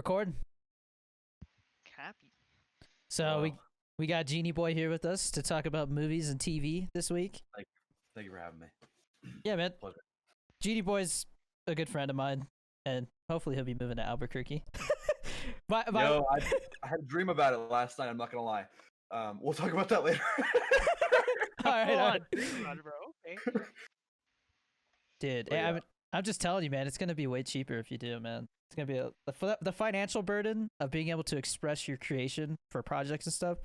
recording. Happy. So we got Genie Boy here with us to talk about movies and TV this week. Thank you for having me. Yeah, man. Pleasure. Genie Boy's a good friend of mine, and hopefully he'll be moving to Albuquerque. Yo, I had a dream about it last night. I'm not gonna lie. We'll talk about that later. all right. Dream about it, bro. Okay. Dude, But yeah. I'm just telling you, man. It's gonna be way cheaper if you do, man. It's gonna be the financial burden of being able to express your creation for projects and stuff.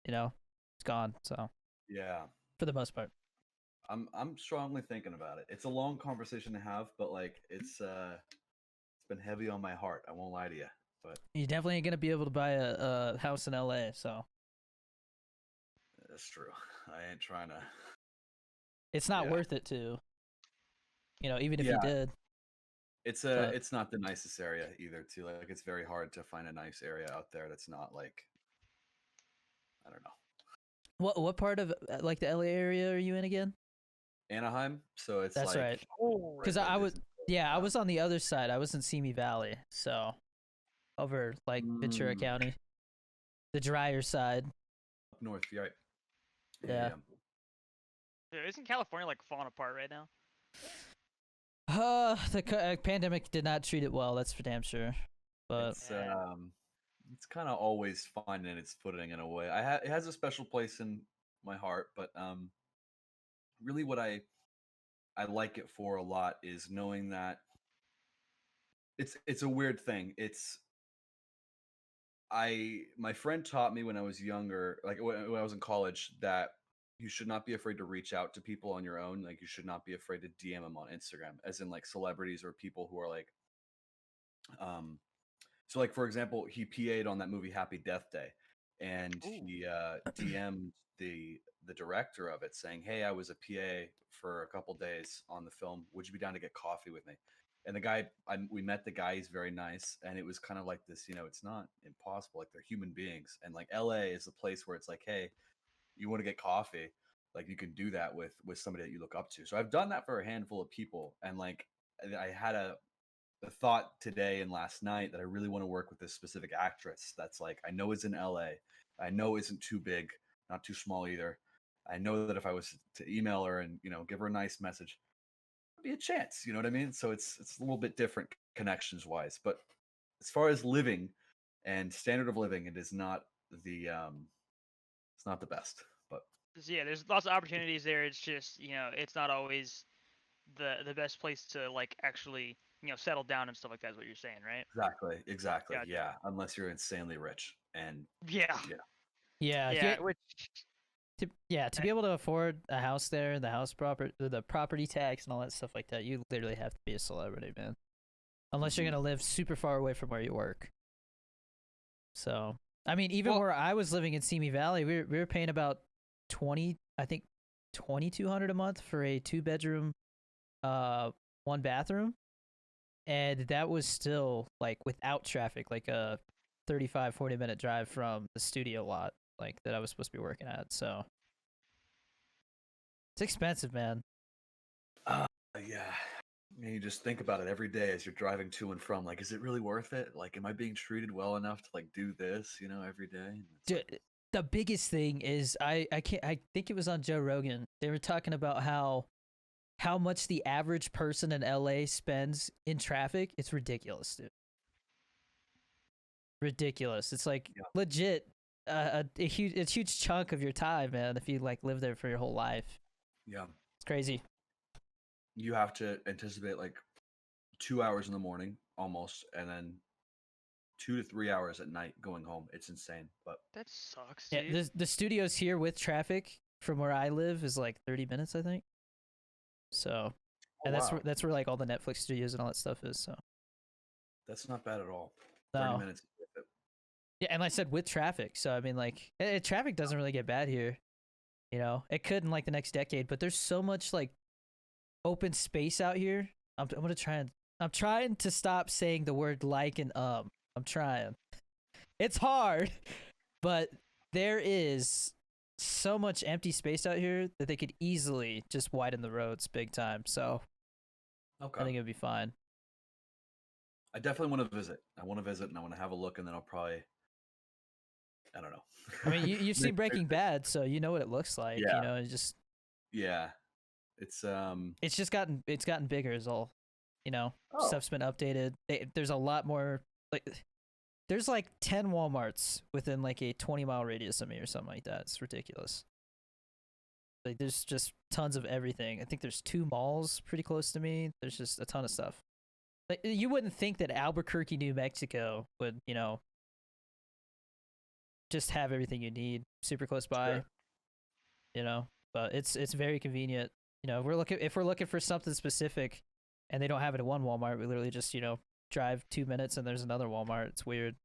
It's gone. So Yeah, for the most part. I'm strongly thinking about it. It's a long conversation to have, but like it's been heavy on my heart. I won't lie to you. But You definitely ain't gonna be able to buy a house in LA, so that's true. I ain't trying to. it's not Yeah. worth it to. Even if Yeah. you did. It's not the nicest area either. Too like it's very hard to find a nice area out there that's not like I don't know What part of like the LA area are you in again? Anaheim. So it's That's like right. Oh, Because right I there, was, Disney. I was on the other side. I was in Simi Valley, so over like Ventura Mm. County, the drier side. Up north, right? Yeah. dude, isn't California like falling apart right now? The pandemic did not treat it well. That's for damn sure. But It's kind of always finding its footing in a way. It has a special place in my heart, but really what I like it for a lot is knowing that it's a weird thing. My friend taught me when I was younger, like when I was in college, that you should not be afraid to reach out to people on your own. Like you should not be afraid to DM them on Instagram, as in like celebrities or people who are like, so like for example, he PA'd on that movie Happy Death Day, and he DM'd the director of it saying, "Hey, I was a PA for a couple days on the film. Would you be down to get coffee with me?" And the guy, we met the guy. He's very nice, and it was kind of like this. It's not impossible. Like they're human beings, and like LA is the place where it's like, hey, you want to get coffee, like you can do that with somebody that you look up to. So I've done that for a handful of people, and like I had a thought today and last night that I really want to work with this specific actress that's like I know is in LA. I know isn't too big, not too small either. I know that if I was to email her and give her a nice message, be a chance. You know what I mean? So it's a little bit different connections wise, but as far as living and standard of living, it is not the it's not the best. But Yeah, there's lots of opportunities there. It's just it's not always the best place to like actually settle down and stuff like that. Is what you're saying, right? exactly. Gotcha. Yeah, unless you're insanely rich and Yeah. yeah, Yeah. Which to be able to afford a house there, the property tax and all that stuff like that, you literally have to be a celebrity, man. Unless you're gonna live super far away from where you work. So, I mean, even where I was living in Simi Valley, we were paying about $2,200 a month for a 2-bedroom, 1-bathroom, and that was still like without traffic, like a 35-40 minute drive from the studio lot, like that I was supposed to be working at. So it's expensive, man. yeah. You just think about it every day as you're driving to and from. Like, is it really worth it? Like, am I being treated well enough to like do this, every day? And it's Dude, like, the biggest thing is I think it was on Joe Rogan. They were talking about how much the average person in LA spends in traffic. It's ridiculous, dude. Ridiculous. It's like legit a huge chunk of your time, man, if you like live there for your whole life. yeah. It's crazy. You have to anticipate like 2 hours in the morning almost, and then 2 to 3 hours at night going home. It's insane. But that sucks, Yeah, dude. the studios here with traffic from where I live is like 30 minutes, I think. So, and wow. that's where like all the Netflix studios and all that stuff is. So That's not bad at all. No. 30 minutes is worth it. Yeah, and like I said, with traffic. So I mean, like traffic doesn't really get bad here. It could in like the next decade, but there's so much like open space out here. I'm trying to stop saying the word like and I'm trying. It's hard, but there is so much empty space out here that they could easily just widen the roads big time. So I think Okay. it'd be fine. I definitely want to visit. I want to visit, and I want to have a look, and then I'll probably, I don't know. I mean, you've seen Maybe- Breaking Bad, so you know what it looks like. You Yeah. know, it's just Yeah, it's it's gotten bigger is all. You know, Oh. stuff's been updated. There's a lot more like there's like 10 Walmarts within like a 20-mile radius of me or something like that. It's ridiculous. Like there's just tons of everything. I think there's 2 malls pretty close to me. There's just a ton of stuff. Like you wouldn't think that Albuquerque, New Mexico would, you know, just have everything you need super close by. Sure. You know, but it's very convenient. You know, if we're looking for something specific and they don't have it at one Walmart, we literally just, you know, drive 2 minutes and there's another Walmart. It's weird.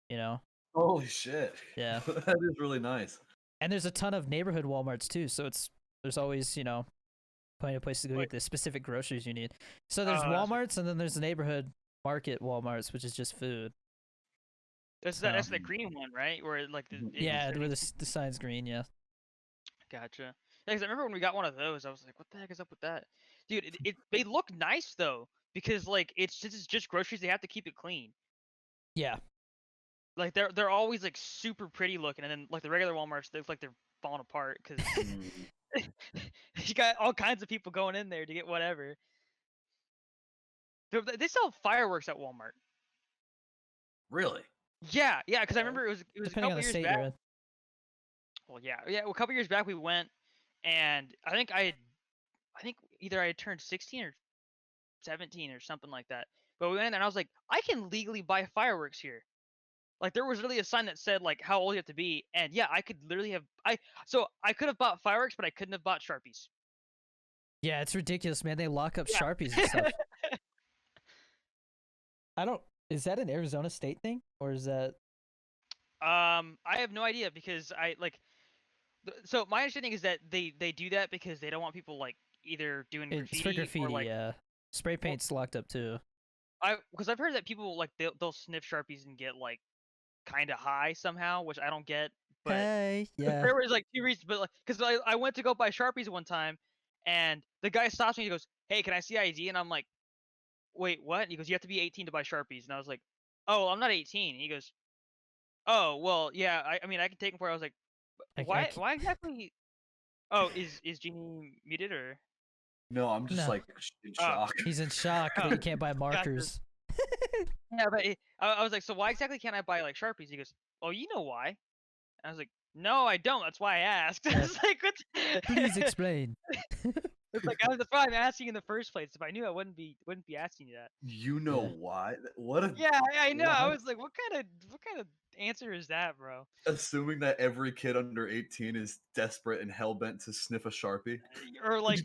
You know? holy shit. Yeah. That is really nice. And there's a ton of neighborhood Walmarts too, so there's always, you know, plenty of places to go Like- get the specific groceries you need. So there's Oh, that's- Walmarts and then there's the neighborhood market Walmarts, which is just food. That's the green one, right? Where like the Mhm. Yeah, it's- where the sign's green, yeah. Gotcha. Yeah, because I remember when we got one of those, I was like, "What the heck is up with that, dude?" They look nice though, because like it's just groceries. They have to keep it clean. Yeah. Like they're always like super pretty looking, and then like the regular WalMarts, they look like they're falling apart because Mm. you got all kinds of people going in there to get whatever. They sell fireworks at Walmart. Really? Yeah, because I remember it was a Depending couple on the years state back. you're in. Well, yeah. Well, a couple years back we went, and I think either I had turned 16 or 17 or something like that. But we went in there and I was like, I can legally buy fireworks here. Like there was literally a sign that said like how old you have to be, and yeah, I could literally have I could have bought fireworks, but I couldn't have bought Sharpies. Yeah, it's ridiculous, man. They lock up Yeah. Sharpies and stuff. Is that an Arizona State thing? Or is that I have no idea because so my understanding is that they do that because they don't want people like either doing it's for graffiti graffiti, or like yeah. Spray paint's locked up too. because I've heard that people like they'll sniff Sharpies and get like kind of high somehow, which I don't get. But Hey, yeah. there was like 2 reasons, but like because I went to go buy Sharpies one time, and the guy stops me. He goes, "Hey, can I see ID?" And I'm like, "Wait, what?" And he goes, "You have to be 18 to buy Sharpies." And I was like, "Oh, I'm not 18." And he goes, "Oh, well, yeah. I mean, I can take them for." I was like, I "Why? can't- Why exactly?" Oh, is Genie muted or? No, I'm just No. like in Oh. shock. He's in shock that you can't buy markers. Yeah, but I was like, "So why exactly can't I buy like Sharpies?" He goes, "Oh, you know why?" And I was like, "No, I don't. That's why I asked." I was like, "What?" Please explain. It's like that's why I'm asking in the first place. If I knew, I wouldn't be asking you that. You know Yeah. why? What a Yeah, I know. I What? was like, what kind of answer is that, bro? assuming that every kid under 18 is desperate and hell-bent to sniff a Sharpie. Or like,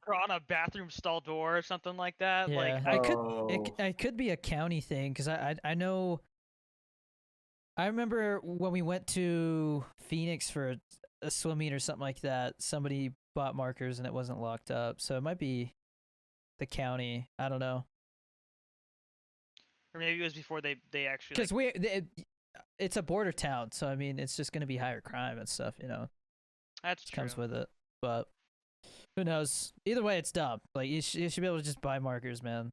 draw on a bathroom stall door or something like that. Yeah, Like, it could be a county thing because I know. I remember when we went to Phoenix for a swim meet or something like that. Somebody bought markers and it wasn't locked up, so it might be the county. I don't know or maybe it was before they actually. because it's a border town, so I mean it's just gonna be higher crime and stuff. You know, That's it true. comes with it, but who knows? Either way, it's dumb. Like you should be able to just buy markers, man.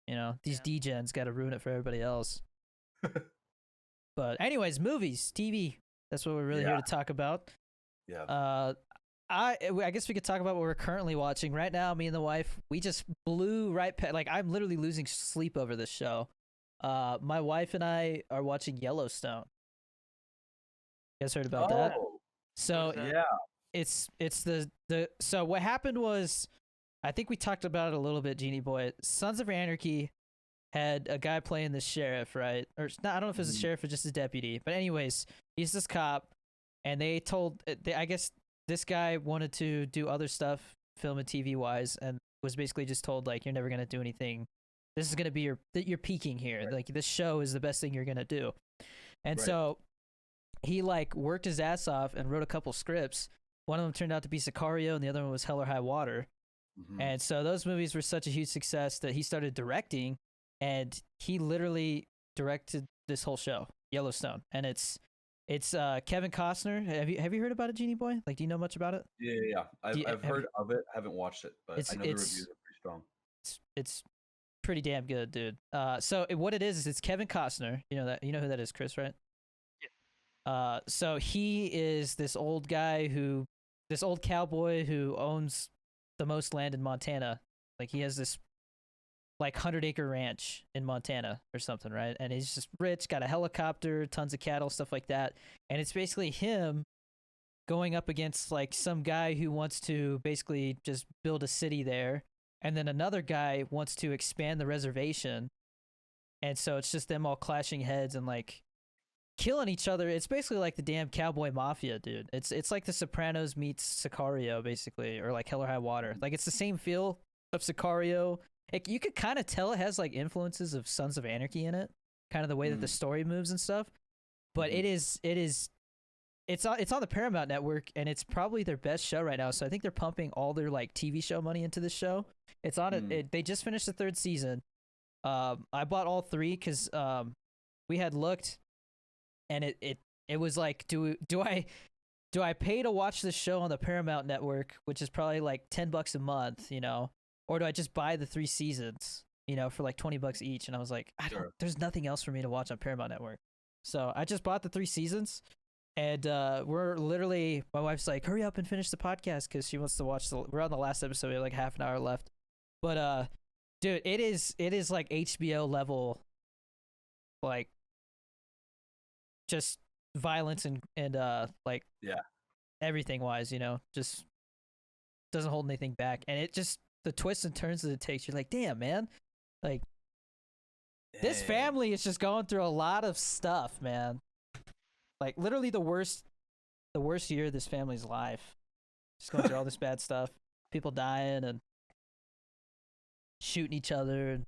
You know, these degens got to ruin it for everybody else. But anyways, movies, TV. That's what we're really here to talk about. Yeah. I guess we could talk about what we're currently watching right now. Me and the wife, we just blew right past. Like I'm literally losing sleep over this show. My wife and I are watching Yellowstone. You guys heard about that? Oh, So What is that? yeah. it's the so what happened was, I think we talked about it a little bit. Genie Boy, Sons of Anarchy had a guy playing the sheriff, right? Or not, I don't know if it was a sheriff or just a deputy, but anyways, he's this cop, and I guess this guy wanted to do other stuff, film and TV wise, and was basically just told like, you're never gonna do anything. This is gonna be you're peaking here. Right. Like this show is the best thing you're gonna do, and Right. so he like worked his ass off and wrote a couple scripts. One of them turned out to be Sicario, and the other one was Hell or High Water. Mhm. And so those movies were such a huge success that he started directing, and he literally directed this whole show, Yellowstone. And it's Kevin Costner. Have you heard about it, Genie Boy? Like, do you know much about it? Yeah. Do you- I've have heard of it. Haven't watched it, but I know the reviews are pretty strong. It's pretty damn good, dude. What it is it's Kevin Costner. You know that, you know who that is, Chris, right? So he is this old cowboy who owns the most land in Montana. Like he has this like 100-acre ranch in Montana or something, right? And he's just rich, got a helicopter, tons of cattle, stuff like that. And it's basically him going up against like some guy who wants to basically just build a city there. And then another guy wants to expand the reservation. And so it's just them all clashing heads and like killing each other. It's basically like the damn cowboy mafia, dude. It's like The Sopranos meets Sicario, basically, or like Hell or High Water. Like it's the same feel of Sicario. You could kind of tell it has like influences of Sons of Anarchy in it, kind of the way that the story moves and stuff. But it's on the Paramount Network, and it's probably their best show right now. So I think they're pumping all their like TV show money into this show. It's on it. They just finished the 3rd season. I bought all 3 because we had looked, and it was like, do I pay to watch this show on the Paramount Network, which is probably like $10 a month, you know, or do I just buy the 3 seasons, you know, for like $20 each? And I was like, there's nothing else for me to watch on Paramount Network, so I just bought the 3 seasons. And we're literally, my wife's like, hurry up and finish the podcast because she wants to watch we're on the last episode. We have like half an hour left. But dude, it is like HBO level, like just violence and like everything wise, you know, just doesn't hold anything back. And it just, the twists and turns that it takes, you're like, damn, man, like this family is just going through a lot of stuff, man. Like literally the worst year of this family's life. Just going through all this bad stuff. People dying and shooting each other. And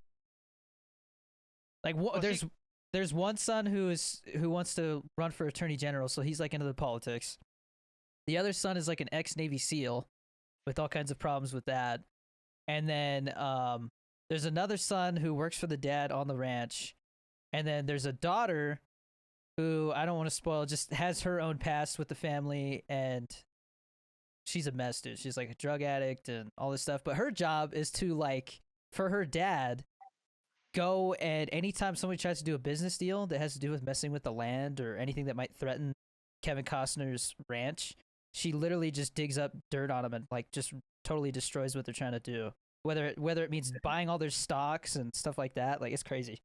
like there's one son who wants to run for attorney general, so he's like into the politics. The other son is like an ex-Navy SEAL with all kinds of problems with that. And then there's another son who works for the dad on the ranch. And then there's a daughter who, I don't want to spoil, just has her own past with the family, and she's a mess, dude. She's like a drug addict and all this stuff. But her job is to, like, for her dad, go and anytime somebody tries to do a business deal that has to do with messing with the land or anything that might threaten Kevin Costner's ranch, she literally just digs up dirt on them and, like, just totally destroys what they're trying to do. Whether it means buying all their stocks and stuff like that. Like, it's crazy.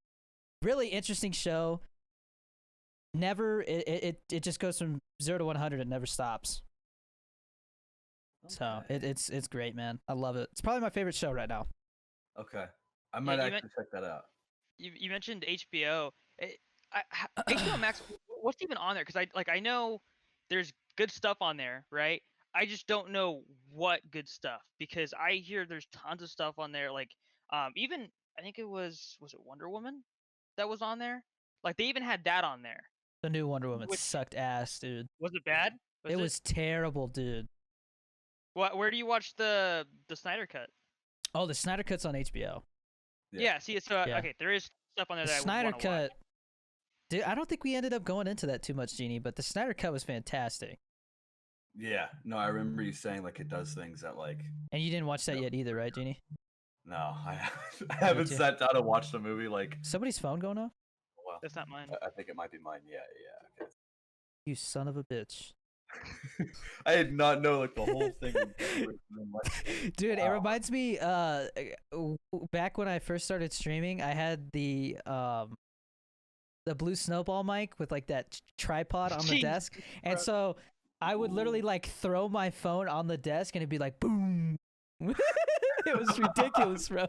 Really interesting show. Never it just goes from 0 to 100 and never stops. Okay. So it's great, man. I love it. It's probably my favorite show right now. Okay, I might actually check that out. You mentioned HBO. HBO Max. What's even on there? Because I know there's good stuff on there, right? I just don't know what good stuff, because I hear there's tons of stuff on there. Like even I think it was it Wonder Woman that was on there? Like they even had that on there. The new Wonder Woman sucked ass, dude. Was it bad? It was terrible, dude. Where do you watch the Snyder Cut? Oh, the Snyder Cut's on HBO. Yeah. See, so okay, there is stuff on there. The that Snyder I would Cut. Dude, I don't think we ended up going into that too much, Genie, but the Snyder Cut was fantastic. Yeah, no, I remember you saying like it does things that like. And you didn't watch that yet either, right, Genie? No, I haven't sat down and watched a movie like. Somebody's phone going off? Well, that's not mine. I think it might be mine. Yeah, okay. You son of a bitch. I did not know like the whole thing. Dude, it reminds me back when I first started streaming, I had the blue snowball mic with like that tripod on the desk. And so I would literally like throw my phone on the desk and it'd be like boom. It was ridiculous, bro.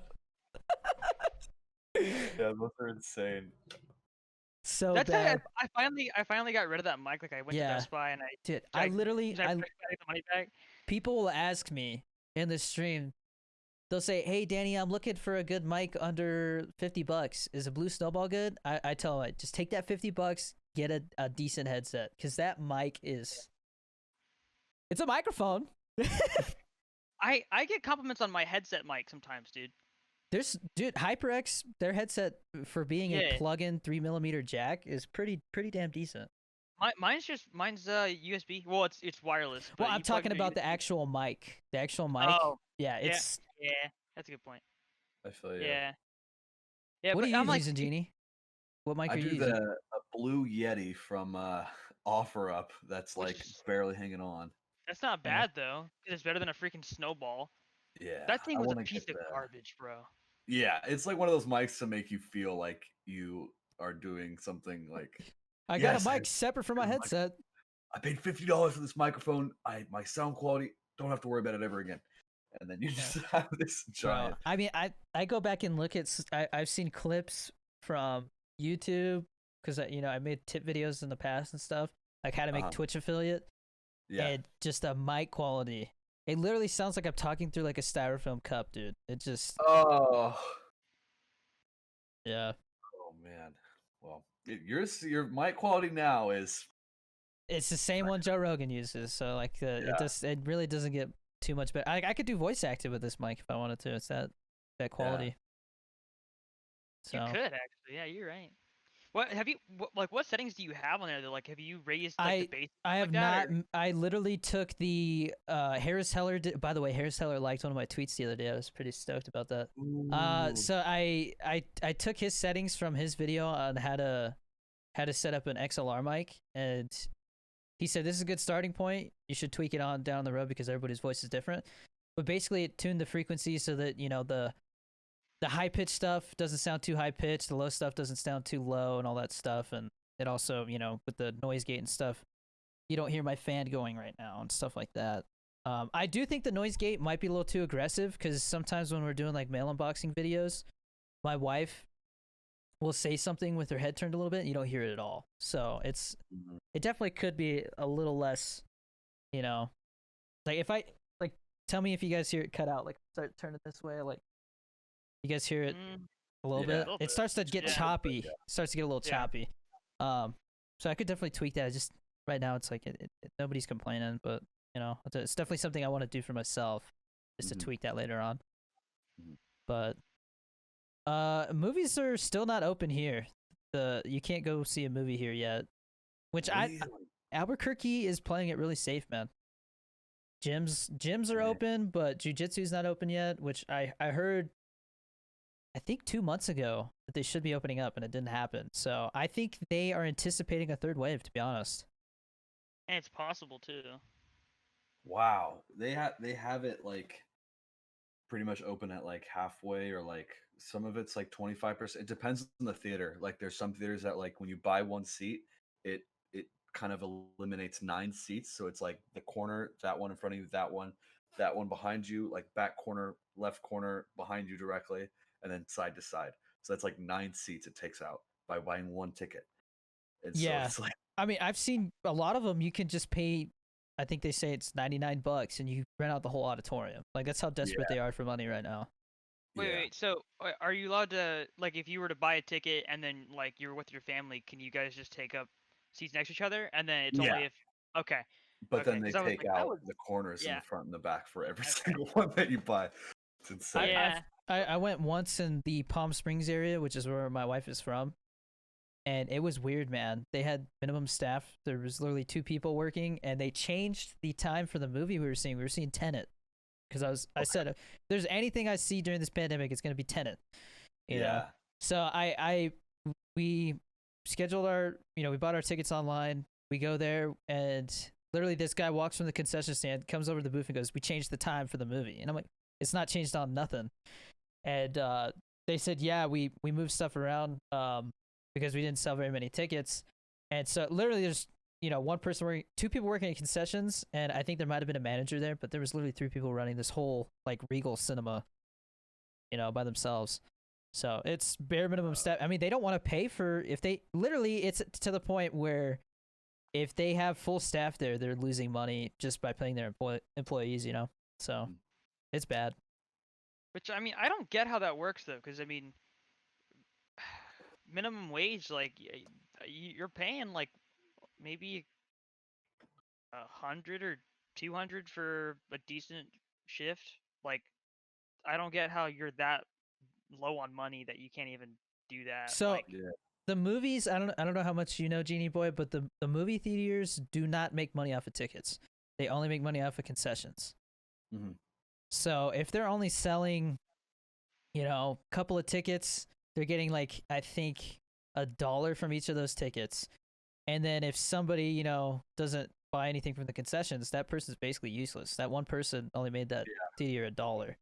Yeah, those are insane. So that's bad. I finally got rid of that mic. Like I went to Best Buy and I literally the money back. People will ask me in the stream, they'll say, "Hey Danny, I'm looking for a good mic under $50. Is a blue snowball good?" I tell them, just take that $50, get a decent headset, because that mic it's a microphone. I get compliments on my headset mic sometimes, dude. Dude, HyperX, their headset for being a plug-in 3mm jack is pretty damn decent. Mine's USB. Well, it's wireless. Well, I'm talking about the actual mic. The actual mic. Oh. Yeah, yeah, that's a good point. I feel you. Yeah. Yeah, What but are you I'm like, using, Genie? What mic I are you do using? a Blue Yeti from OfferUp that's which like is barely hanging on. that's not Yeah. bad though. It's better than a freaking snowball. Yeah, That thing I was a want to piece get of the. garbage, bro. Yeah, it's like one of those mics to make you feel like you are doing something like. I got a Yes, mic separate from my headset. I paid $50 for this microphone. My sound quality, don't have to worry about it ever again. And then you just have this Bro, giant. I mean, I go back and look at I've seen clips from YouTube because I made tip videos in the past and stuff, like how to make Twitch affiliate, Yeah. and just the mic quality. It literally sounds like I'm talking through like a styrofoam cup, dude. It just Oh. yeah. Oh man. Well, your mic quality now is. It's the same one Joe Rogan uses, so like it really doesn't get too much better. I could do voice acting with this mic if I wanted to. It's that quality. You So could actually, yeah, you're right. What have you what settings do you have on there? Like, have you raised like the bass I like have that? not. Or? I literally took the Harris Heller. By the way, Harris Heller liked one of my tweets the other day. I was pretty stoked about that. Ooh. So I took his settings from his video on how to set up an XLR mic, and he said this is a good starting point. You should tweak it on down the road because everybody's voice is different. But basically, it tuned the frequency so that the high pitched stuff doesn't sound too high pitched, the low stuff doesn't sound too low, and all that stuff. And it also, with the noise gate and stuff, you don't hear my fan going right now and stuff like that. I do think the noise gate might be a little too aggressive because sometimes when we're doing like mail unboxing videos, my wife will say something with her head turned a little bit and you don't hear it at all. So it definitely could be a little less, like if I like tell me if you guys hear it cut out, like start turning this way, like you guys hear it a little bit. It starts to get choppy. Starts to get a little choppy. So I could definitely tweak that. Just right now, it's like nobody's complaining, but it's definitely something I want to do for myself, is to tweak that later on. But movies are still not open here. You can't go see a movie here yet. Which Albuquerque is playing it really safe, man. Gyms are open, but jujitsu's not open yet. Which I heard, I think 2 months ago, that they should be opening up, and it didn't happen. So I think they are anticipating a third wave, to be honest. And it's possible too. Wow, they have it like pretty much open at like halfway, or like some of it's like 25%. It depends on the theater. Like there's some theaters that like when you buy one seat, it kind of eliminates 9 seats. So it's like the corner, that one in front of you, that one behind you, like back corner, left corner behind you directly, and then side to side. So that's like 9 seats it takes out by buying one ticket. And so it's like, I mean, I've seen a lot of them. You can just pay, I think they say it's $99 and you rent out the whole auditorium. Like that's how desperate they are for money right now. Wait. So are you allowed to, like, if you were to buy a ticket and then like you're with your family, can you guys just take up seats next to each other? And then it's only if But then they take out the corners in the front and the back for every single one that you buy. It's insane. I went once in the Palm Springs area, which is where my wife is from. And it was weird, man. They had minimum staff. There was literally 2 people working, and they changed the time for the movie we were seeing. We were seeing Tenet, because I said, if there's anything I see during this pandemic, it's gonna be Tenet. You know? So we scheduled our, we bought our tickets online. We go there, and literally this guy walks from the concession stand, comes over to the booth, and goes, "We changed the time for the movie." And I'm like, "It's not changed on nothing." And they said, "Yeah, we moved stuff around." Because we didn't sell very many tickets. And so literally there's, 1 person working, 2 people working at concessions, and I think there might have been a manager there, but there was literally 3 people running this whole like Regal cinema, by themselves. So it's bare minimum staff. I mean, they don't want to pay for, it's to the point where if they have full staff there, they're losing money just by paying their employees, So it's bad. Which, I mean, I don't get how that works though, because I mean, minimum wage, like you're paying like maybe 100 or 200 for a decent shift. Like, I don't get how you're that low on money that you can't even do that. So the movies, I don't know how much you know, Genie Boy, but the movie theaters do not make money off of tickets. They only make money off of concessions. So if they're only selling, a couple of tickets, they're getting like I think $1 from each of those tickets, and then if somebody doesn't buy anything from the concessions, that person's basically useless. That one person only made that theater $1.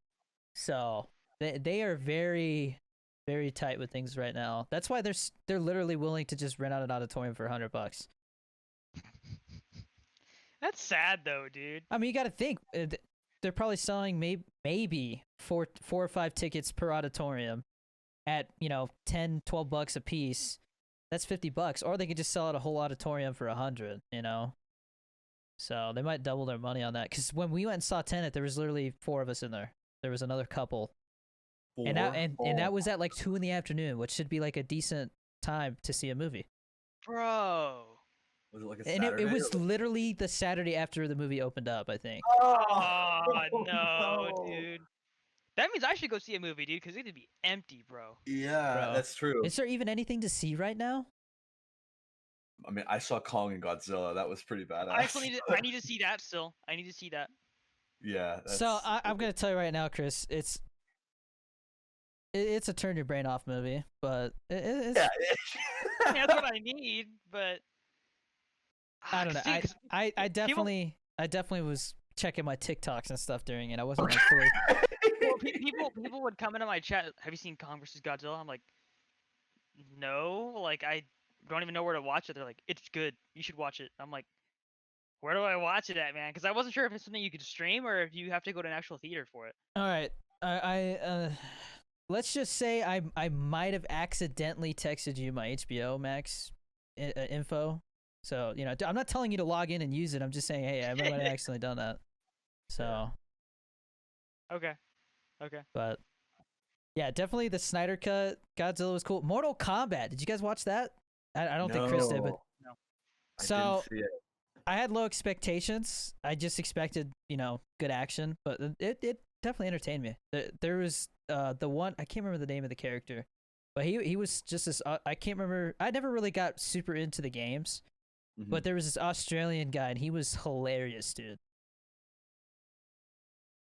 So they are very, very tight with things right now. That's why they're literally willing to just rent out an auditorium for $100. That's sad though, dude. I mean, you got to think they're probably selling maybe four or five tickets per auditorium at $10-12 a piece. That's $50, or they could just sell out a whole auditorium for $100. So they might double their money on that. Because when we went and saw Tenet, there was literally 4 of us in there. There was another couple, and that was at like 2 p.m, which should be like a decent time to see a movie. Bro. Was it like a And Saturday? it was literally the Saturday after the movie opened up, I think. Oh no, dude. That means I should go see a movie, dude, because it'd be empty, bro. Yeah, Bro. that's true. Is there even anything to see right now? I mean, I saw Kong and Godzilla. That was pretty badass. I need to see that still. I need to see that. Yeah. So I'm gonna tell you right now, Chris. It's a turn your brain off movie, but it's. Yeah. That's what I need, but I don't know. I definitely was checking my TikToks and stuff during it. I wasn't like fully. Well, people would come into my chat. Have you seen Kong vs. Godzilla? I'm like, no. Like I don't even know where to watch it. They're like, it's good. You should watch it. I'm like, where do I watch it at, man? Because I wasn't sure if it's something you could stream or if you have to go to an actual theater for it. All right. Let's just say I might have accidentally texted you my HBO Max info. So, I'm not telling you to log in and use it. I'm just saying, hey, I might have accidentally done that. So. Okay. But, yeah, definitely the Snyder Cut, Godzilla was cool. Mortal Kombat, did you guys watch that? I don't think Chris did, but. No. So, I didn't see it. I had low expectations. I just expected, good action, but it definitely entertained me. There was the one, I can't remember the name of the character, but he was just this, I can't remember, I never really got super into the games, but there was this Australian guy and he was hilarious, dude.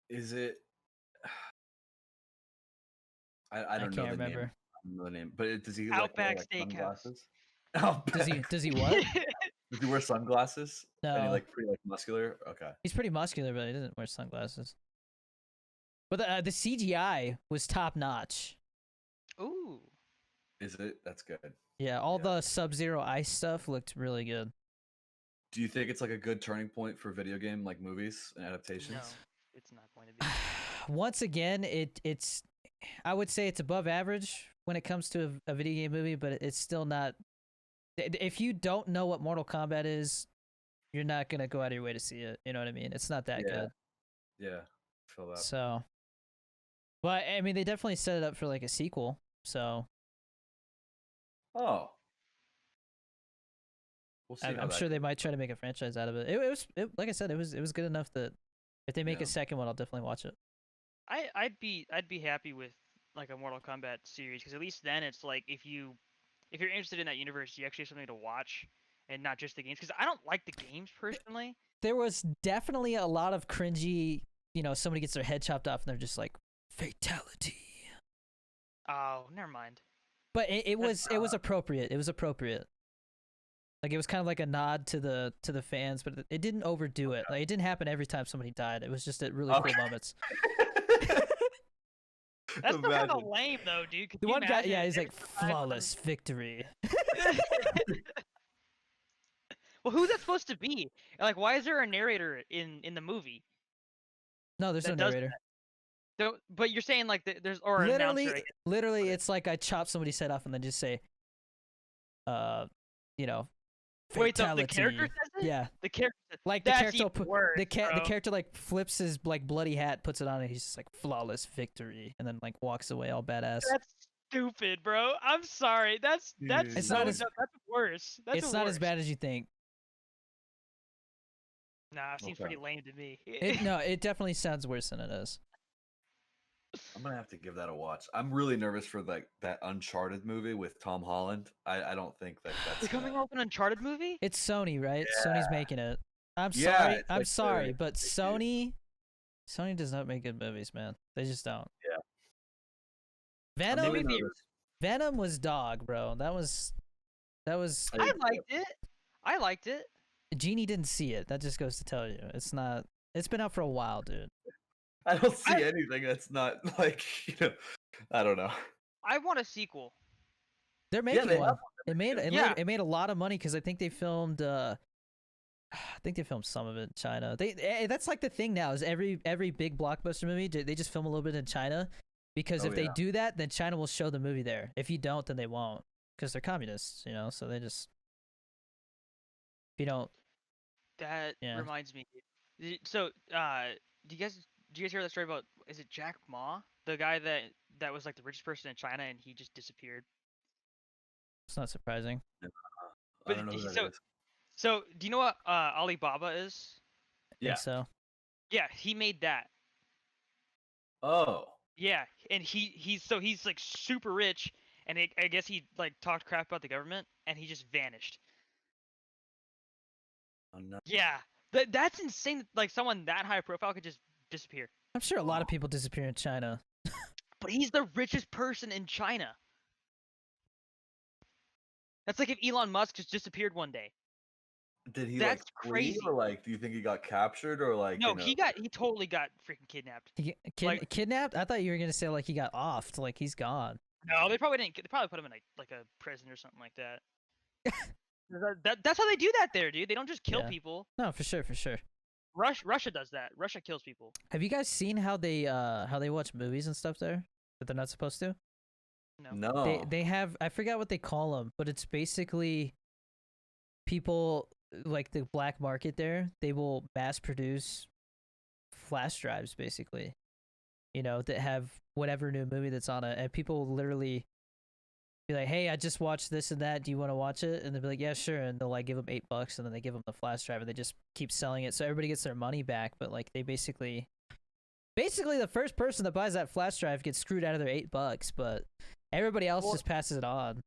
Is it? I don't know can't the remember. name. I don't know the name, but does he Outback wear Steakhouse. sunglasses? Does he what? Does he wear sunglasses? No. And he pretty muscular? Okay. He's pretty muscular, but he doesn't wear sunglasses. But the CGI was top notch. Ooh. Is it? That's good. Yeah, all the Sub-Zero ice stuff looked really good. Do you think it's like a good turning point for video game movies and adaptations? No, it's not going to be. Once again, it's I would say it's above average when it comes to a video game movie, but it's still not. If you don't know what Mortal Kombat is, you're not gonna go out of your way to see it. You know what I mean? It's not that good. Yeah, feel that. So, but I mean, they definitely set it up for like a sequel. So. Oh. We'll see. I'm sure they might try to make a franchise out of it. It was like I said, it was good enough that if they make a second one, I'll definitely watch it. I'd be happy with like a Mortal Kombat series because at least then it's like if you're interested in that universe, you actually have something to watch and not just the games. Because I don't like the games personally. There was definitely a lot of cringy. Somebody gets their head chopped off and they're just like fatality. Oh, never mind. But it was appropriate. It was appropriate. Like it was kind of like a nod to the fans, but it didn't overdo it. Like it didn't happen every time somebody died. It was just at really cool moments. That's still kind of lame though, dude. The one guy, yeah, he's like flawless victory. Well, who's that supposed to be? Like, why is there a narrator in the movie? No, there's no narrator. But you're saying like there's or literally, an announcer. Literally, it's like I chop somebody's head off and then just say, Wait, fatality. the character says it? Yeah. The character says like that's the character worse, the character like flips his like bloody hat, puts it on, and he's just like flawless victory, and then like walks away all badass. That's stupid, bro. I'm sorry. That's it's not as, that's worse. It's not as bad as you think. Nah, it seems pretty lame to me. No, it definitely sounds worse than it is. I'm gonna have to give that a watch. I'm really nervous for that Uncharted movie with Tom Holland. I don't think that's They're coming out with an Uncharted movie? It's Sony, right? Yeah. Sony's making it. I'm sorry, but Sony does not make good movies, man. They just don't. Yeah. Venom. Venom was dog, bro. That was I liked it. I liked it. Genie didn't see it. That just goes to tell you. It's not. It's been out for a while, dude. I don't see anything that's not like I don't know. I want a sequel. They're making they one. have It made a lot of money because I think they filmed. I think they filmed some of it in China. That's like the thing now is every big blockbuster movie they just film a little bit in China because if they do that, then China will show the movie there. If you don't, then they won't because they're communists, so they just if you don't. That reminds me. So, do you guys hear that story about is it Jack Ma, the guy that was like the richest person in China and he just disappeared? It's not surprising. I don't know who that is. So, do you know what Alibaba is? Yeah. So. Yeah, he made that. Oh. Yeah, and he's like super rich, and I guess he like talked crap about the government, and he just vanished. Oh, no. Yeah, that's insane. Like someone that high profile could just disappear. I'm sure a lot of people disappear in China. But he's the richest person in China. That's like if Elon Musk just disappeared one day. Did he That's flee, crazy. or do you think he got captured or No, he totally got freaking kidnapped. Kidnapped? I thought you were gonna say like he got offed, like he's gone. No, they probably didn't. They probably put him in like a prison or something like that. That's how they do that there, dude. They don't just kill people. No, for sure. Russia does that. Russia kills people. Have you guys seen how they watch movies and stuff there that they're not supposed to? No. They have, I forgot what they call them, but it's basically people like the black market there. They will mass produce flash drives basically, that have whatever new movie that's on it, and people will literally be like, "Hey, I just watched this and that. Do you want to watch it?" And they'll be like, "Yeah, sure." And they'll like give them $8, and then they give them the flash drive, and they just keep selling it, so everybody gets their money back. But like they basically the first person that buys that flash drive gets screwed out of their $8, but everybody else just passes it on.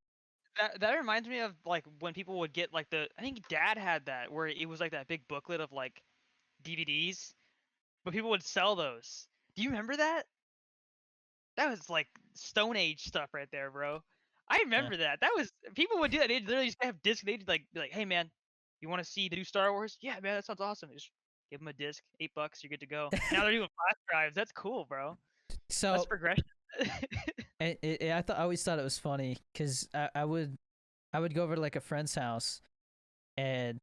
That reminds me of like when people would get like I think Dad had that where it was like that big booklet of like DVDs, but people would sell those. Do you remember that? That was like Stone Age stuff right there, bro. I remember that. That was people would do that. They'd literally just have discs. They'd be like, "Hey man, you want to see the new Star Wars? Yeah, man, that sounds awesome." Just give them a disc, $8, you're good to go. Now they're doing flash drives. That's cool, bro. So that's progression. I always thought it was funny because I would go over to like a friend's house, and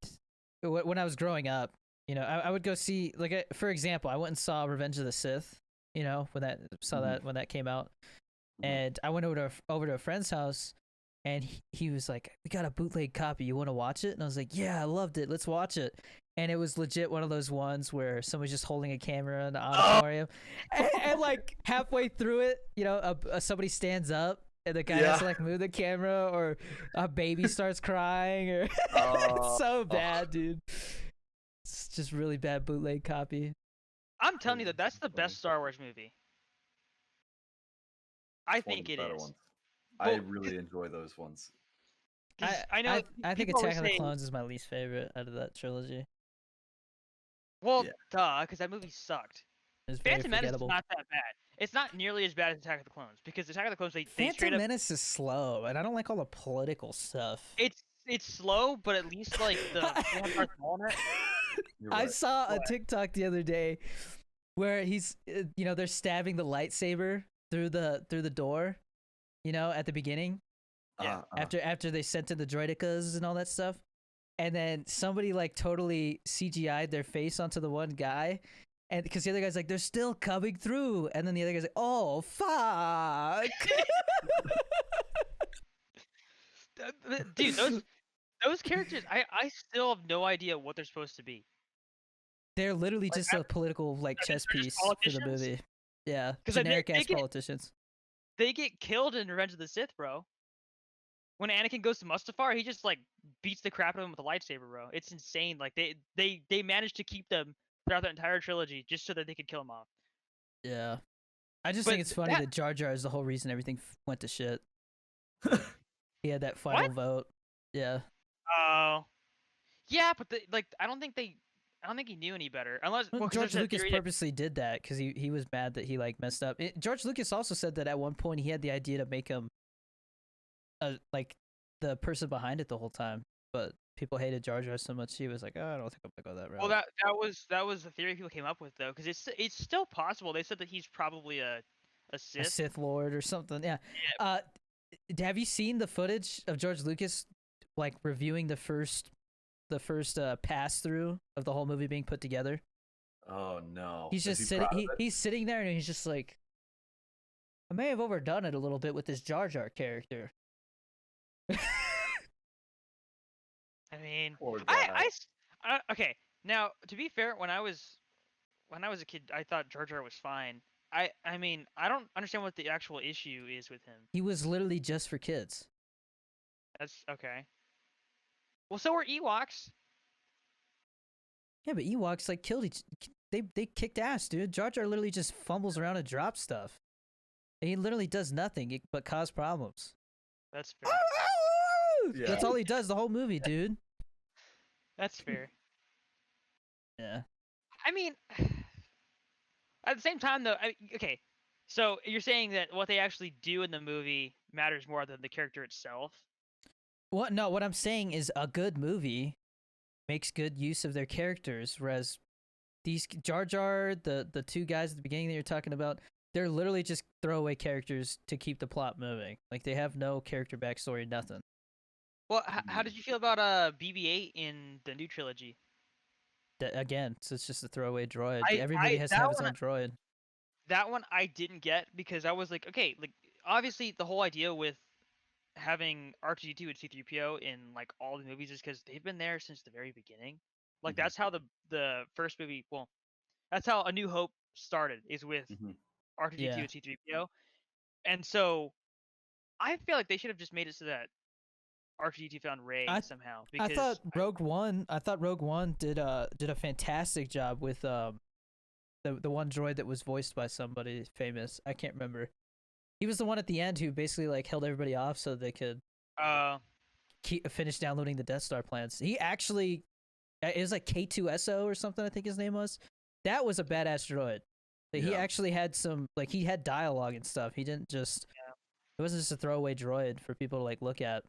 when I was growing up, I would go see for example, I went and saw Revenge of the Sith, when that came out, and I went over to a friend's house, and he was like, "We got a bootleg copy. You want to watch it?" And I was like, "Yeah, I loved it. Let's watch it." And it was legit one of those ones where somebody's just holding a camera in the auditorium, and like halfway through it, somebody stands up and the guy has to like move the camera, or a baby starts crying, or it's so bad, dude. It's just really bad bootleg copy. I'm telling you that's the best Star Wars movie. I think it is. I really enjoy those ones. I know. I think Attack of the Clones is my least favorite out of that trilogy. Well, duh, because that movie sucked. Phantom Menace is not that bad. It's not nearly as bad as Attack of the Clones, because Attack of the Clones Phantom Menace is slow, and I don't like all the political stuff. It's slow, but at least like I saw a TikTok the other day where he's they're stabbing the lightsaber through the door, at the beginning. Yeah. After they sent in the droidicas and all that stuff. And then somebody like totally CGI'd their face onto the one guy, and because the other guy's like, "They're still coming through," and then the other guy's like, "Oh fuck!" Dude, those characters, I still have no idea what they're supposed to be. They're literally just a political like chess piece for the movie. Yeah, generic ass politicians. They get killed in Revenge of the Sith, bro. When Anakin goes to Mustafar, he just like beats the crap out of him with a lightsaber, bro. It's insane. Like they managed to keep them throughout the entire trilogy just so that they could kill him off. Yeah, I just think it's funny that Jar Jar is the whole reason everything went to shit. He had that final vote. Yeah. Oh. Yeah, but I don't think he knew any better. Unless George Lucas purposely did that because he was mad that he like messed up. George Lucas also said that at one point he had the idea to make him like the person behind it the whole time, but people hated Jar Jar so much he was like, oh, I don't think I'm gonna go that route. Well, that was the theory people came up with though, because it's still possible. They said that he's probably a a Sith. Sith Lord or something. Yeah. Have you seen the footage of George Lucas like reviewing the first pass through of the whole movie being put together? Oh no. He's Is just he sitting. proud of it? He's sitting there and he's just like, I may have overdone it a little bit with this Jar Jar character. I mean, Poor guy. okay. Now, to be fair, when I was a kid, I thought Jar Jar was fine. I mean, I don't understand what the actual issue is with him. He was literally just for kids. That's okay. Well, so were Ewoks. Yeah, but Ewoks like killed each. They kicked ass, dude. Jar Jar literally just fumbles around and drops stuff. And he literally does nothing but cause problems. That's fair. Yeah. That's all he does the whole movie, dude. That's fair. Yeah. I mean, at the same time, though, okay. So you're saying that what they actually do in the movie matters more than the character itself? What? No, what I'm saying is a good movie makes good use of their characters, whereas these Jar Jar, the two guys at the beginning that you're talking about, they're literally just throwaway characters to keep the plot moving. Like they have no character backstory, nothing. Well, how did you feel about BB-8 in the new trilogy? Again, so it's just a throwaway droid. I- Every movie I- has to that have its one- own droid. That one I didn't get because I was like, okay, like obviously the whole idea with having R2D2 and C3PO in like all the movies is because they've been there since the very beginning. Like Mhm. that's how the first movie, well, that's how A New Hope started, is with Mhm. R2D2 Yeah. and C3PO. And so I feel like they should have just made it so that R2D2 found Rey somehow. I Because thought Rogue One did a fantastic job with the one droid that was voiced by somebody famous. I can't remember. He was the one at the end who basically like held everybody off so they could finish downloading the Death Star plans. He actually, it was like K2SO or something, I think his name was. That was a badass droid. Like, he Yeah. actually had some, like he had dialogue and stuff. He didn't just, it wasn't just a throwaway droid for people to like look at.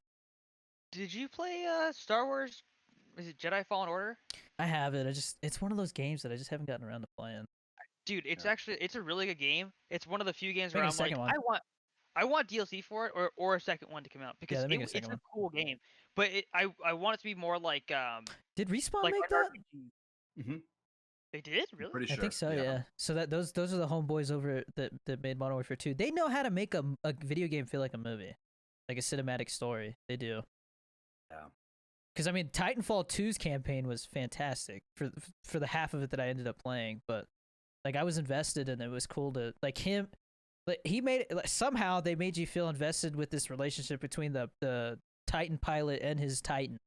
did you play Star Wars? Is it Jedi Fallen Order? I have it. It's one of those games that I just haven't gotten around to playing. Dude, it's Yeah. actually it's a really good game. It's one of the few games Make where a I'm like, second one. I want DLC for it or a second one to come out because they're making a it's second a one. cool game. But I want it to be more like Did Respawn like make an that? RPG. Mhm. They did I'm really? pretty I sure. think so, yeah. So that those are the homeboys over that made Modern Warfare 2. They know how to make a video game feel like a movie, like a cinematic story. They do. Yeah. Because I mean, Titanfall 2's campaign was fantastic for the half of it that I ended up playing. But like, I was invested, and it was cool to like him. Like he made it, like, somehow they made you feel invested with this relationship between the Titan pilot and his Titan.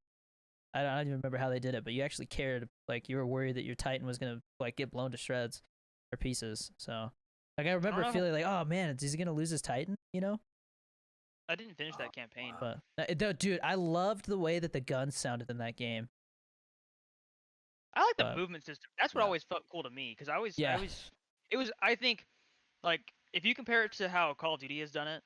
I don't even remember how they did it, but you actually cared. Like you were worried that your Titan was gonna like get blown to shreds or pieces. So like I remember know. feeling like, oh man, is he gonna lose his Titan? You know? I didn't finish that campaign. wow. But dude, I loved the way that the guns sounded in that game. I like the But- movement system. That's what Yeah. always felt cool to me because Yeah. it was I think like if you compare it to how Call of Duty has done it,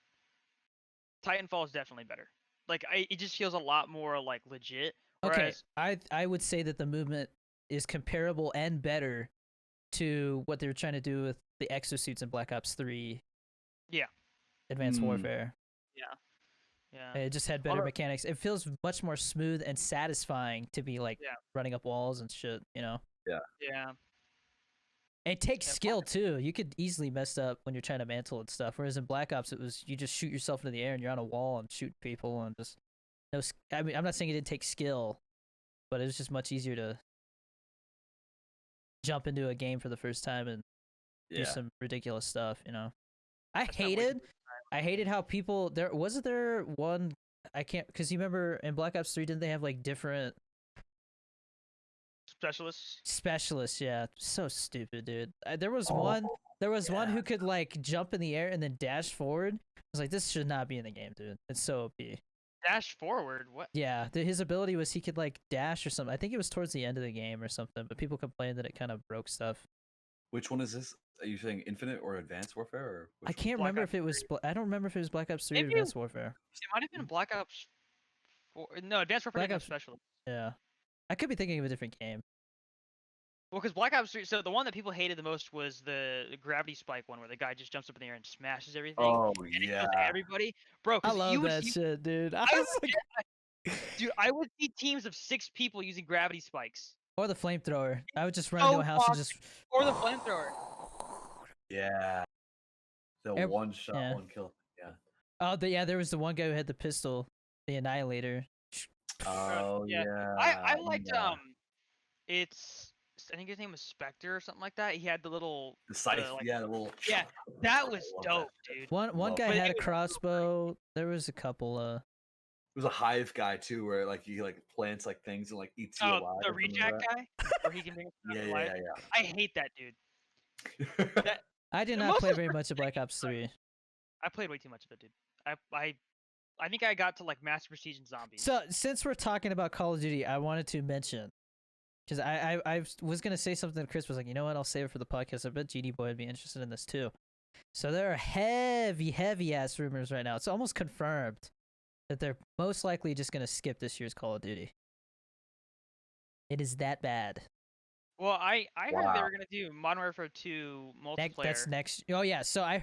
Titanfall is definitely better. Like it just feels a lot more like legit. Okay, Whereas, I would say that the movement is comparable and better to what they were trying to do with the exosuits in Black Ops 3. Yeah. Advanced Warfare. yeah. It just had better Although- mechanics. It feels much more smooth and satisfying to be like Yeah. running up walls and shit, you know? Yeah. It takes Yeah, skill too. You could easily mess up when you're trying to mantle and stuff. Whereas in Black Ops, it was you just shoot yourself into the air and you're on a wall and shoot people and just no. I mean, I'm not saying it didn't take skill, but it was just much easier to jump into a game for the first time and do Yeah. some ridiculous stuff. You know, I I spent way too hated how people there one. I can't because you remember in Black Ops 3 didn't they have like different Specialists. yeah, so stupid, dude. There was one yeah. who could like jump in the air and then dash forward. I was like, this should not be in the game, dude. It's so OP. Dash forward. What? Yeah, his ability was he could like dash or something. I think it was towards the end of the game or something, but people complained that it kind of broke stuff. Which one is this? Are you saying Infinite or Advanced Warfare? Or I which one? can't Black remember Ops if it was. 3. I don't remember if it was Black Ops 3 or Maybe Advanced Warfare. it might have been Black Ops 4. No, Advanced Warfare Black didn't have Ops. special. Yeah, I could be thinking of a different game. Well, because Black Ops 3, so the one that people hated the most was the gravity spike one, where the guy just jumps up in the air and smashes everything. Oh And it yeah. kills everybody, bro. I Because love you would that see, shit, dude. I I was would, like, dude, I would see teams of 6 people using gravity spikes. or the flamethrower. I would just run So into a house and toxic. just. Or the flamethrower. Yeah. The Ev- one shot, yeah. one kill. Yeah. Oh, yeah. There was the one guy who had the pistol, the Annihilator. Oh yeah. yeah. I liked yeah. it's I think his name was Spectre or something like that. He had the little The scythe. like, Yeah, the little. yeah, that I was love dope, that. dude. One Love guy But had a it was crossbow. There was a couple. It was a hive guy too, where like he like plants like things and like eats you Oh, alive. the or something reject like guy, where he can make that. it Yeah, alive. yeah, I hate that dude. yeah. That I did the not most play of very the much of Black Ops 3. I played way too much of it, dude. I think I got to like Master Prestige and Zombies. So since we're talking about Call of Duty, I wanted to mention because I was gonna say something. Chris was like, you know what? I'll save it for the podcast. I bet Genie Boy would be interested in this too. So there are heavy ass rumors right now. It's almost confirmed that they're most likely just gonna skip this year's Call of Duty. It is that bad. Well, I heard they Wow. were gonna do Modern Warfare 2 multiplayer. That's next. Oh yeah. So I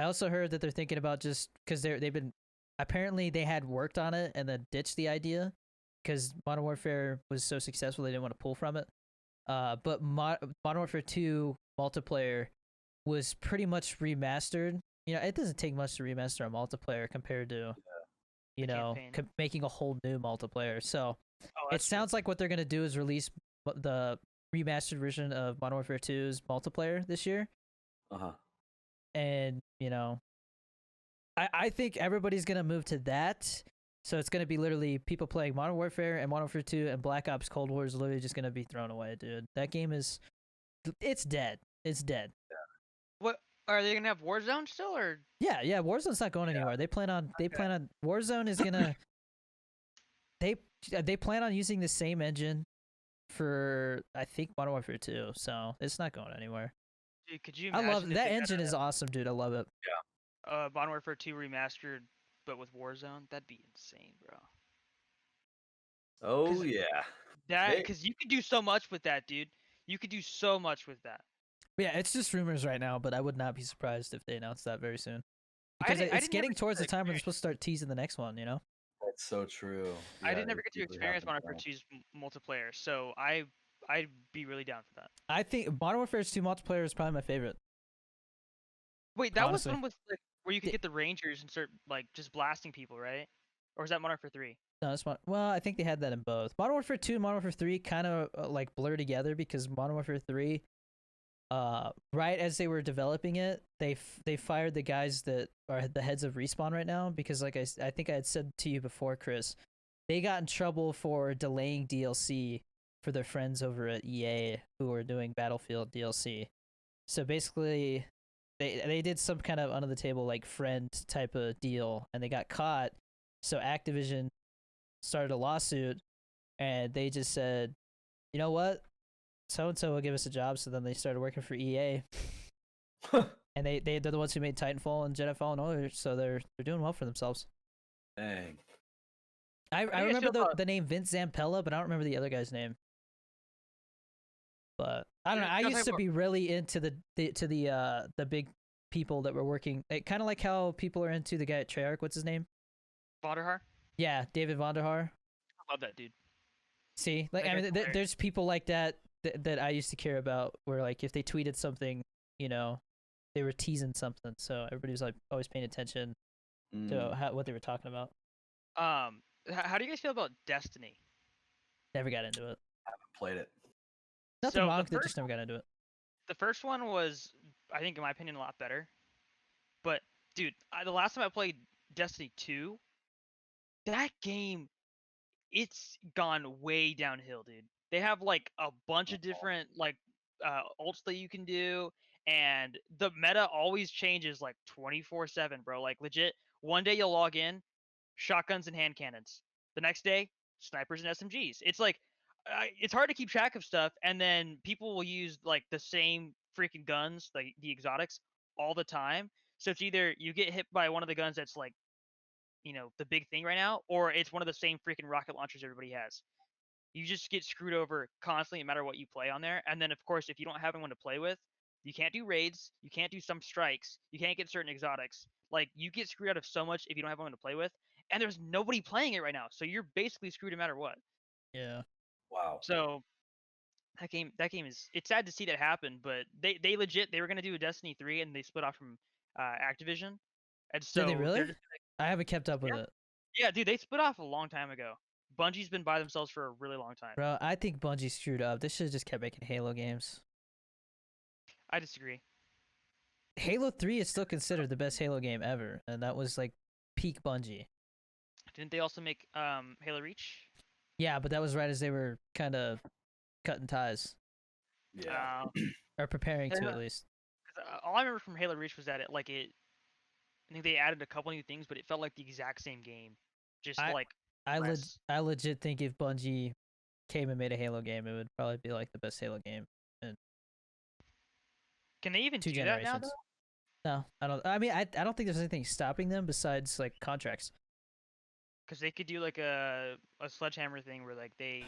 also heard that they're thinking about just because they've been apparently they had worked on it and then ditched the idea because Modern Warfare was so successful they didn't want to pull from it. But Modern Warfare 2 multiplayer was pretty much remastered. You know, it doesn't take much to remaster a multiplayer compared to, you The know, campaign. making a whole new multiplayer. So Oh, it that's true. sounds like what they're gonna do is release the remastered version of Modern Warfare 2's multiplayer this year. Uh-huh. And you know, I think everybody's gonna move to that. So it's gonna be literally people playing Modern Warfare and Modern Warfare 2 and Black Ops Cold War is literally just gonna be thrown away, dude. That game it's dead. It's dead. What are they gonna have Warzone still or? Yeah, Warzone's not going anywhere. They plan on Warzone is gonna they plan on using the same engine for I think Modern Warfare 2, so it's not going anywhere. Dude, could you I imagine love if that they had engine is awesome, dude. I love it. Modern Warfare 2 remastered, but with Warzone? That'd be insane, bro. Oh 'Cause yeah. That Hey. because you could do so much with that, dude. You could do so much with that. Yeah, it's just rumors right now, but I would not be surprised if they announce that very soon. Because didn't- I it's didn't ever getting get towards to the time when they're experience- supposed to start teasing the next one, you know? That's so true. I Yeah, didn't ever it get to usually experience Modern happens Warfare 2's multiplayer, so I'd be really down for that. I think Modern Warfare 2 multiplayer is probably my favorite. Wait, that Honestly. was one with like where you could The- get the Rangers and start like just blasting people, right? Or was that Modern Warfare 3? No, it's well, I think they had that in both. Modern Warfare 2 and Modern Warfare 3 kind of like blur together because Modern Warfare 3 right as they were developing it, they fired the guys that are the heads of Respawn right now because like I think I had said to you before, Chris, they got in trouble for delaying DLC for their friends over at EA who were doing Battlefield DLC. So basically they did some kind of under the table like friend type of deal and they got caught. So Activision started a lawsuit and they just said, you know what? So and so will give us a job. So then they started working for EA. And they're the ones who made Titanfall and Jedi Fallen Order, so they're doing well for themselves. Dang. I do you guys remember feel about- the name Vince Zampella, but I don't remember the other guy's name. But I don't know. I You're used to talking be really into the big people that were working, kind of like how people are into the guy at Treyarch. What's his name? Vonderhaar? Yeah, David Vonderhaar. I love that dude. See, like That I guy's mean, hilarious. there's people like that that I used to care about. Where like if they tweeted something, you know, they were teasing something, so everybody was like always paying attention Mm, to what they were talking about. How do you guys feel about Destiny? Never got into it. played it. Nothing So wrong the with it, first just never got into it. The first one was, I think, in my opinion, a lot better. But dude, the last time I played Destiny 2, that game, it's gone way downhill, dude. They have like a bunch of different like ults that you can do, and the meta always changes like 24/7, bro. Like legit, one day you'll log in, shotguns and hand cannons. The next day, snipers and SMGs. It's like it's hard to keep track of stuff, and then people will use like the same freaking guns, like the exotics, all the time. So it's either you get hit by one of the guns that's like, the big thing right now, or it's one of the same freaking rocket launchers everybody has. You just get screwed over constantly, no matter what you play on there. And then, of course, if you don't have anyone to play with, you can't do raids, you can't do some strikes, you can't get certain exotics. Like, you get screwed out of so much if you don't have anyone to play with. And there's nobody playing it right now, so you're basically screwed no matter what. Yeah. Wow. So that game is, it's sad to see that happen, but they legit, they were gonna do a Destiny 3 and they split off from Activision, and so Did they really? they're just, I haven't kept up with it. yeah, dude, they split off a long time ago. Bungie's been by themselves for a really long time. Bro, I think Bungie screwed up. They should have just kept making Halo games. I disagree. Halo 3 is still considered the best Halo game ever, and that was like peak Bungie. Didn't they also make Halo Reach? Yeah, but that was right as they were kind of cutting ties, Yeah. or preparing to Yeah. at least. All I remember from Halo Reach was that I think they added a couple new things, but it felt like the exact same game. Just like less. I legit think if Bungie came and made a Halo game, it would probably be like the best Halo game in Can they even 2 do that now, generations. though? No, I don't. I mean, I don't think there's anything stopping them besides like contracts. Because they could do like a Sledgehammer thing where like they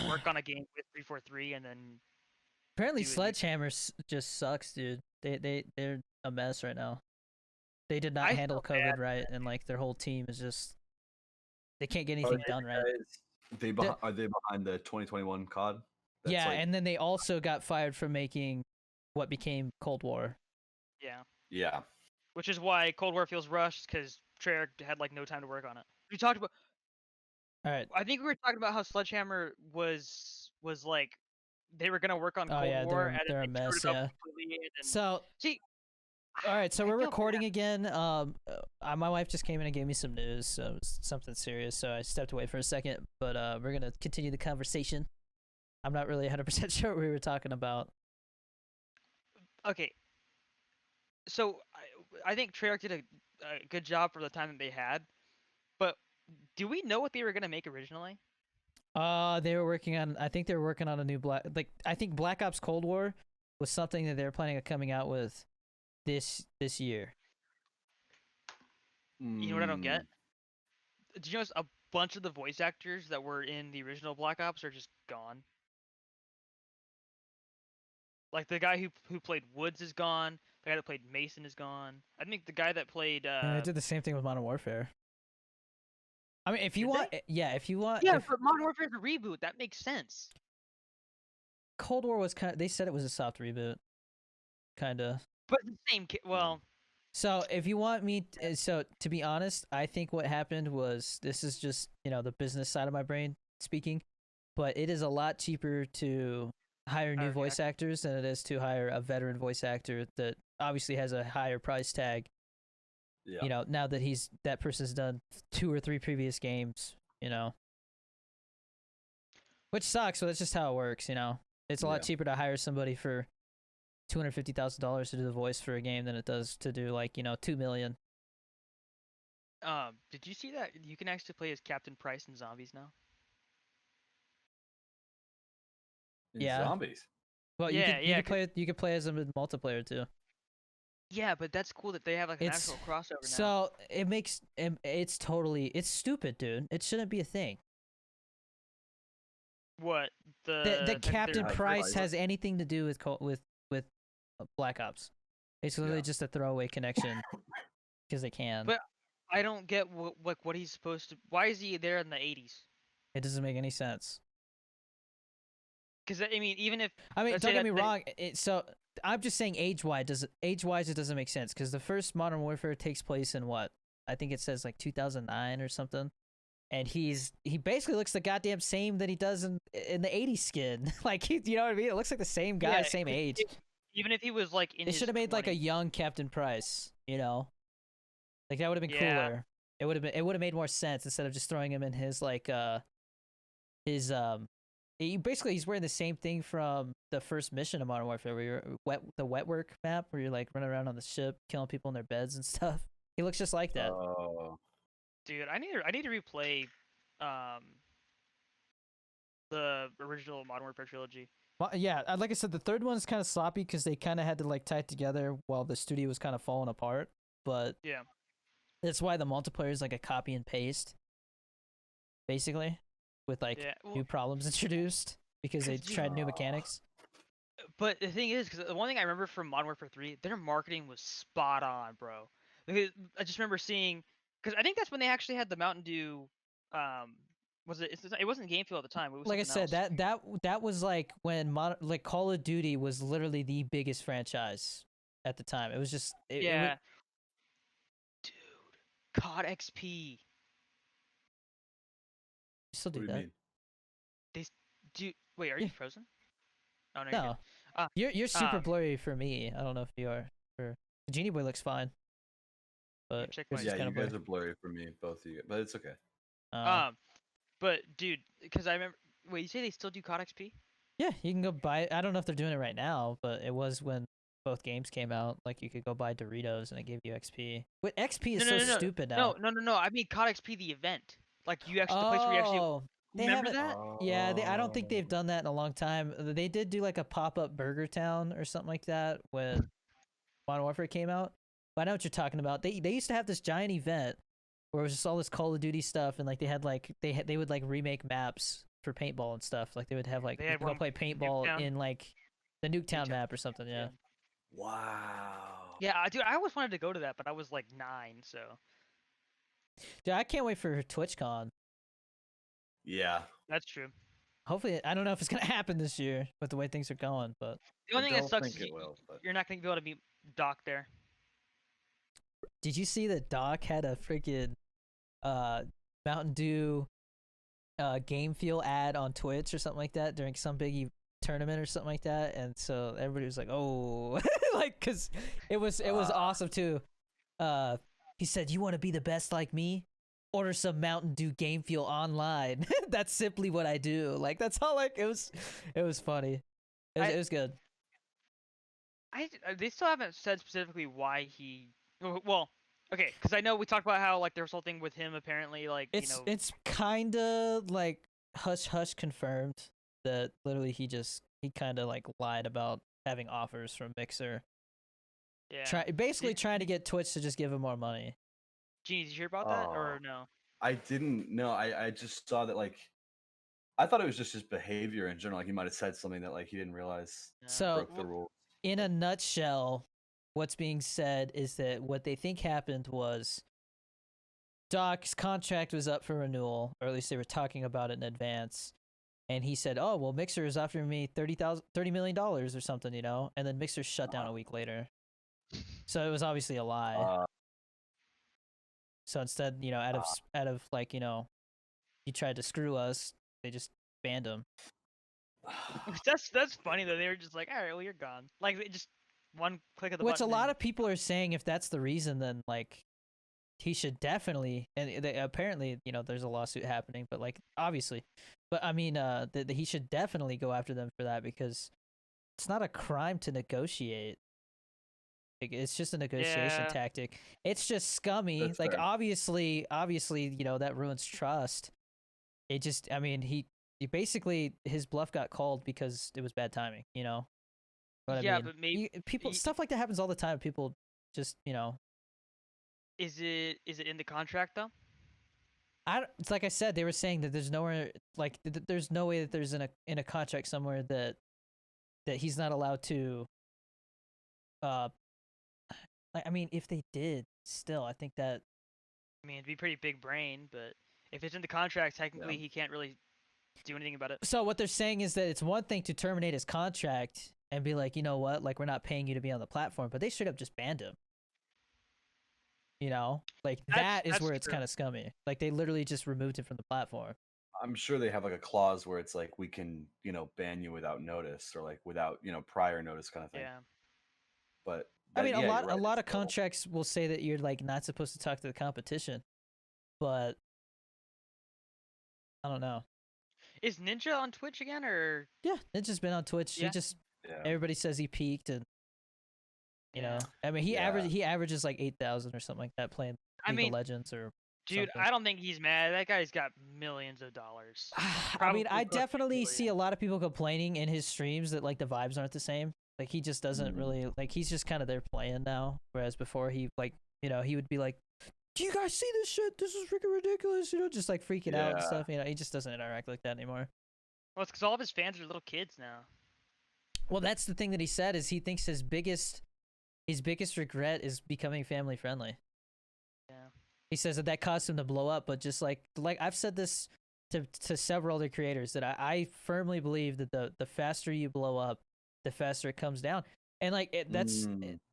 work on a game with 343 and then Apparently, do a new- Sledgehammer just sucks, dude. They're a mess right now. They did not I handle feel COVID bad right, and like their whole team is just they can't get anything done right. Are they behind the 2021 COD? That's Yeah, like- and then they also got fired for making what became Cold War. yeah. yeah. Which is why Cold War feels rushed, because Treyarch had like no time to work on it. We talked about. All right. I think we were talking about how Sledgehammer was like they were gonna work on Oh Cold yeah, War and they're a then they mess. screwed it up Yeah. completely, and then- So see. all right, so I we're feel recording bad. again. My wife just came in and gave me some news, so it was something serious. So I stepped away for a second, but we're gonna continue the conversation. I'm not really 100% sure what we were talking about. Okay. So I think Treyarch did a good job for the time that they had, but do we know what they were gonna make originally? They were working on. I think they were working on a new I think Black Ops Cold War was something that they were planning on coming out with this year. You know what I don't get? Mm, Did you notice a bunch of the voice actors that were in the original Black Ops are just gone? Like the guy who played Woods is gone. The guy that played Mason is gone. I think the guy that played I did the same thing with Modern Warfare. I mean, if you Did want, if you want, yeah, but Modern Warfare is a reboot. That makes sense. Cold War was kind of. They said it was a soft reboot, kind of. But the same. Well, So if you want me, so to be honest, I think what happened was this is just the business side of my brain speaking, but it is a lot cheaper to hire new Okay. voice actors than it is to hire a veteran voice actor that obviously has a higher price tag. yeah. Now that that person's done 2 or 3 previous games, which sucks, but that's just how it works. It's a lot Yeah. cheaper to hire somebody for $250,000 to do the voice for a game than it does to do like $2 million. did you see that you can actually play as Captain Price in Zombies now? Yeah. Zombies. Well, Yeah, you yeah, could play as them in multiplayer too. Yeah, but that's cool that they have like an It's- actual crossover now. So it makes it's stupid, dude. It shouldn't be a thing. What The Captain Price. Price has anything to do with with Black Ops. It's literally Yeah. just a throwaway connection because they can. But I don't get what he's supposed to. Why is he there in the 80s? It doesn't make any sense. Because I mean, even if I mean, let's don't say get me that they- wrong. So I'm just saying age-wise, it doesn't make sense because the first Modern Warfare takes place in what? I think it says like 2009 or something. And he basically looks the goddamn same that he does in the 80s skin. Like you know what I mean? It looks like the same guy, Yeah, same age. even if he was like in They his should have made like a 20s. young Captain Price, Like that would have been Yeah. cooler. It would have made more sense instead of just throwing him in his like he's wearing the same thing from the first mission of Modern Warfare where you're the wet work map where you're like running around on the ship killing people in their beds and stuff. He looks just like that. Oh. Dude, I need to replay the original Modern Warfare trilogy Well, yeah, like I said, the third one's kind of sloppy because they kind of had to like tie it together while the studio was kind of falling apart. But Yeah. that's why the multiplayer is like a copy and paste, basically, with like Yeah. Well, new problems introduced because they 'cause, dude, tried new mechanics. but the thing is, because the one thing I remember from Modern Warfare 3, their marketing was spot on, bro. Because I just remember seeing, because I think that's when they actually had the Mountain Dew. Was it? It wasn't Game Fuel at the time. It was Like I something said, else. that was like when like Call of Duty was literally the biggest franchise at the time. It was just it was Yeah, dude, COD XP. still What do do you that. mean? Do wait, are Yeah. you frozen? Oh no, you're good. No, Uh, you're super um, blurry for me. I don't know if you are. For Genie Boy looks fine, but check yours my. is Yeah, kind you of blurry. guys are blurry for me, both of you, but it's okay. Uh, But dude, because I remember. Wait, you say they still do COD XP? yeah, you can go buy. I don't know if they're doing it right now, but it was when both games came out. Like you could go buy Doritos and it gave you XP. But XP is No, so no, no, no, stupid no, now. no, no, no. I mean COD XP, the event. Like you actually, the place where you actually Oh, they remember haven't. that. Yeah, I don't think Oh, they've done that in a long time. They did do like a pop up Burger Town or something like that when Modern Warfare came out. But I know what you're talking about. They used to have this giant event where it was just all this Call of Duty stuff, and like they had like they would like remake maps for paintball and stuff. Like they would have like They you had could go one play in paintball Nuketown. in like the Nuketown Nuketown. map or something. Yeah. Yeah. wow. Yeah, dude, I always wanted to go to that, but I was like 9, so. Dude, I can't wait for TwitchCon. Yeah. That's true. Hopefully, I don't know if it's gonna happen this year with the way things are going, but The only I thing that don't sucks think is it will, but you're not gonna be able to meet Doc there. did you see that Doc had a freaking Mountain Dew game feel ad on Twitch or something like that during some big tournament or something like that, and so everybody was like, "Oh," like because it was awesome too. He said, "You want to be the best like me? Order some Mountain Dew Game Fuel online. That's simply what I do." Like that's all. Like it was funny. It was good. They still haven't said specifically why he. Well, okay, because I know we talked about how like there was whole thing with him apparently like It's kind of like hush hush confirmed that literally he kind of like lied about having offers from Mixer. yeah. Basically trying to get Twitch to just give him more money. Genie, did you hear about that or Oh, no? I didn't know. I just saw that like I thought it was just his behavior in general. Like he might have said something that like he didn't realize No. So broke the rules. in a nutshell, what's being said is that what they think happened was Doc's contract was up for renewal, or at least they were talking about it in advance. And he said, "Oh, well, Mixer is offering me $30 million or something, you know." And then Mixer shut down a week later. So it was obviously a lie. Uh, So instead, you know, out of like, you know, he tried to screw us, they just banned him. That's funny though. They were just like, all right, well you're gone. Like they just one click of the Which a button. lot of people are saying if that's the reason, then like he should definitely, and they, apparently, you know, there's a lawsuit happening, but like obviously, but I mean, that he should definitely go after them for that because it's not a crime to negotiate. Like, it's just a negotiation Yeah. tactic. It's just scummy. That's Like fair. obviously, you know, that ruins trust. It just, I mean, he basically his bluff got called because it was bad timing. You know what Yeah, I mean? but maybe People stuff like that happens all the time. People just, you know, is it in the contract though? it's like I said, they were saying that there's nowhere like there's no way that there's in a contract somewhere that he's not allowed to. Uh, I mean, if they did, still, I think that I mean, it'd be pretty big brain, but if it's in the contract, technically Yeah. he can't really do anything about it. so what they're saying is that it's one thing to terminate his contract and be like, you know what, like we're not paying you to be on the platform, but they straight up just banned him. You know, like that is That's where it's true. kind of scummy. Like they literally just removed him from the platform. I'm sure they have like a clause where it's like we can, you know, ban you without notice or like without, you know, prior notice kind of thing. Yeah. But I mean, yeah, you're right, a lot it's of still- contracts will say that you're like not supposed to talk to the competition, but I don't know. Is Ninja on Twitch again or? Yeah, it's just been on Twitch. Yeah. He just Yeah. everybody says he peaked, and you know, Yeah. I mean, Yeah. he averages like 8,000 or something like that playing I League mean, of Legends or Dude, something. I don't think he's mad. That guy's got millions of dollars. I mean, Probably I close to definitely see a million. lot of people complaining in his streams that like the vibes aren't the same. Like he just doesn't really like. He's just kind of there playing now, whereas before he like he would be like, "Do you guys see this shit? This is freaking ridiculous!" Just like freaking out and Yeah. stuff. He just doesn't interact like that anymore. Well, it's because all of his fans are little kids now. Well, that's the thing that he said is he thinks his biggest regret is becoming family friendly. Yeah. He says that caused him to blow up, but just like I've said this to several other creators that I firmly believe that the faster you blow up, the faster it comes down. And like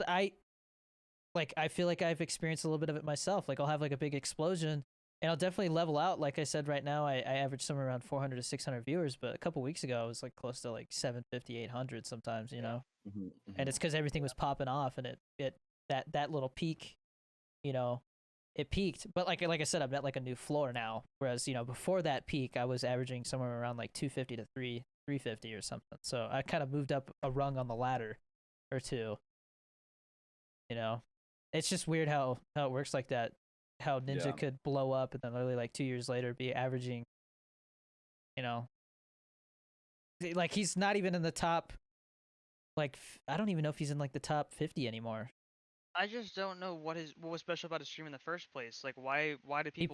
I feel like I've experienced a little bit of it myself. Like I'll have like a big explosion and I'll definitely level out. Like I said, right now I average somewhere around 400 to 600 viewers, but a couple weeks ago I was like close to like 750, 800 sometimes, and it's because everything was popping off and that little peak, it peaked. But like I said, I'm at like a new floor now. Whereas, before that peak, I was averaging somewhere around like 250 to 350 or something. So I kind of moved up a rung on the ladder or two. It's just weird how it works like that. How Ninja could blow up and then literally like 2 years later be averaging, like he's not even in the top. Like I don't even know if he's in like the top 50 anymore. I just don't know what was special about his stream in the first place. Like, why did people?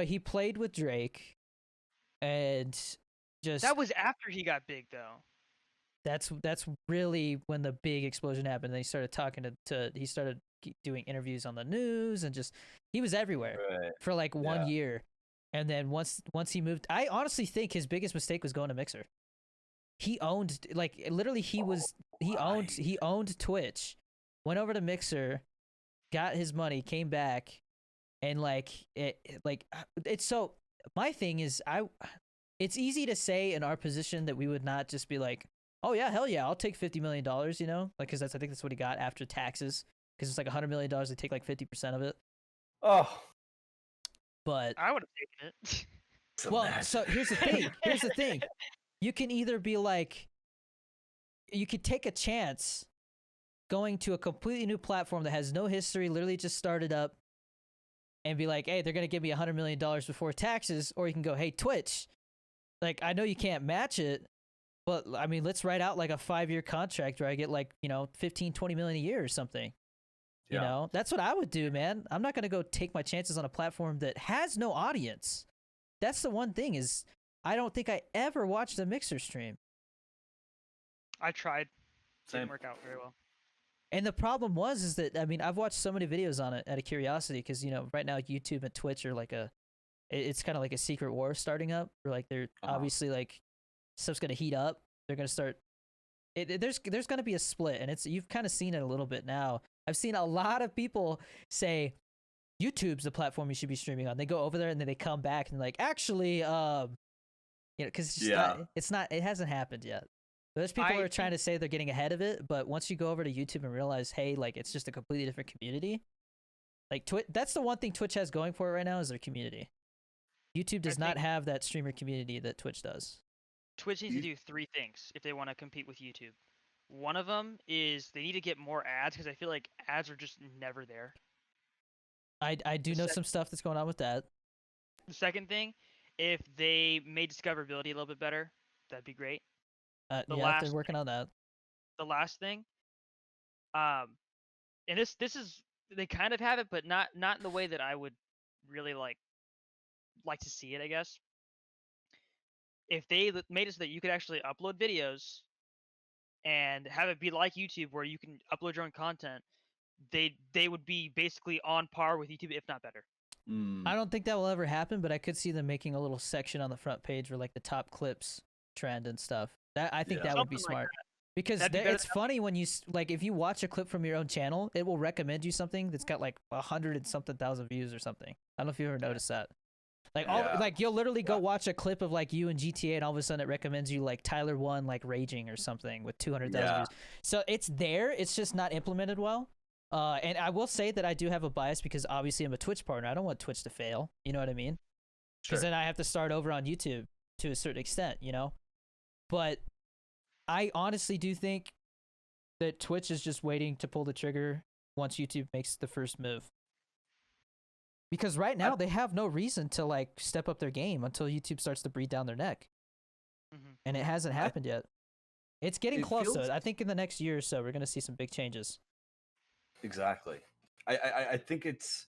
He played with Drake, and just that was after he got big, though. That's really when the big explosion happened. Then he started talking he started doing interviews on the news, and just he was everywhere for like 1 year, and then once he moved, I honestly think his biggest mistake was going to Mixer. He owned he owned Twitch. Went over to Mixer, got his money, came back, and it's so. My thing is, it's easy to say in our position that we would not just be like, oh yeah, hell yeah, I'll take $50 million, because I think that's what he got after taxes, because it's like $100 million, they take like 50% of it. Oh, but I would have taken it. Well, so here's the thing. You can either be like, you could take a chance going to a completely new platform that has no history, literally just started up, and be like, hey, they're going to give me $100 million before taxes. Or you can go, hey, Twitch, like, I know you can't match it, but I mean, let's write out like a 5-year contract where I get like, 15, 20 million a year or something. That's what I would do, man. I'm not going to go take my chances on a platform that has no audience. That's the one thing is I don't think I ever watched a Mixer stream. I tried. Same. Didn't work out very well. And the problem is that, I mean, I've watched so many videos on it out of curiosity because, right now YouTube and Twitch are like it's kind of like a secret war starting up where like they're obviously like stuff's going to heat up. They're going to start, there's going to be a split, and you've kind of seen it a little bit now. I've seen a lot of people say YouTube's the platform you should be streaming on. They go over there and then they come back and like, actually, because it hasn't happened yet. There's people who are trying to say they're getting ahead of it, but once you go over to YouTube and realize, hey, like it's just a completely different community. Like that's the one thing Twitch has going for it right now is their community. YouTube does not have that streamer community that Twitch does. Twitch needs to do 3 things if they want to compete with YouTube. One of them is they need to get more ads because I feel like ads are just never there. I do know some stuff that's going on with that. The second thing, if they made discoverability a little bit better, that'd be great. They're working on that. The last thing, and this is they kind of have it, but not in the way that I would really like to see it, I guess. If they made it so that you could actually upload videos and have it be like YouTube where you can upload your own content, they would be basically on par with YouTube, if not better. I don't think that will ever happen, but I could see them making a little section on the front page where like the top clips trend and stuff. I think that would be smart. Because it's funny when you like if you watch a clip from your own channel, it will recommend you something that's got like 100 and something thousand views or something. I don't know if you ever noticed that. Like you'll literally go watch a clip of like you in GTA, and all of a sudden it recommends you like Tyler 1 like raging or something with 200,000 views. So it's there. It's just not implemented well. And I will say that I do have a bias because obviously I'm a Twitch partner. I don't want Twitch to fail. You know what I mean? Because then I have to start over on YouTube to a certain extent. But I honestly do think that Twitch is just waiting to pull the trigger once YouTube makes the first move. Because right now they have no reason to like step up their game until YouTube starts to breathe down their neck, and it hasn't happened yet. It's getting close though. I think in the next year or so we're gonna see some big changes. Exactly. I think it's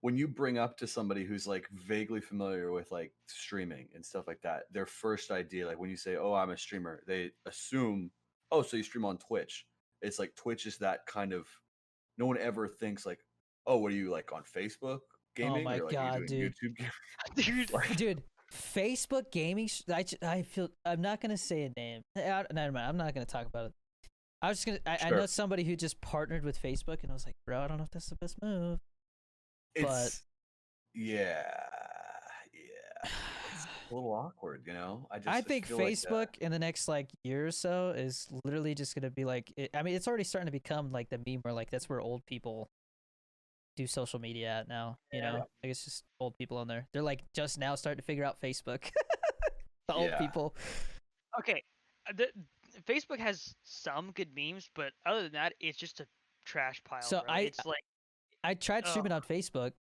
when you bring up to somebody who's like vaguely familiar with like streaming and stuff like that, their first idea, like when you say, "Oh, I'm a streamer," they assume, "Oh, so you stream on Twitch." It's like Twitch is that kind of. No one ever thinks like, "Oh, what are you like on Facebook gaming?" Oh my or like god, are you doing dude! YouTube gaming? Dude, Facebook gaming. I feel I'm not gonna say a name. Never mind. I'm not gonna talk about it. I was just gonna. I know somebody who just partnered with Facebook, and I was like, bro, I don't know if that's the best move. It's yeah. It's a little awkward, you know. I think Facebook in the next like year or so is literally just gonna be like. I mean, it's already starting to become like the meme where like that's where old people do social media at now. You know, like it's just old people on there. They're like just now starting to figure out Facebook. The old people. Okay, Facebook has some good memes, but other than that, it's just a trash pile. So bro. It's like I tried streaming on Facebook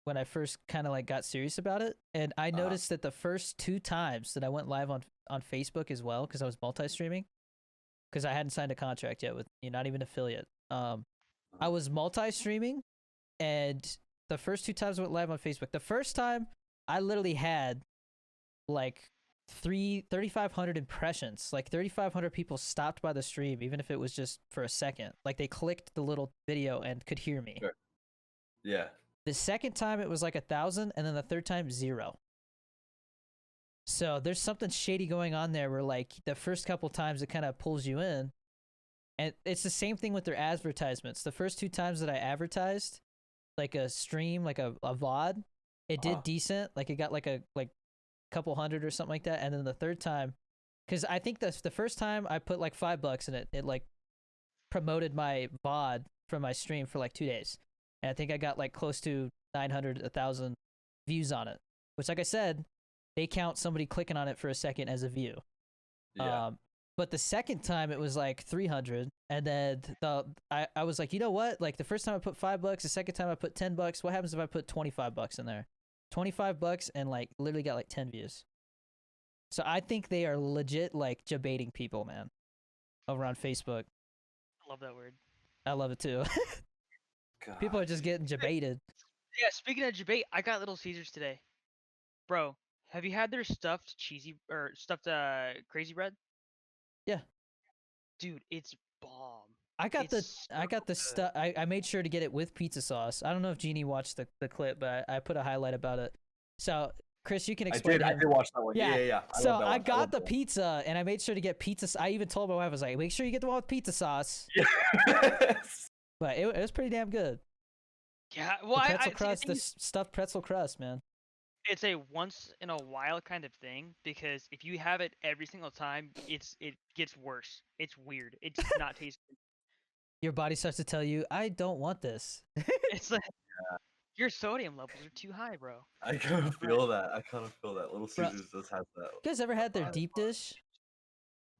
when I first kind of like got serious about it, and I noticed that the first 2 times that I went live on Facebook as well, because I was multi-streaming, because I hadn't signed a contract yet with not even affiliate. I was multi-streaming, and the first 2 times I went live on Facebook. The first time I literally had like 3,500 impressions. Like 3,500 people stopped by the stream, even if it was just for a second. Like they clicked the little video and could hear me. Sure. Yeah. The second time it was like 1,000, and then the third time 0. So there's something shady going on there where like the first couple times it kind of pulls you in, and it's the same thing with their advertisements. The first 2 times that I advertised like a stream, like a VOD, it did decent. Like it got like a couple hundred or something like that, and then the third time, because I think the first time I put like $5 in it like promoted my VOD from my stream for like 2 days. And I think I got like close to 900, 1,000 views on it, which, like I said, they count somebody clicking on it for a second as a view. Yeah. But the second time it was like 300, and then I was like, you know what? Like the first time I put $5, the second time I put $10. What happens if I put $25 in there? $25 and like literally got like 10 views. So I think they are legit like debating people, man, over on Facebook. I love that word. I love it too. God. People are just getting debated. Yeah, speaking of debate, I got Little Caesars today. Bro, have you had their stuffed crazy bread? Yeah. Dude, it's bomb. I got the stuff. I made sure to get it with pizza sauce. I don't know if Genie watched the clip, but I put a highlight about it. So Chris, you can explain. I did watch that one. Yeah. So I got the pizza, and I made sure to get pizza. I even told my wife, I was like, make sure you get the one with pizza sauce. Yes. But it was pretty damn good. Yeah, well, the pretzel crust, the stuffed pretzel crust, man. It's a once in a while kind of thing, because if you have it every single time, it gets worse. It's weird. It's not tasty. Your body starts to tell you, I don't want this. It's like your sodium levels are too high, bro. I kind of feel that. Little Caesars does have that. You guys ever had their deep dish?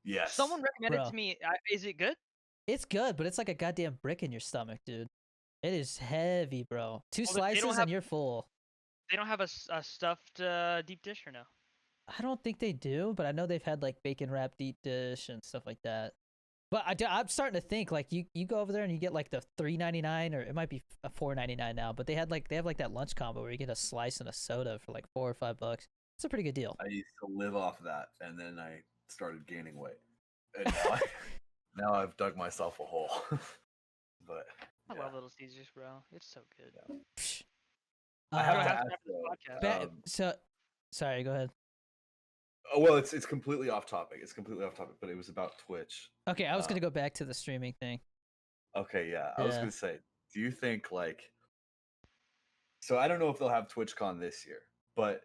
Yes. Someone recommended it to me. Is it good? It's good, but it's like a goddamn brick in your stomach, dude. It is heavy, bro. 2 slices and you're full. They don't have a stuffed deep dish, or no? I don't think they do, but I know they've had like bacon wrapped deep dish and stuff like that. But I'm starting to think like you go over there and you get like the $3.99, or it might be a $4.99 now. But they have like that lunch combo where you get a slice and a soda for like $4 or $5. It's a pretty good deal. I used to live off that, and then I started gaining weight, and now I've dug myself a hole. But I love Little Caesars, bro. It's so good. Yeah. I have to ask so, sorry, go ahead. Oh, well, it's completely off topic. But it was about Twitch. Okay, I was gonna go back to the streaming thing. Okay, yeah. I was gonna say, do you think like? So I don't know if they'll have TwitchCon this year, but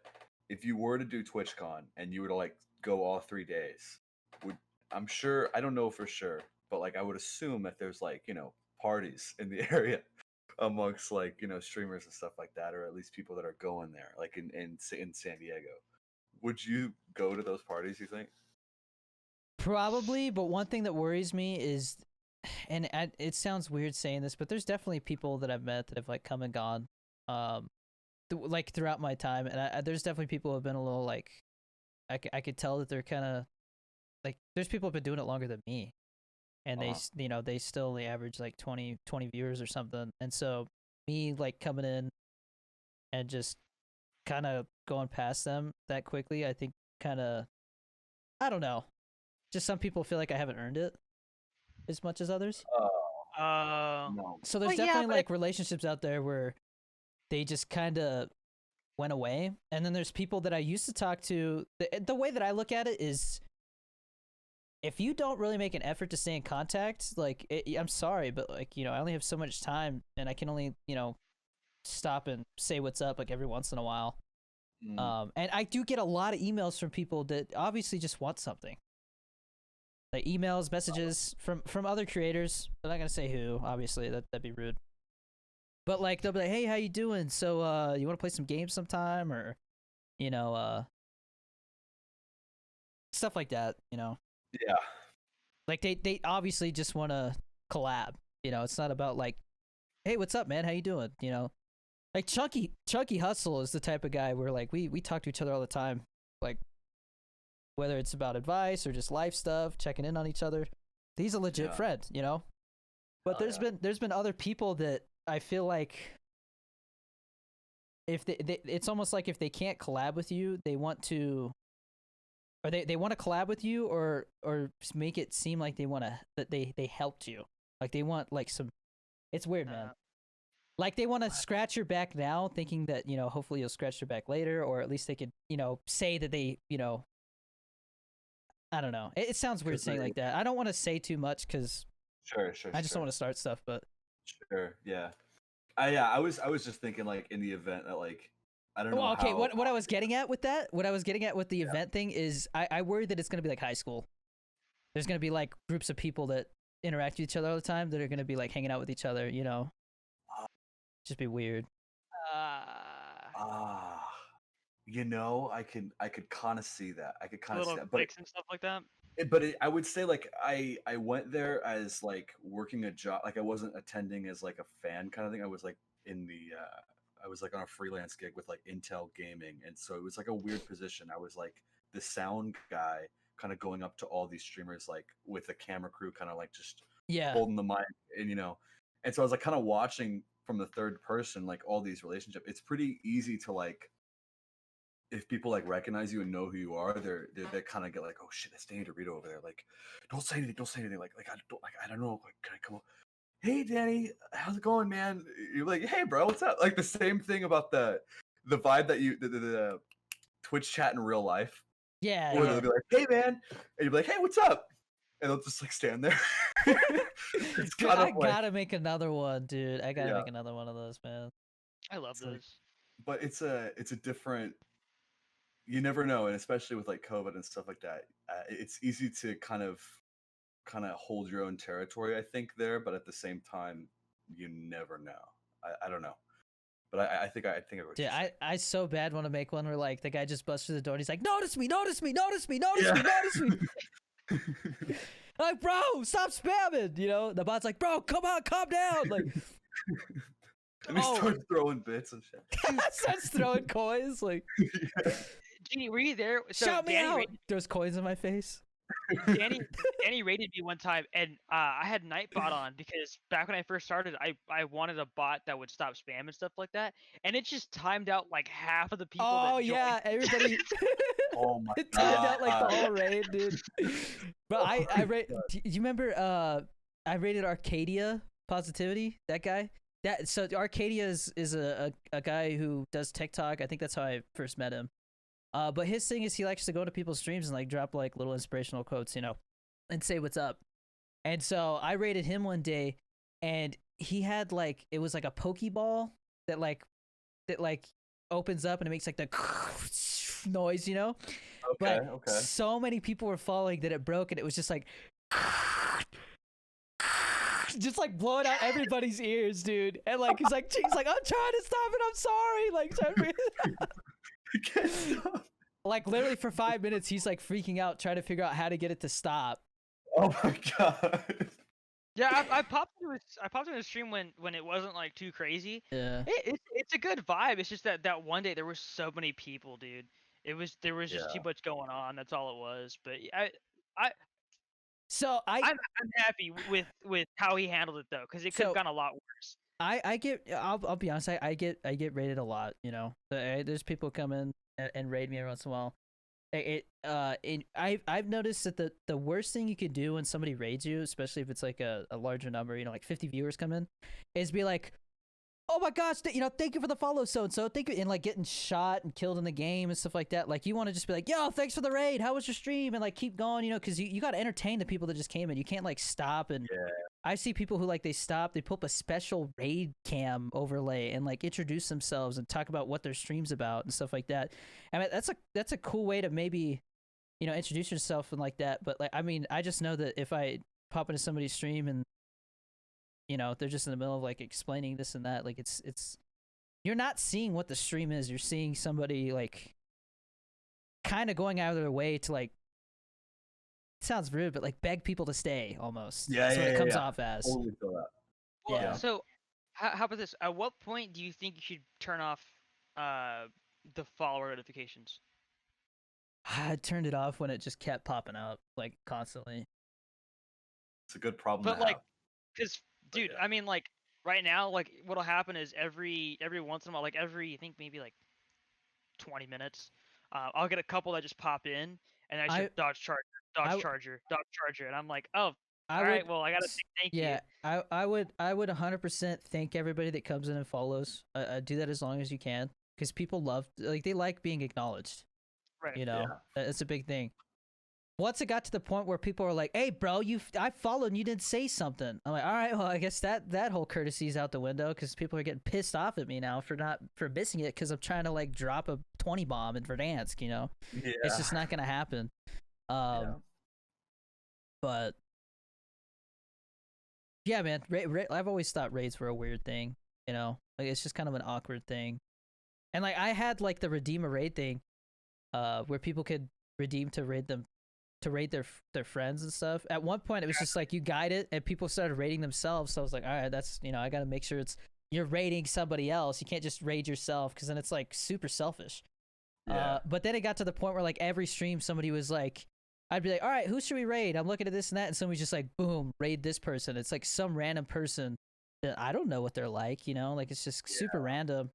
if you were to do TwitchCon and you were to like go all 3 days, I'm sure, I don't know for sure, but like I would assume that there's like parties in the area amongst like streamers and stuff like that, or at least people that are going there, like in San Diego. Would you go to those parties, you think? Probably, but one thing that worries me is, and it sounds weird saying this, but there's definitely people that I've met that have like come and gone. like throughout my time, and there's definitely people who have been a little like, I could tell that they're kind of like, there's people who've been doing it longer than me, and they still only average like 20 viewers or something, and so me like coming in and just kind of going past them that quickly, I think kind of, I don't know, just some people feel like I haven't earned it as much as others. No. So there's definitely like relationships out there where they just kind of went away, and then there's people that I used to talk to. The way that I look at it is, if you don't really make an effort to stay in contact, like I'm sorry, but like, I only have so much time, and I can only stop and say what's up like every once in a while. And I do get a lot of emails from people that obviously just want something. Like emails, messages from other creators. I'm not gonna say who, obviously, that'd be rude. But like they'll be like, "Hey, how you doing? So you want to play some games sometime?" Or stuff like that, Yeah. Like they obviously just want to collab. It's not about like, "Hey, what's up, man? How you doing?" Like Chunky Hustle is the type of guy where like we talk to each other all the time, like whether it's about advice or just life stuff, checking in on each other. He's a legit friend, But there's been other people that I feel like, if they it's almost like if they can't collab with you, they want to, or they want to collab with you, or make it seem like that they helped you, like they want like some. It's weird, man. Like they want to scratch your back now, thinking that hopefully you'll scratch your back later, or at least they could say that they I don't know. It sounds weird saying like that. I don't want to say too much because Sure. I just don't want to start stuff. But Sure, yeah. I was just thinking like in the event that like I don't know. well, okay. how, What I was getting at with that, what I was getting at with the event thing is, I worry that it's gonna be like high school. There's gonna be like groups of people that interact with each other all the time that are gonna be like hanging out with each other. Just be weird. I could kind of see that. I could kind of see little that, but clicks and stuff like that. I would say like I went there as like working a job. Like I wasn't attending as like a fan kind of thing. I was like in the I was like on a freelance gig with like Intel Gaming, and so it was like a weird position. I was like the sound guy, kind of going up to all these streamers like with a camera crew, kind of like just holding the mic, and and so I was like kind of watching from the third person like all these relationships. It's pretty easy to like, if people like recognize you and know who you are, they kind of get like, oh shit, that's Danny DeVito over there. Like, don't say anything. Like I don't know. Like, can I come up? Hey Danny, how's it going, man? You're like, hey bro, what's up? Like the same thing about the vibe that the Twitch chat in real life. Yeah. Where they'll be like, hey man, and you'll be like, hey, what's up? And they'll just like stand there. It's Dude, kind of I gotta make another one, dude. I gotta make another one of those, man. I love those. But it's a different. You never know, and especially with like COVID and stuff like that, it's easy to kind of hold your own territory. I think there, but at the same time, you never know. I don't know, but I think I would. Dude, I so bad want to make one where like the guy just busts through the door and he's like, notice me. Like, bro, stop spamming. The bot's like, bro, come on, calm down. Like, and he starts throwing bits and shit. Starts throwing coins. Like, Genie, were you there? So shout me Danny out. Throws coins in my face. Danny raided me one time, and I had Nightbot on because back when I first started, I wanted a bot that would stop spam and stuff like that, and it just timed out like half of the people. Oh that yeah, everybody. Oh my it timed out like the whole raid, dude. But I do you remember? I rated Arcadia Positivity. That guy. So Arcadia is a guy who does TikTok. I think that's how I first met him. But his thing is he likes to go to people's streams and like drop like little inspirational quotes, and say what's up. And so I rated him one day, and he had like, it was like a Pokeball that opens up and it makes like the noise, Okay, but okay. so many people were following that it broke, and it was just like just like blowing out everybody's ears, dude. And like he's like I'm trying to stop it, I'm sorry, like like literally for 5 minutes he's like freaking out trying to figure out how to get it to stop. Oh my god. Yeah, I popped into a stream when it wasn't like too crazy. Yeah. It's a good vibe. It's just that one day there were so many people, dude. There was just too Yeah. much going on. That's all it was. But I So I'm happy with how he handled it though, because it could have so gone a lot worse. I get I'll be honest, I get raided a lot, you know. There's people come in and raid me every once in a while. I've noticed that the worst thing you could do when somebody raids you, especially if it's like a larger number, you know, like 50 viewers come in, is be like, oh my gosh, you know, thank you for the follow, so and so, thank you, and like getting shot and killed in the game and stuff like that. Like, you want to just be like, yo, thanks for the raid, how was your stream, and like keep going, you know, because you got to entertain the people that just came in. You can't like stop. And Yeah. I see people who like they stop, they put up a special raid cam overlay and like introduce themselves and talk about what their stream's about and stuff like that. I mean, that's a cool way to maybe, you know, introduce yourself and like that. But like, I mean, I just know that if I pop into somebody's stream and, you know, they're just in the middle of like explaining this and that, like it's you're not seeing what the stream is. You're seeing somebody like kind of going out of their way to like, it sounds rude, but like beg people to stay almost. Yeah, That's what it comes yeah. off as. Totally feel that. Well, Yeah. so how about this? At what point do you think you should turn off the follower notifications? I turned it off when it just kept popping up like constantly. It's a good problem But to like, have. cause But dude, yeah. I mean, like right now, like what'll happen is every once in a while, like every I think maybe like 20 minutes, I'll get a couple that just pop in, and I I said dodge charger, I dodge charger, and I'm like, oh, I all right, would well I gotta say thank you. yeah, I would 100% thank everybody that comes in and follows. Do that as long as you can, because people love, like, they like being acknowledged. Right. You know, Yeah. That's a big thing. Once it got to the point where people were like, "Hey, bro, I followed and you didn't say something," I'm like, "All right, well, I guess that whole courtesy is out the window because people are getting pissed off at me now for missing it because I'm trying to like drop a 20 bomb in Verdansk. You know, Yeah. it's just not gonna happen." Yeah. But yeah, man, I've always thought raids were a weird thing. You know, like it's just kind of an awkward thing. And like I had like the redeem a raid thing, where people could redeem to raid them, to raid their friends and stuff. At one point, it was just like you guide it, and people started raiding themselves. So I was like, all right, that's, you know, I got to make sure you're raiding somebody else. You can't just raid yourself because then it's like super selfish. Yeah. But then it got to the point where like every stream somebody was like, I'd be like, all right, who should we raid? I'm looking at this and that, and somebody's just like, boom, raid this person. It's like some random person that I don't know what they're like, you know, like it's just super random.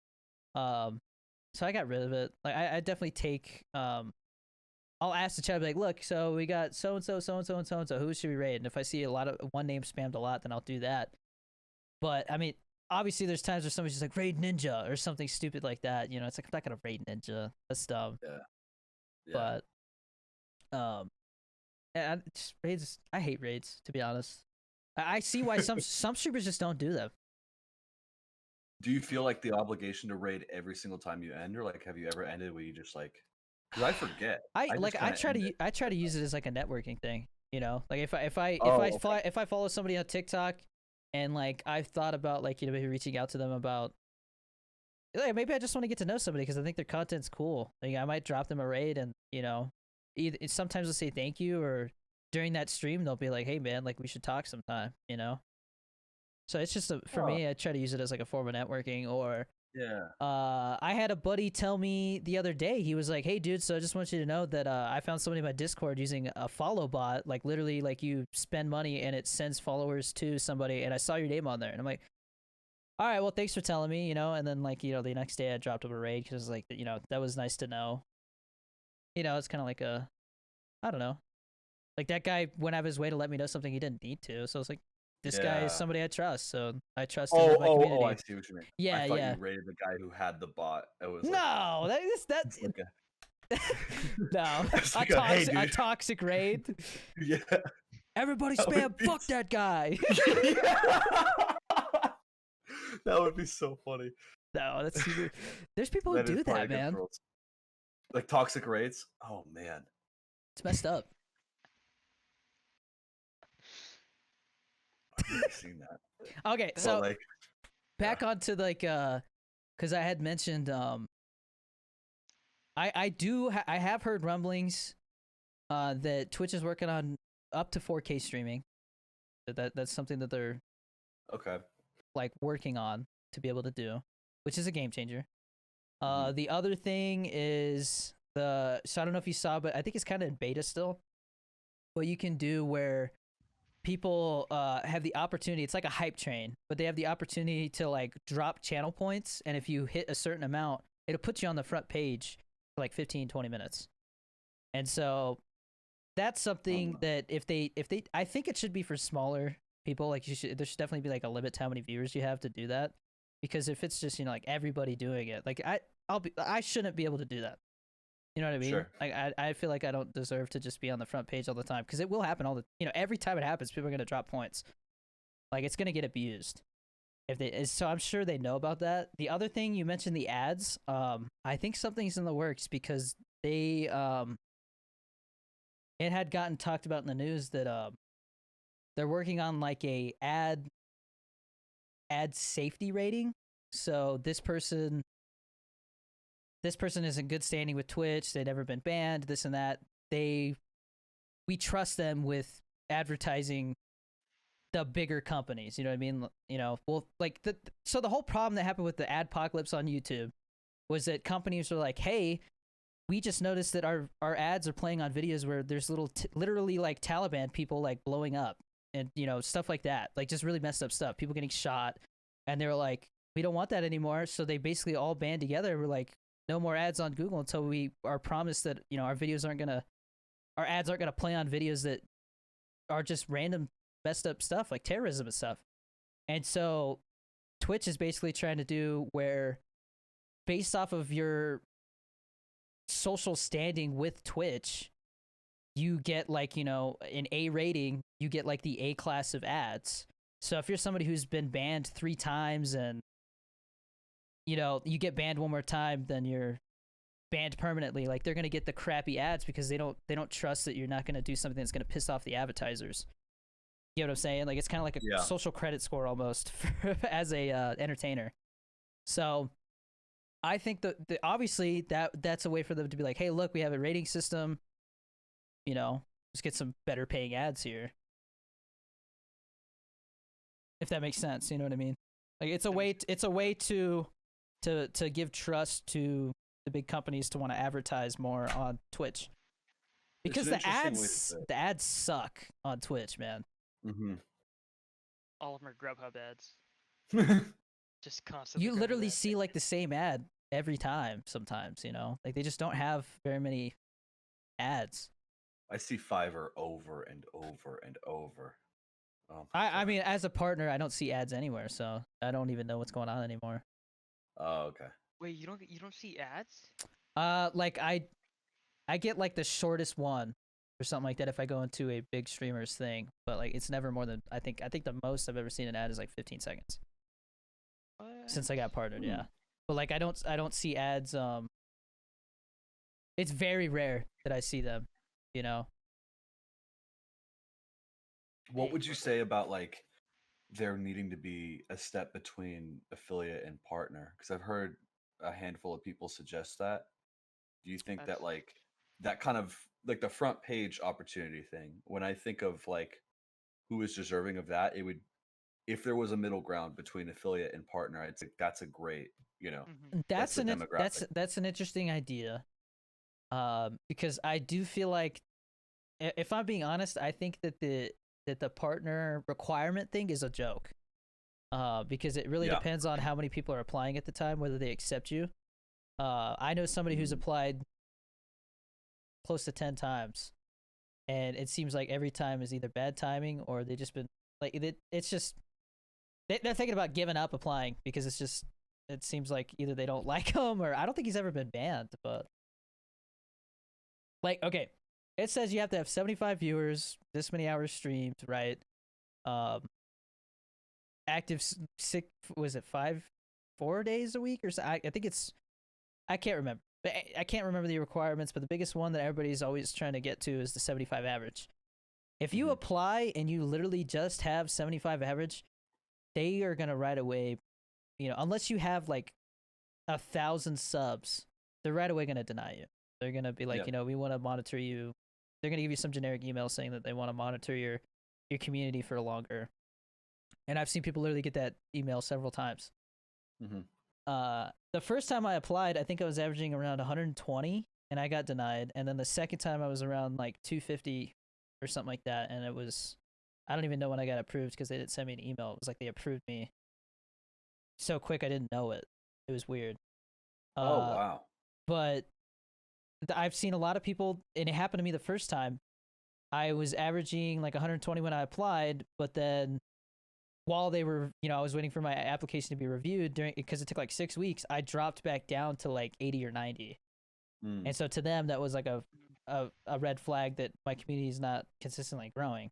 So I got rid of it. Like I definitely take I'll ask the chat, I'll be like, look, so we got so and so, so and so, and so and so. Who should we raid? And if I see a lot of one name spammed a lot, then I'll do that. But I mean, obviously, there's times where somebody's just like raid Ninja or something stupid like that. You know, it's like I'm not gonna raid Ninja. That's dumb. Yeah. Yeah. But and raids. I hate raids, to be honest. I see why some streamers just don't do them. Do you feel like the obligation to raid every single time you end, or like have you ever ended where you just like? Because I forget. I just kinda end it. try to use it as like a networking thing. You know, like if Oh, okay. if I follow somebody on TikTok, and like I've thought about like, you know, maybe reaching out to them about, like, maybe I just want to get to know somebody because I think their content's cool. Like I might drop them a raid, and you know, either sometimes they'll say thank you, or during that stream they'll be like, hey man, like we should talk sometime. You know. So it's just for Oh, me, I try to use it as like a form of networking. Or yeah. I had a buddy tell me the other day, he was like, hey dude, so I just want you to know that I found somebody in my Discord using a follow bot, like literally like you spend money and it sends followers to somebody, and I saw your name on there. And I'm like, all right, well thanks for telling me, you know. And then like, you know, the next day I dropped him a raid because like, you know, that was nice to know. You know, it's kind of like a, I don't know, like that guy went out of his way to let me know something he didn't need to. So it's like, this guy is Yeah. somebody I trust, so I trust him with my community. I see what you mean. Yeah, I thought yeah. you raided the guy who had the bot. It was like, No, that's it's like a, no, it's like a, hey, a dude. toxic raid. Yeah. Everybody That would spam, be fuck that guy. That would be so funny. No, that's super. There's people who That is do probably that, against man. rules. Like toxic raids. Oh man. It's messed up. I've never seen that. Okay, But so like, back onto like because I had mentioned I have heard rumblings that Twitch is working on up to 4K streaming. That's something that they're Okay. like working on to be able to do, which is a game changer. Mhm. The other thing is so I don't know if you saw, but I think it's kind of in beta still. What you can do where people have the opportunity, it's like a hype train, but they have the opportunity to like drop channel points, and if you hit a certain amount, it'll put you on the front page for like 15-20 minutes. And so that's something that if they I think it should be for smaller people. Like there should definitely be like a limit to how many viewers you have to do that, because if it's just like everybody doing it, like I shouldn't be able to do that. You know what I mean? Sure. Like I feel like I don't deserve to just be on the front page all the time, because it will happen every time it happens, people are gonna drop points. Like it's gonna get abused. So I'm sure they know about that. The other thing you mentioned, the ads. I think something's in the works, because they it had gotten talked about in the news that they're working on like a ad safety rating. So this person is in good standing with Twitch. They've never been banned, this and that. We trust them with advertising the bigger companies. You know what I mean? Well, like so the whole problem that happened with the adpocalypse on YouTube was that companies were like, hey, we just noticed that our ads are playing on videos where there's literally like Taliban people like blowing up and stuff like that, like just really messed up stuff, people getting shot, and they were like, we don't want that anymore. So they basically all band together. We're like, no more ads on Google until we are promised that our ads aren't gonna play on videos that are just random messed up stuff like terrorism and stuff. And so Twitch is basically trying to do where, based off of your social standing with Twitch, you get like an A rating. You get like the A class of ads. So if you're somebody who's been banned 3 times and you get banned one more time, then you're banned permanently. Like they're gonna get the crappy ads because they don't trust that you're not gonna do something that's gonna piss off the advertisers. You know what I'm saying? Like it's kind of like a social credit score almost as a entertainer. So I think that obviously that's a way for them to be like, hey, look, we have a rating system. Let's get some better paying ads here. If that makes sense, you know what I mean? Like it's a way to give trust to the big companies to want to advertise more on Twitch, because the ads suck on Twitch, man. Mm-hmm. All of them are Grubhub ads. Just constantly. You literally see like the same ad every time. Sometimes like they just don't have very many ads. I see Fiverr over and over and over. Oh, I mean, as a partner, I don't see ads anywhere, so I don't even know what's going on anymore. Oh, okay. Wait, you don't see ads? Like I get like the shortest one or something like that if I go into a big streamer's thing, but like it's never more than I think the most I've ever seen an ad is like 15 seconds. What? Since I got partnered, yeah. But like I don't see ads. It's very rare that I see them. What would you say about like there needing to be a step between affiliate and partner? Because I've heard a handful of people suggest that. Do you think that like that kind of like the front page opportunity thing, when I think of like who is deserving of that, it would, if there was a middle ground between affiliate and partner, I'd say that's a great, that's an that's an interesting idea. Because I do feel like, if I'm being honest, I think that the partner requirement thing is a joke. Because it really depends on how many people are applying at the time, whether they accept you. I know somebody who's applied close to 10 times, and it seems like every time is either bad timing or they just been like it's just they're thinking about giving up applying, because it seems like either they don't like him, or I don't think he's ever been banned, but like, okay, it says you have to have 75 viewers, this many hours streamed, right? Active 4 days a week or so. I think it's, I can't remember. I can't remember the requirements, but the biggest one that everybody's always trying to get to is the 75 average. If you apply and you literally just have 75 average, they are gonna right away, unless you have like 1,000 subs, they're right away gonna deny you. They're gonna be like, we want to monitor you. They're gonna give you some generic email saying that they want to monitor your your community for longer. And I've seen people literally get that email several times. Mhm. The first time I applied, I think I was averaging around 120, and I got denied. And then the second time I was around like 250 or something like that, and it was, I don't even know when I got approved because they didn't send me an email. It was like they approved me so quick I didn't know it. It was weird. Oh wow. But I've seen a lot of people, and it happened to me the first time. I was averaging like 120 when I applied, but then while they were, I was waiting for my application to be reviewed because it took like 6 weeks, I dropped back down to like 80 or 90. And so to them, that was like a red flag that my community is not consistently growing,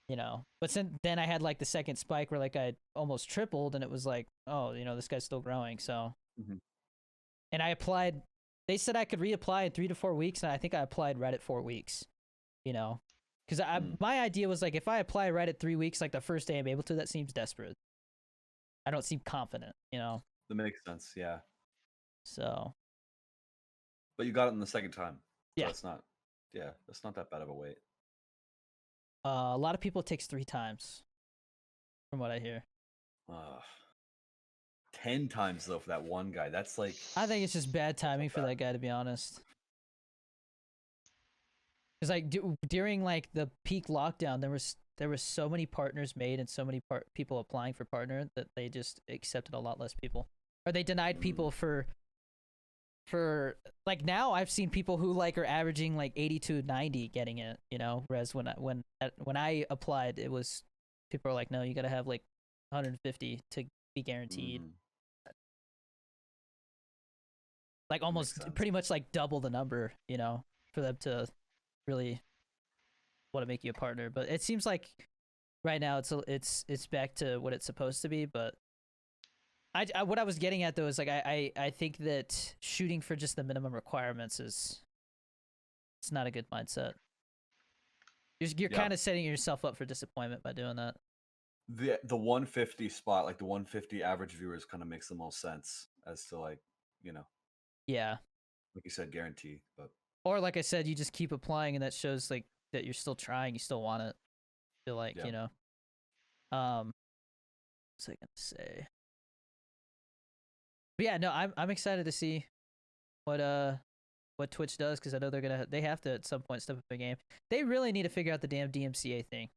But then I had like the second spike where like I almost tripled, and it was like, oh, this guy's still growing. So, and I applied. They said I could reapply in 3 to 4 weeks, and I think I applied right at 4 weeks. Because my idea was like, if I apply right at 3 weeks, like the first day I'm able to, that seems desperate. I don't seem confident, That makes sense, yeah. So. But you got it in the second time. So yeah. That's not that bad of a wait. A lot of people it takes 3 times, from what I hear. 10 times though for that one guy. That's like. I think it's just bad timing for that guy, to be honest. Because like during like the peak lockdown, there was so many partners made and so many people applying for partner that they just accepted a lot less people, or they denied people for like, now I've seen people who like are averaging like 80 to 90 getting it, whereas when I applied, it was people are like, no, you got to have like 150 to be guaranteed. Like almost pretty much like double the number, for them to really want to make you a partner. But it seems like right now it's back to what it's supposed to be. But I what I was getting at though is like I think that shooting for just the minimum requirements it's not a good mindset. You're kind of setting yourself up for disappointment by doing that. The 150 spot, like the 150 average viewers, kind of makes the most sense as to like, Yeah. Like you said, guarantee, but. Or like I said, you just keep applying, and that shows like that you're still trying, you still want it. Feel like, what's I gonna say? But yeah, no, I'm excited to see what Twitch does, because I know they have to at some point step up their game. They really need to figure out the damn DMCA thing.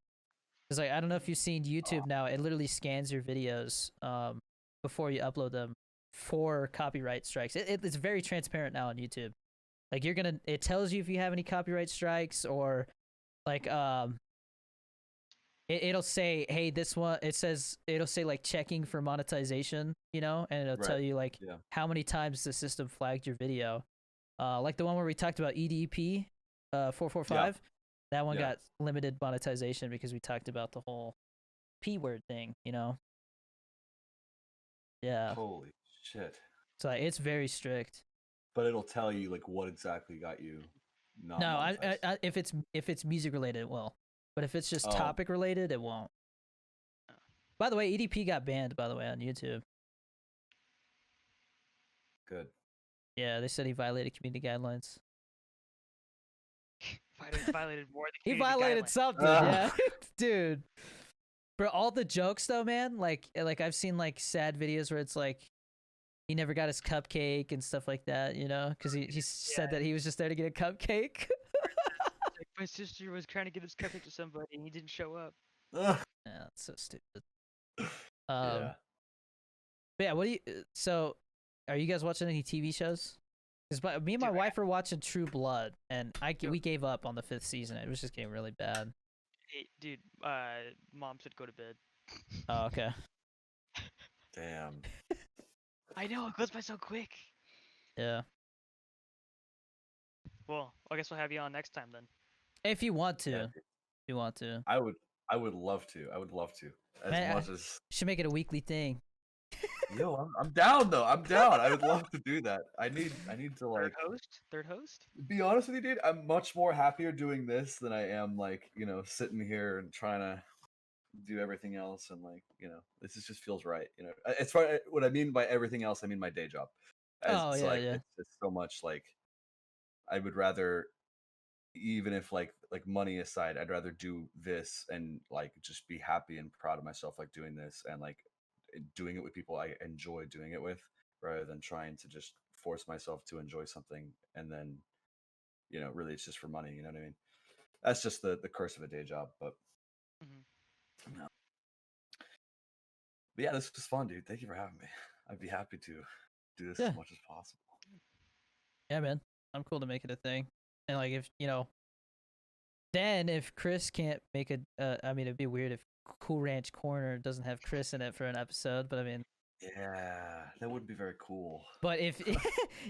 Because like, I don't know if you've seen YouTube now, it literally scans your videos before you upload them for copyright strikes. It's very transparent now on YouTube. Like it tells you if you have any copyright strikes, or like it'll say, hey, this one, it'll say like checking for monetization, and it'll tell you like how many times the system flagged your video. Like the one where we talked about EDP 445, that one got limited monetization because we talked about the whole P word thing, Yeah. Holy shit. So like, it's very strict. But it'll tell you like what exactly got you not. No, I if it's music related, it will. But if it's just topic related, it won't. By the way, EDP got banned, by the way, on YouTube. Good. Yeah, they said he violated community guidelines. Violated more than he violated guidelines. Something, yeah. Dude. For all the jokes though, man, like I've seen like sad videos where it's like he never got his cupcake and stuff like that, because he said that he was just there to get a cupcake. Like, my sister was trying to get his cupcake to somebody and he didn't show up. Yeah, that's so stupid. Yeah. But yeah, so are you guys watching any TV shows? Because me and my wife are watching True Blood, and we gave up on the 5th season. It was just getting really bad. Hey, dude, mom said go to bed. Oh, okay. Damn. I know, it goes by so quick. Yeah. Well, I guess we'll have you on next time then. If you want to. If you want to. I would love to. Much as should make it a weekly thing. Yo, I'm down though. I'm down. I would love to do that. I need to like third host. Be honest with you, dude. I'm much more happier doing this than I am like, sitting here and trying to do everything else, and like, this just feels right. As far what I mean by everything else, I mean my day job. Yeah. It's so much like I would rather even if like money aside, I'd rather do this and like just be happy and proud of myself, like doing this and like doing it with people I enjoy doing it with, rather than trying to just force myself to enjoy something and then, you know, really it's just for money. You know what I mean? That's just the curse of a day job. But, no. But yeah, this was fun, dude. Thank you for having me. I'd be happy to do this Yeah. as much as possible. Yeah, man. I'm cool to make it a thing. And like if you know, then if Chris can't make a, I mean, it'd be weird if Cool Ranch Corner doesn't have Chris in it for an episode. But I mean, Yeah, that wouldn't be very cool. but if,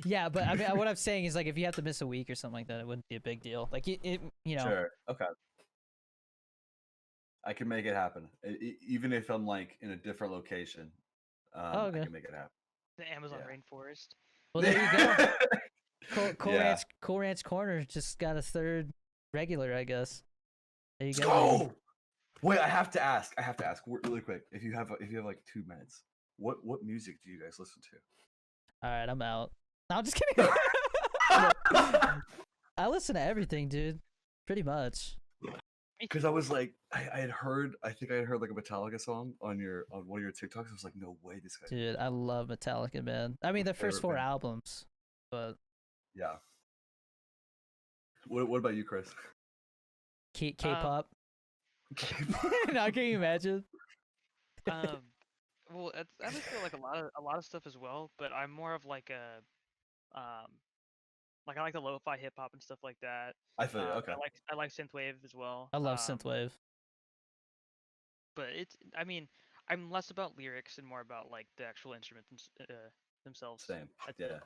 yeah, but I mean, what I'm saying is like if you have to miss a week or something like that, it wouldn't be a big deal. Like it you know. Sure. Okay. I can make it happen, even if I'm like in a different location. Oh, okay. I can make it happen. The Amazon Yeah. rainforest. Well, there you go. Cool Yeah. Ranch Corner just got a third regular, I guess. There you Let's go. go. Wait, I have to ask really quick. If you have like 2 minutes, what music do you guys listen to? All right, I'm out. No, I'm just kidding. I listen to everything, dude. Pretty much. Because I was like, I had heard like a Metallica song on one of your TikToks. I was like, no way, this guy. Dude, I love Metallica, man. I mean, My the first favorite 4 band. albums, but Yeah. What about you, Chris? K-pop. No, can you imagine? Well, I listen to like a lot of stuff as well, but I'm more of like a like I like the lo-fi hip hop and stuff like that. I feel you. Okay. I like synthwave as well. I love synthwave. But I mean, I'm less about lyrics and more about like the actual instruments themselves. Same. Yeah.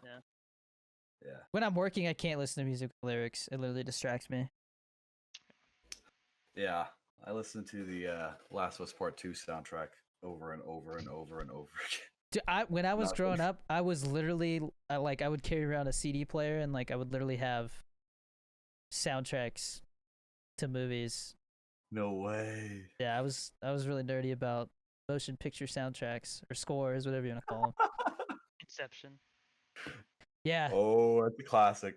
Yeah. When I'm working, I can't listen to music with lyrics. It literally distracts me. Yeah. I listened to the Last of Us Part 2 soundtrack over and over and over and over again. Dude, when I was growing up, I was literally I would carry around a CD player and like I would literally have soundtracks to movies. No way. Yeah, I was really nerdy about motion picture soundtracks or scores, whatever you want to call them. Inception. Yeah. Oh, that's a classic.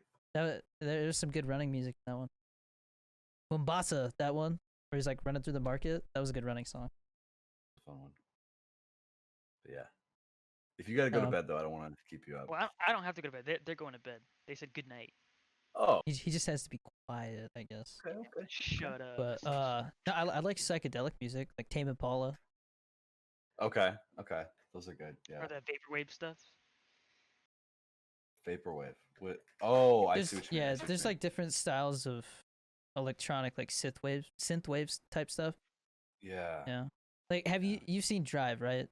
There's some good running music in that one. Mombasa, that one where he's like running through the market. That was a good running song. Fun one. But yeah. If you got to go to bed though, I don't want to keep you up. Well, I don't have to go to bed. They're going to bed. They said good night. Oh. He just has to be quiet, I guess. Okay. Shut up. But no, I like psychedelic music, like Tame Impala. Okay. Those are good. Yeah. Or the vaporwave stuff. Vaporwave. What? Oh, I see what you mean. Yeah, there's like different styles of electronic, like synth waves type stuff. Yeah. Yeah. Like, you've seen Drive, right?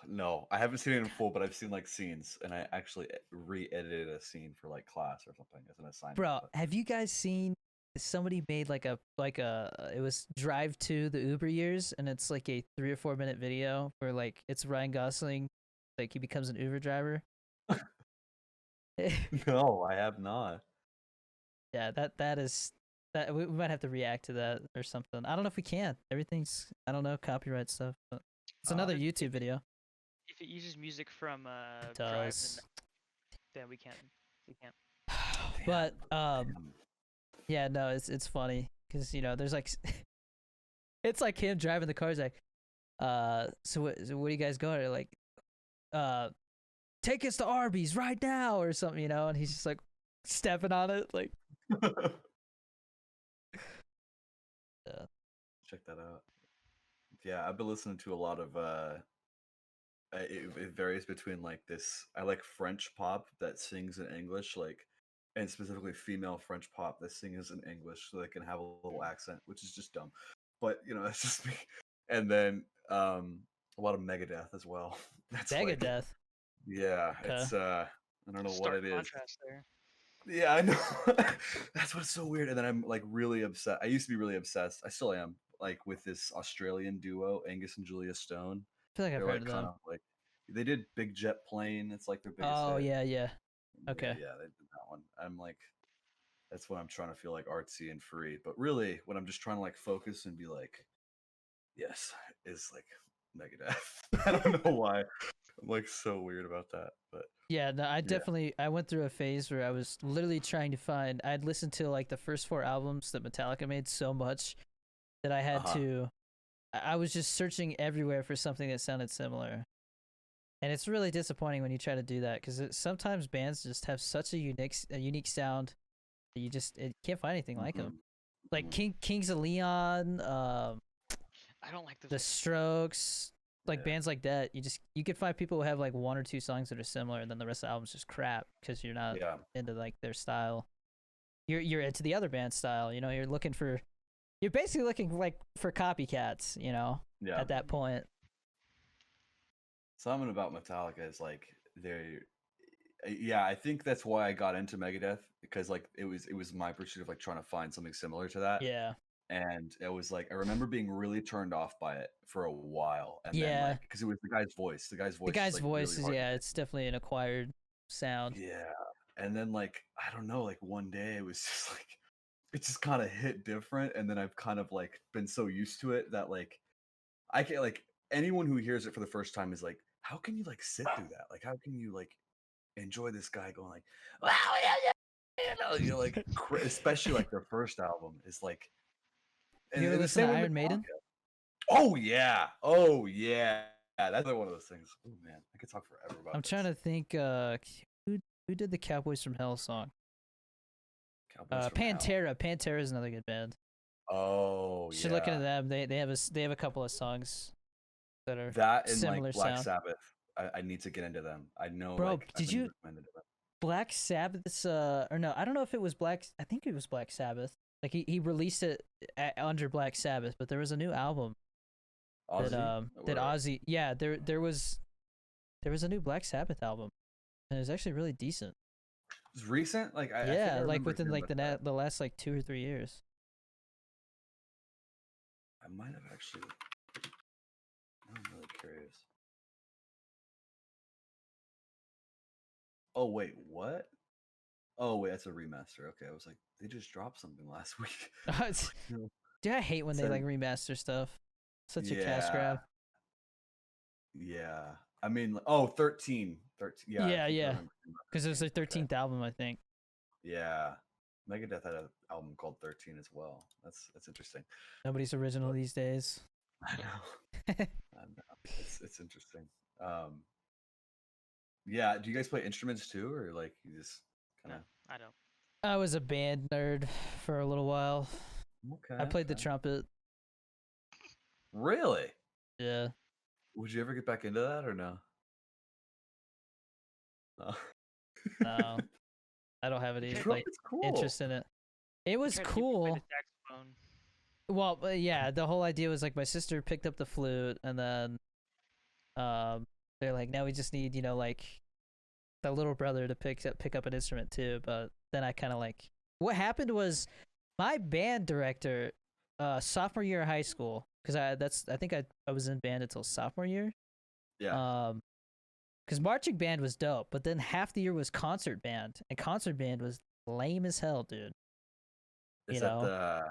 No, I haven't seen it in full, but I've seen like scenes, and I actually re-edited a scene for like class or something as an assignment. Bro, have you guys seen? Somebody made it was Drive to the Uber years, and it's like a 3 or 4 minute video where like it's Ryan Gosling, like he becomes an Uber driver. No, I have not. Yeah, that is that we might have to react to that or something. I don't know if we can. Everything's, I don't know, copyright stuff, but it's another YouTube video. If it uses music from It Drive, does. then we can't. But yeah, no, it's funny because you know there's like it's like him driving the car. He's like, so what are you guys going? They're like, take us to Arby's right now or something, you know, and he's just like stepping on it, like. Yeah. Check that out. Yeah, I've been listening to a lot of it varies between like this. I like French pop that sings in English, like, and specifically female French pop that sings in English, so they can have a little accent, which is just dumb. But you know, that's just me. And then a lot of Megadeth as well. That's Megadeth. Yeah, Okay. it's I don't know what it is. Contrast there. Yeah, I know. That's what's so weird. And then I'm like really obsessed. I used to be really obsessed. I still am, like with this Australian duo, Angus and Julia Stone. I feel like I've They're heard like of kind them. of like they did Big Jet Plane. It's like their biggest Oh hit. yeah. Okay. Yeah, they did that one. I'm like, that's when I'm trying to feel like artsy and free. But really, when I'm just trying to like focus and be like, yes, is like Megadeth. I don't know why. I'm like so weird about that, but Yeah, no, I yeah. definitely I went through a phase where I was literally trying to find. I'd listened to like the first 4 albums that Metallica made so much that I had Uh-huh. to. I was just searching everywhere for something that sounded similar, and it's really disappointing when you try to do that because sometimes bands just have such a unique sound that you can't find anything like them. Like Kings of Leon, I don't like those The guys. Strokes, like Yeah. bands like that. You could find people who have like 1 or 2 songs that are similar, and then the rest of the album's just crap because you're not Yeah. into like their style. You're into the other band's style. You're basically looking like for copycats. Yeah. At that point. Something about Metallica is like yeah, I think that's why I got into Megadeth because like it was my pursuit of like trying to find something similar to that. Yeah. And it was like I remember being really turned off by it for a while, and then Yeah. like because it was the guy's voice. The guy's voice. The is, guy's like, voice really is hard to it's definitely an acquired sound. Yeah. And then like I don't know, like one day it was just like it just kind of hit different, and then I've kind of like been so used to it that like I can't like anyone who hears it for the first time is like, how can you like sit through that? Like how can you like enjoy this guy going like, wow, yeah, like especially like their first album is like You ever the listen same to with Iron Maiden? Metallica. Oh yeah. That's another one of those things. Oh man, I could talk forever about I'm this. trying to think. Who did the Cowboys from Hell song? Cowboys from Hell. Pantera. Pantera is another good band. Oh You should look into them. They have a couple of songs that are that and similar like Black sound. Sabbath. I need to get into them. I know, Bro, like, did I've been you recommended them. Black Sabbath's or no, I don't know if it was I think it was Black Sabbath. Like he released it under Black Sabbath, but there was a new album Ozzy? that Ozzy, yeah, there was a new Black Sabbath album, and it was actually really decent. It's recent, like I think I Yeah, like remember within hearing like about that. the last like 2 or 3 years. I might have actually. Now I'm really curious. Oh wait, what? Oh wait, that's a remaster. Okay, I was like, they just dropped something last week. No. Dude, I hate when they So- like remaster stuff. Such a cash Yeah. grab. Yeah, I mean, oh, 13. Yeah, I Yeah, think I yeah. remember hearing about Because it was their 13. 13th album, I think. Yeah, Megadeth had an album called 13 as well. That's interesting. Nobody's original these days. I know. I know. It's interesting. Yeah. Do you guys play instruments too, or like you just kind No, of? I don't. I was a band nerd for a little while. Okay. I played the okay. trumpet. Really? Yeah. Would you ever get back into that or no? No. No, I don't have any like Trumpet's cool. interest in it. It was Tried to get me to play cool. the saxophone. Well, yeah, the whole idea was like my sister picked up the flute, and then they're like, now we just need like the little brother to pick up an instrument too. But then I kind of like what happened was my band director, sophomore year of high school, because I think I was in band until sophomore year. Yeah. Because marching band was dope, but then half the year was concert band, and concert band was lame as hell, dude. Is that the?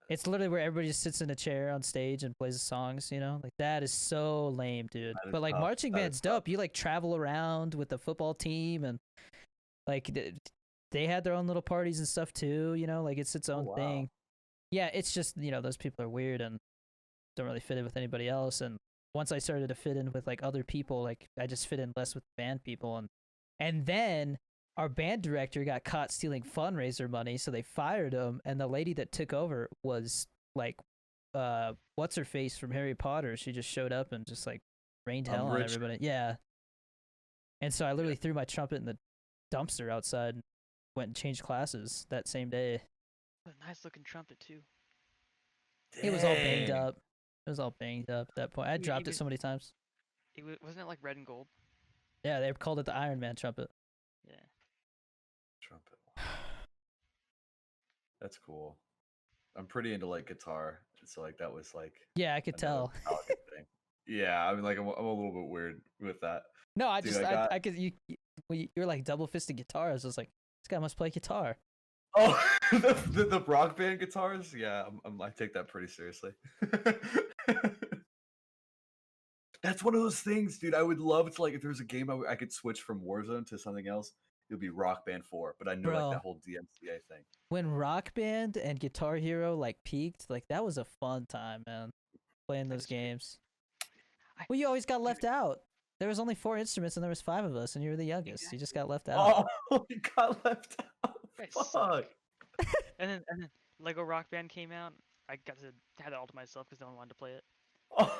It's literally where everybody just sits in a chair on stage and plays the songs, like that is so lame, dude. That is But like tough. marching That is band's tough. dope. You like travel around with the football team, and like they had their own little parties and stuff too, like it's its own wow. thing. Yeah, it's just those people are weird and don't really fit in with anybody else. And once I started to fit in with like other people, like I just fit in less with band people, and then our band director got caught stealing fundraiser money, so they fired him, and the lady that took over was like what's her face from Harry Potter. She just showed up and just like rained hell on everybody. Yeah. And so I literally threw my trumpet in the dumpster outside and went and changed classes that same day. A nice looking trumpet too. It was all banged up. It was all banged up at that point. I dropped it so many times. Wasn't it like red and gold? Yeah, they called it the Iron Man trumpet. Yeah. Trumpet. That's cool. I'm pretty into like guitar, so like that was like. Yeah, I could tell. Thing. Yeah, I mean, like I'm a little bit weird with that. No, I Dude, just I could you're like double fisted guitar. I was just like, this guy must play guitar. Oh, the rock band guitars. Yeah, I take that pretty seriously. That's one of those things, dude. I would love to, like, if there was a game I could switch from Warzone to something else, it would be Rock Band 4. But I know like Bro, that whole DMCA thing. when Rock Band and Guitar Hero like peaked, like that was a fun time, man. Playing those games. Well, you always got left out. There was only 4 instruments and there was 5 of us, and you were the youngest. Exactly. You just got left out. Oh, you got left out. Guys Fuck. suck. And then Lego Rock Band came out. I got to have it all to myself because no one wanted to play it. Oh.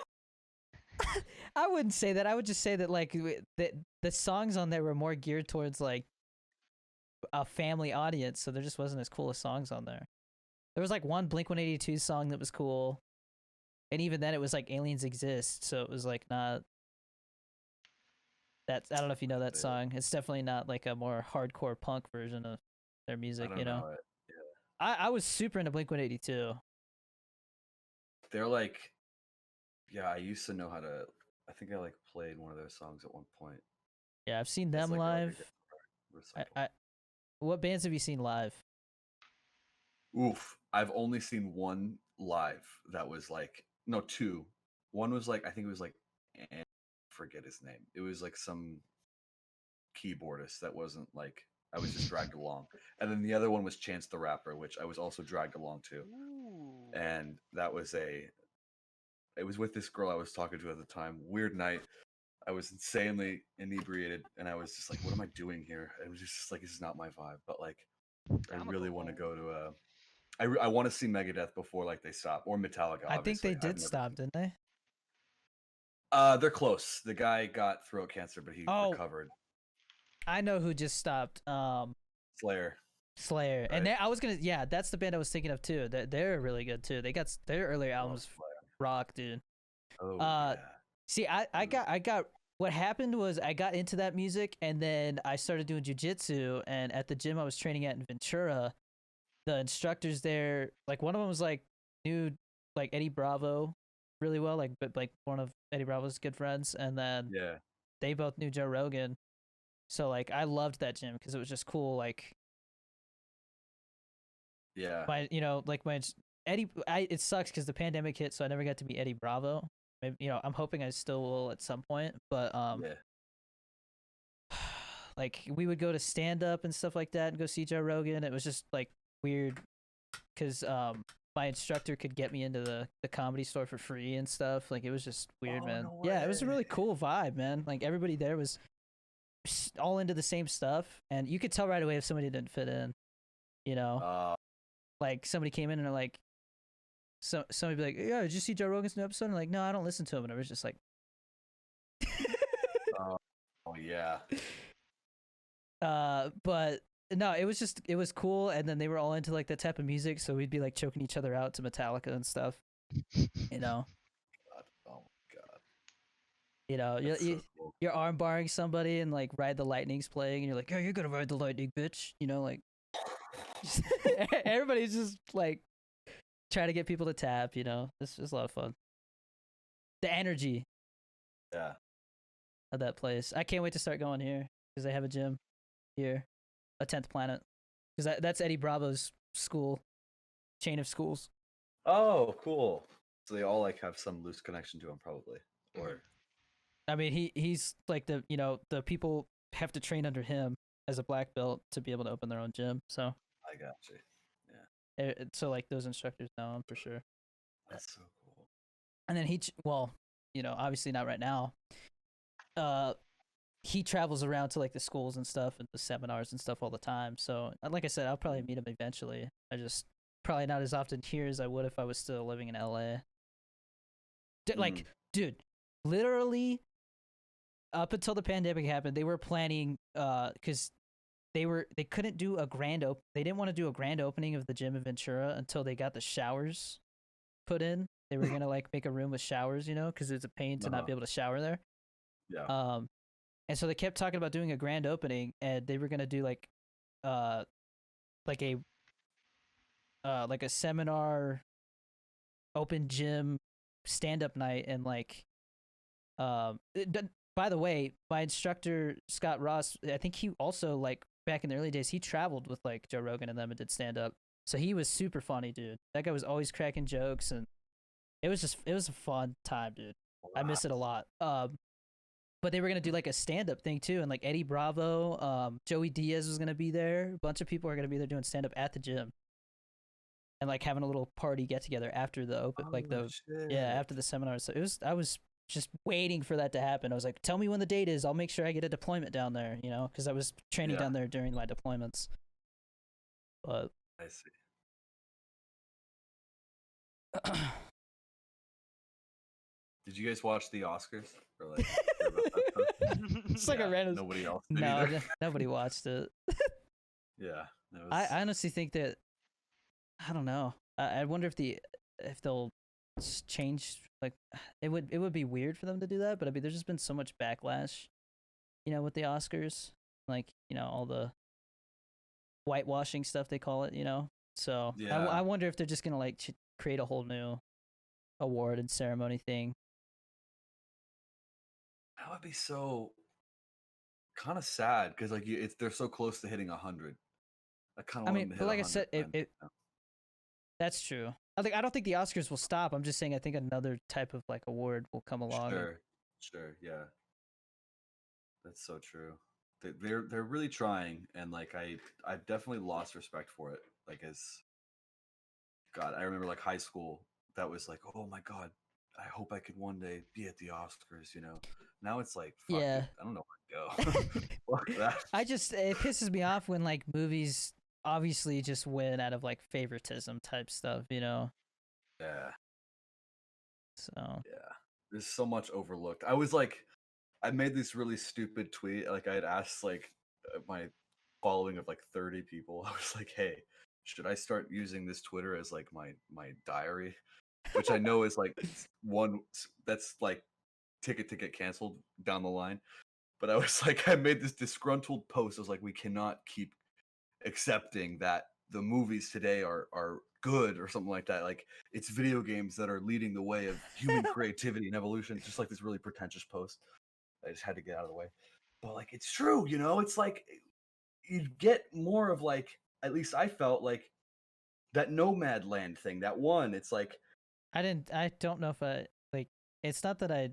I wouldn't say that. I would just say that like the songs on there were more geared towards like a family audience, so there just wasn't as cool as songs on there. There was like one Blink-182 song that was cool, and even then it was like Aliens Exist, so it was like not. That's, I don't know if you know that song. It's definitely not like a more hardcore punk version of their music, I don't you know. it. Yeah. I was super into Blink-182. They're like, yeah, I used to know how to. I think I like played one of their songs at one point. Yeah, I've seen It's them like a live. recital. What bands have you seen live? Oof, I've only seen one live that was like, no, 2. One was like, I think it was like, I forget his name. It was like some keyboardist that wasn't like, I was just dragged along. And then the other one was Chance the Rapper, which I was also dragged along to. Ooh. And that was it was with this girl I was talking to at the time. Weird night. I was insanely inebriated, and I was just like, what am I doing here? It was just like, this is not my vibe. But like, I really want to go to I want to see Megadeth before like they stop, or Metallica. I think obviously. they did stop, didn't they? They're close. The guy got throat cancer, but he recovered. I know who just stopped. Slayer. Slayer, right? And I was gonna, yeah, that's the band I was thinking of too. They're really good too. They got their earlier albums rock, dude. Oh yeah. See, I got what happened was I got into that music, and then I started doing jujitsu, and at the gym I was training at in Ventura, the instructors there, like one of them was like knew like Eddie Bravo really well, like but like one of Eddie Bravo's good friends, and then yeah, they both knew Joe Rogan, so like I loved that gym because it was just cool, like yeah, my Eddie. It sucks because the pandemic hit, so I never got to meet Eddie Bravo. Maybe, I'm hoping I still will at some point, but yeah. like we would go to stand up and stuff like that and go see Joe Rogan. It was just like weird because my instructor could get me into the Comedy Store for free and stuff. Like it was just weird, man. No yeah, it was a really cool vibe, man. Like everybody there was all into the same stuff, and you could tell right away if somebody didn't fit in, like somebody came in and they're like, somebody be like, yeah, did you see Joe Rogan's new episode? And like, no, I don't listen to him. And I was just like, oh yeah. But no, it was cool. And then they were all into like that type of music. So we'd be like choking each other out to Metallica and stuff, God. Oh my God. You're arm barring somebody and like Ride the Lightning's playing. And you're like, oh, you're going to ride the lightning, bitch. Like everybody's just like, try to get people to tap, It's just a lot of fun. The energy, yeah, of that place. I can't wait to start going here because they have a gym here, a 10th Planet, because that's Eddie Bravo's school, chain of schools. Oh, cool. So they all like have some loose connection to him, probably, or. I mean, he's like the people have to train under him as a black belt to be able to open their own gym. So I got you. So like those instructors know him for sure. That's so cool. And then obviously not right now. He travels around to like the schools and stuff and the seminars and stuff all the time. So like I said, I'll probably meet him eventually. I just probably not as often here as I would if I was still living in LA. Like, dude, literally up until the pandemic happened, they were planning because they couldn't do a they didn't want to do a grand opening of the gym in Ventura until they got the showers put in. They were gonna like make a room with showers, because it's a pain to not be able to shower there. Yeah. And so they kept talking about doing a grand opening, and they were gonna do like a seminar, open gym, stand up night, and like by the way, my instructor Scott Ross, I think he also like back in the early days he traveled with like Joe Rogan and them and did stand up. So he was super funny, dude. That guy was always cracking jokes, and it was a fun time, dude. I miss it a lot. But they were gonna do like a stand-up thing too, and like Eddie Bravo, Joey Diaz was gonna be there. A bunch of people are gonna be there doing stand-up at the gym, and like having a little party get together after the open, like Oh, yeah, shit. after the seminar. So I was just waiting for that to happen. I was like, tell me when the date is. I'll make sure I get a deployment down there, because I was training Yeah. down there during my deployments. But I see. Did you guys watch the Oscars? Or like, hear about that stuff? it's like a Yeah, random. Nobody else did No, either. nobody watched it. Yeah. That was, I honestly think that I don't know. I wonder if they'll change. Like it would be weird for them to do that, but I mean, there's just been so much backlash, with the Oscars, like all the whitewashing stuff they call it, So Yeah. I wonder if they're just gonna like create a whole new award and ceremony thing. that would be so kind of sad because like they're so close to hitting 100. I kind I of want mean, them to but hit like I 100. said, man. that's true. I don't think the Oscars will stop. I'm just saying I think another type of like award will come along. Sure, yeah. That's so true. They're really trying, and like I've definitely lost respect for it. Like as God, I remember like high school. That was like, oh my God, I hope I could one day be at the Oscars. Now it's like, fuck Yeah. it, I don't know where to go. Fuck that. It pisses me off when like movies obviously just win out of like favoritism type stuff, Yeah, So yeah. There's so much overlooked. I made this really stupid tweet. Like I had asked like my following of like 30 people. I was like, hey, should I start using this Twitter as like my diary? Which I know is like one that's like ticket to get canceled down the line. But I was like, I made this disgruntled post. I was like, we cannot keep accepting that the movies today are good or something like that. Like it's video games that are leading the way of human creativity and evolution. Just like this really pretentious post. I just had to get out of the way. But like it's true, it's like you get more of like, at least I felt like that Nomad Land thing, that one, it's like I don't know if it's not that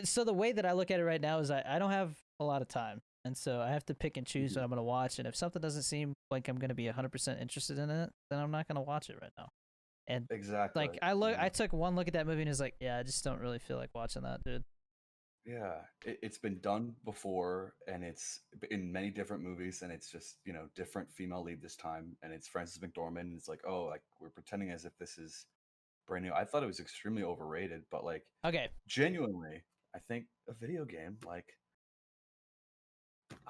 so the way that I look at it right now is I don't have a lot of time. And so I have to pick and choose what I'm going to watch. And if something doesn't seem like I'm going to be 100% interested in it, then I'm not going to watch it right now. And exactly like I took one look at that movie and was like, yeah, I just don't really feel like watching that, dude. Yeah, it's been done before, and it's in many different movies, and it's just different female lead this time, and it's Frances McDormand. And it's like, oh, like we're pretending as if this is brand new. I thought it was extremely overrated, but like, okay, genuinely, I think a video game, like,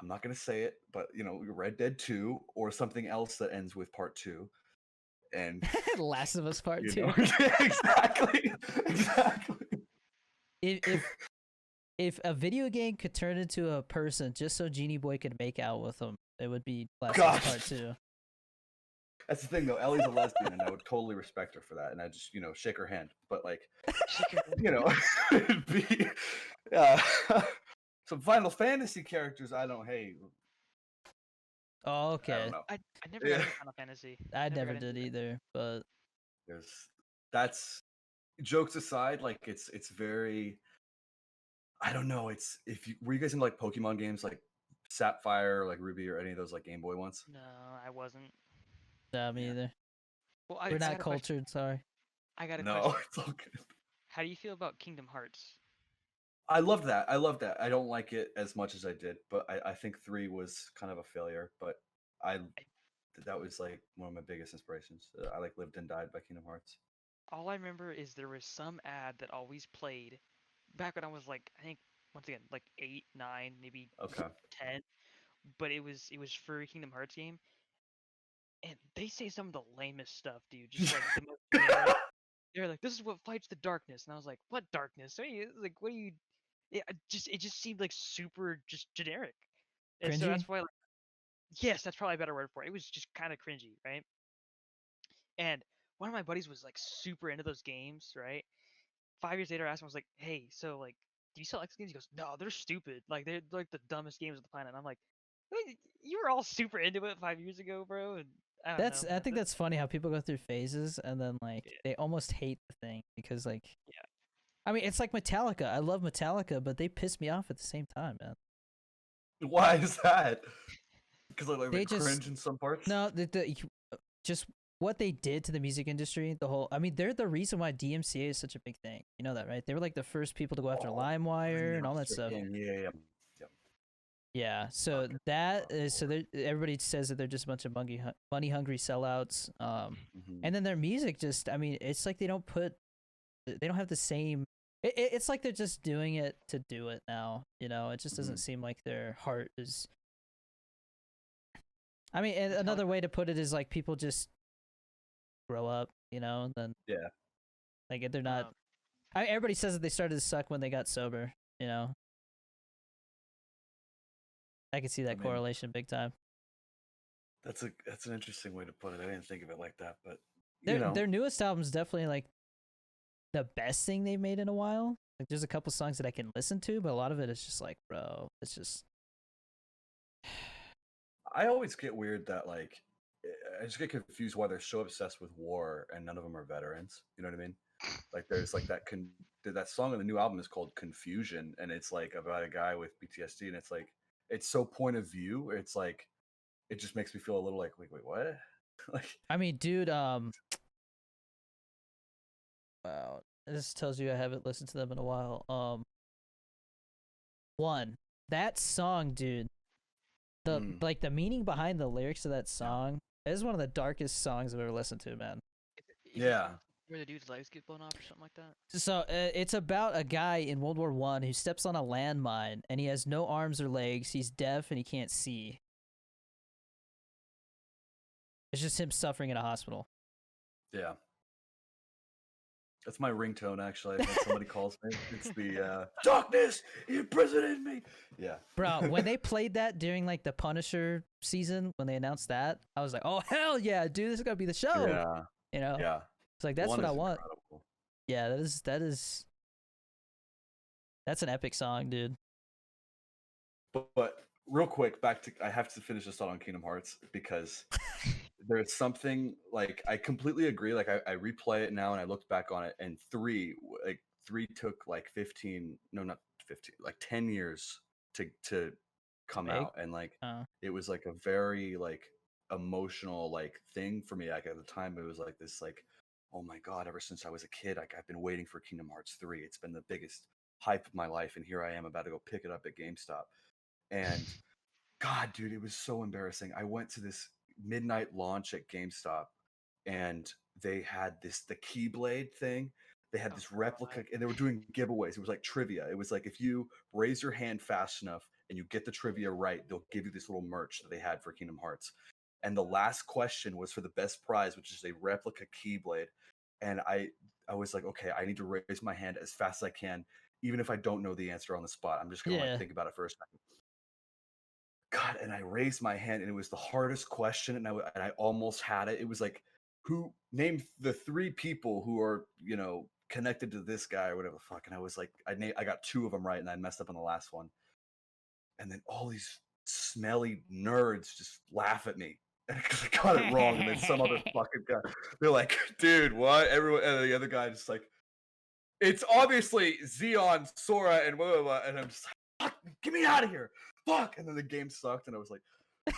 I'm not gonna say it, but Red Dead 2 or something else that ends with Part 2, and Last of Us Part 2. exactly. If a video game could turn into a person just so Genie Boy could make out with him, it would be Last of Us Part 2. That's the thing, though. Ellie's a lesbian, and I would totally respect her for that, and I just, shake her hand. But like, it'd be some Final Fantasy characters. I don't hate. Oh, okay. I don't know. I never got into Final Fantasy. I never did either, but that's jokes aside. Like it's very. I don't know. Were you guys into like Pokemon games, like Sapphire, like Ruby, or any of those like Game Boy ones? No, I wasn't. No, me either. Well, we're not cultured. Sorry. I got a question. No, it's all good. How do you feel about Kingdom Hearts? I loved that. I don't like it as much as I did, but I think 3 was kind of a failure. But that was like one of my biggest inspirations. I like lived and died by Kingdom Hearts. All I remember is there was some ad that always played back when I was like, I think once again like 8, 9, maybe 10. But it was for a Kingdom Hearts game, and they say some of the lamest stuff, dude. Just like the most. They're like, this is what fights the darkness, and I was like, what darkness? Like, what do you? It just seemed like super just generic, and so that's why. Like, yes, that's probably a better word for it. It was just kind of cringy, right? And one of my buddies was like super into those games, right? 5 years later, I asked him, I was like, hey, so like, do you sell X games? He goes, no, they're stupid. Like they're like the dumbest games on the planet. And I'm like, you were all super into it 5 years ago, bro. And I think that's funny how people go through phases and then like they almost hate the thing because like I mean, it's like Metallica. I love Metallica, but they piss me off at the same time, man. Why is that? Because I like They the just cringe in some parts. no, just what they did to the music industry. The whole, I mean, they're the reason why DMCA is such a big thing. You know that, right? They were like the first people to go after Oh, LimeWire and all that stuff. Yeah. Yeah, so Okay. that is so everybody says that they're just a bunch of money hungry sellouts. Mhm. And then their music just, I mean, it's like they don't have the same. It's like they're just doing it to do it now. You know, it just doesn't seem like their heart is. I mean, and another way to put it is like people just grow up, you know, then Yeah. like they're not. Everybody says that they started to suck when they got sober. You know, I can see that mean, correlation big time. That's an interesting way to put it. I didn't think of it like that, but Their newest album's definitely like the best thing they've made in a while. Like there's a couple songs that I can listen to, but a lot of it is just like, bro, it's just. I always get weird that like I just get confused why they're so obsessed with war and none of them are veterans. You know what I mean? Like there's like that song on the new album is called Confusion, and it's like about a guy with PTSD, and it's like it's so point of view. It's like it just makes me feel a little like wait what? Like I mean, dude, wow, this tells you I haven't listened to them in a while. One, that song, dude, like the meaning behind the lyrics of that song is one of the darkest songs I've ever listened to, man. Yeah. Where the dude's legs get blown off or something like that. So it's about a guy in World War I who steps on a landmine and he has no arms or legs. He's deaf and he can't see. It's just him suffering in a hospital. Yeah. That's my ringtone, actually. When somebody calls me, it's the darkness imprisoned me. Yeah, bro. When they played that during like the Punisher season, when they announced that, I was like, "Oh hell yeah, dude! This is gonna be the show." Yeah, you know. Yeah, it's like that's what I want. Incredible. Yeah, that's an epic song, dude. But real quick, back to I have to finish this thought on Kingdom Hearts because there's something like I completely agree. Like I replay it now and I looked back on it, and three took like 15, no, not 15, like 10 years to come out, and like it was like a very like emotional like thing for me. Like at the time, it was like this like, oh my god, ever since I was a kid, like I've been waiting for Kingdom Hearts 3. It's been the biggest hype of my life, and here I am about to go pick it up at GameStop, and God, dude, it was so embarrassing. I went to this midnight launch at GameStop, and they had the Keyblade thing. They had this replica, and they were doing giveaways. It was like trivia. It was like if you raise your hand fast enough and you get the trivia right, they'll give you this little merch that they had for Kingdom Hearts. And the last question was for the best prize, which is a replica Keyblade. And I was like, okay, I need to raise my hand as fast as I can, even if I don't know the answer on the spot. I'm just gonna like think about it for a second. God, and I raised my hand, and it was the hardest question, and I almost had it. It was like, who named the 3 people who are connected to this guy or whatever the fuck, and I was like, I got 2 of them right, and I messed up on the last one, and then all these smelly nerds just laugh at me because I got it wrong, and then some other fucking guy, they're like, dude, what? Everyone, and the other guy just like, it's obviously Xeon, Sora, and blah blah blah, and I'm just like, fuck, get me out of here. Fuck, and then the game sucked, and I was like,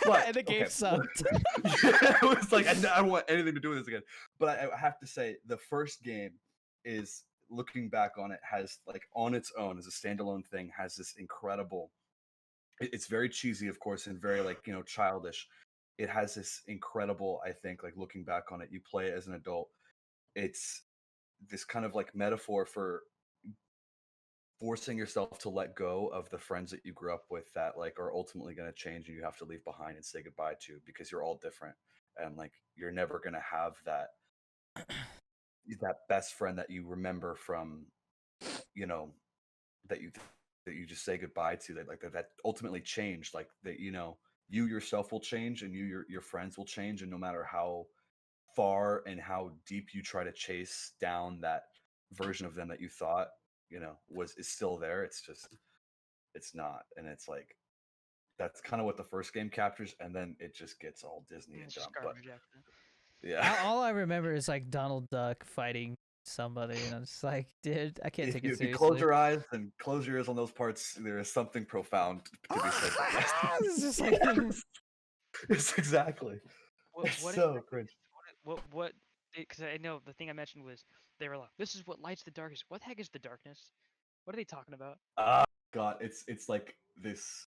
but, and the game sucked. Yeah, it was like I don't want anything to do with this again. But I have to say, the first game is, looking back on it, has like on its own as a standalone thing, has this incredible. It's very cheesy, of course, and very like childish. It has this incredible, I think, like looking back on it, you play it as an adult. It's this kind of like metaphor for forcing yourself to let go of the friends that you grew up with that like are ultimately going to change and you have to leave behind and say goodbye to, because you're all different, and like you're never going to have that best friend that you remember from that you just say goodbye to, that ultimately changed, like that you yourself will change, and your friends will change, and no matter how far and how deep you try to chase down that version of them that you thought is still there, it's not. And it's like that's kind of what the first game captures, and then it just gets all Disney and dumb. But yeah, all I remember is like Donald Duck fighting somebody, and I'm just like, dude, I can't If take you, it if you seriously. close your eyes and close your ears on those parts, there is something profound to be said. for this. It's just like, It's exactly. What It's what so exactly? cringe. What? Because I know the thing I mentioned was they were like, "This is what lights the darkness." What the heck is the darkness? What are they talking about? God, it's like this.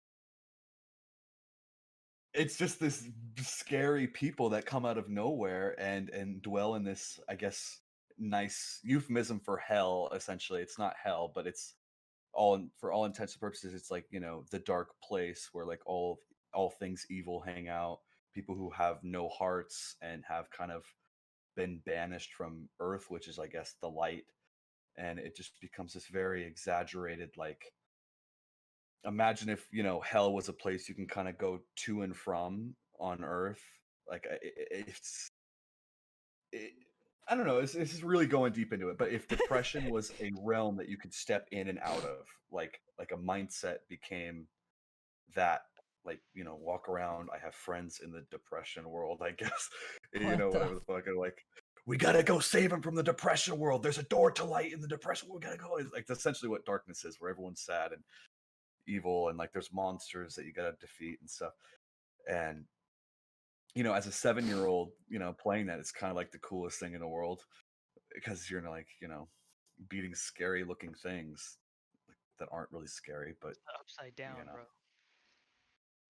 It's just this scary people that come out of nowhere and dwell in this, I guess, nice euphemism for hell. Essentially, it's not hell, but it's for all intents and purposes, it's like, the dark place where like all things evil hang out. People who have no hearts and have kind of been banished from Earth, which is, I guess, the light, and it just becomes this very exaggerated, like, imagine if hell was a place you can kind of go to and from on Earth. Like, it, I don't know, this is really going deep into it, but if depression was a realm that you could step in and out of, like a mindset became that, like, walk around, I have friends in the depression world, I guess. what Whatever the? the fuck, and like, we gotta go save him from the depression world, there's a door to light in the depression world, we gotta go. It's like essentially what darkness is, where everyone's sad and evil, and like there's monsters that you gotta defeat and stuff. And as a 7-year-old, playing that, it's kind of like the coolest thing in the world, because you're like, beating scary looking things that aren't really scary, but The upside down, you know bro.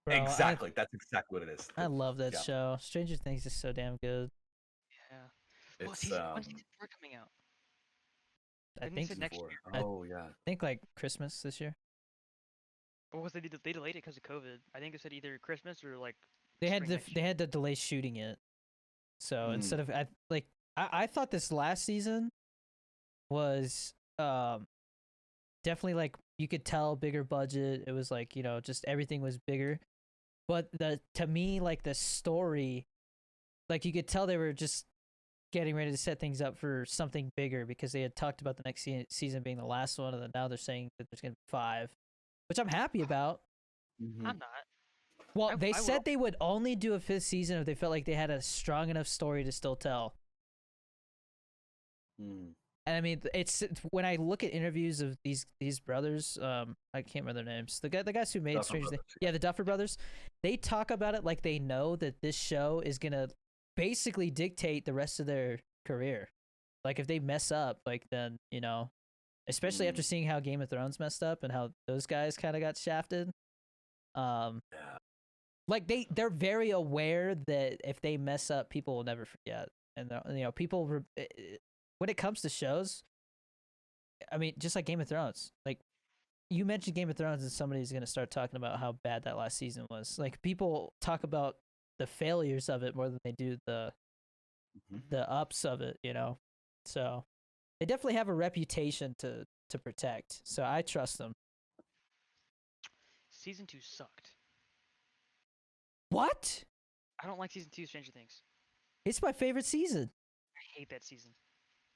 Bro, exactly, that's exactly what it is. I love that Yeah, show. Stranger Things is so damn good. Yeah. Well, it's when's season 4 coming out? I Didn't they think say next Season 4. year? I Oh yeah. think like Christmas this year. Or was they delayed it because of COVID? I think they said either Christmas or like They had spring to next they year. had to delay shooting it. So Mm. instead of I thought this last season was definitely like you could tell bigger budget. It was like, just everything was bigger. But to me, like the story, like you could tell they were just getting ready to set things up for something bigger, because they had talked about the next season being the last one, and then now they're saying that there's gonna be 5, which I'm happy about. Mhm. I'm not. Well, they I will. said they would only do a 5th season if they felt like they had a strong enough story to still tell. Mm. And I mean, it's when I look at interviews of these brothers, I can't remember their names. The guys who made Duffer Stranger Things, Brothers, yeah, the Duffer Brothers, they talk about it like they know that this show is gonna basically dictate the rest of their career. Like if they mess up, like then especially after seeing how Game of Thrones messed up and how those guys kind of got shafted. Yeah. Like they're very aware that if they mess up, people will never forget, and people when it comes to shows, I mean, just like Game of Thrones, like you mentioned Game of Thrones, and somebody's gonna start talking about how bad that last season was. Like people talk about the failures of it more than they do the Mhm. ups of it, So they definitely have a reputation to protect. So I trust them. Season 2 sucked. What? I don't like season 2 Stranger Things. It's my favorite season. I hate that season.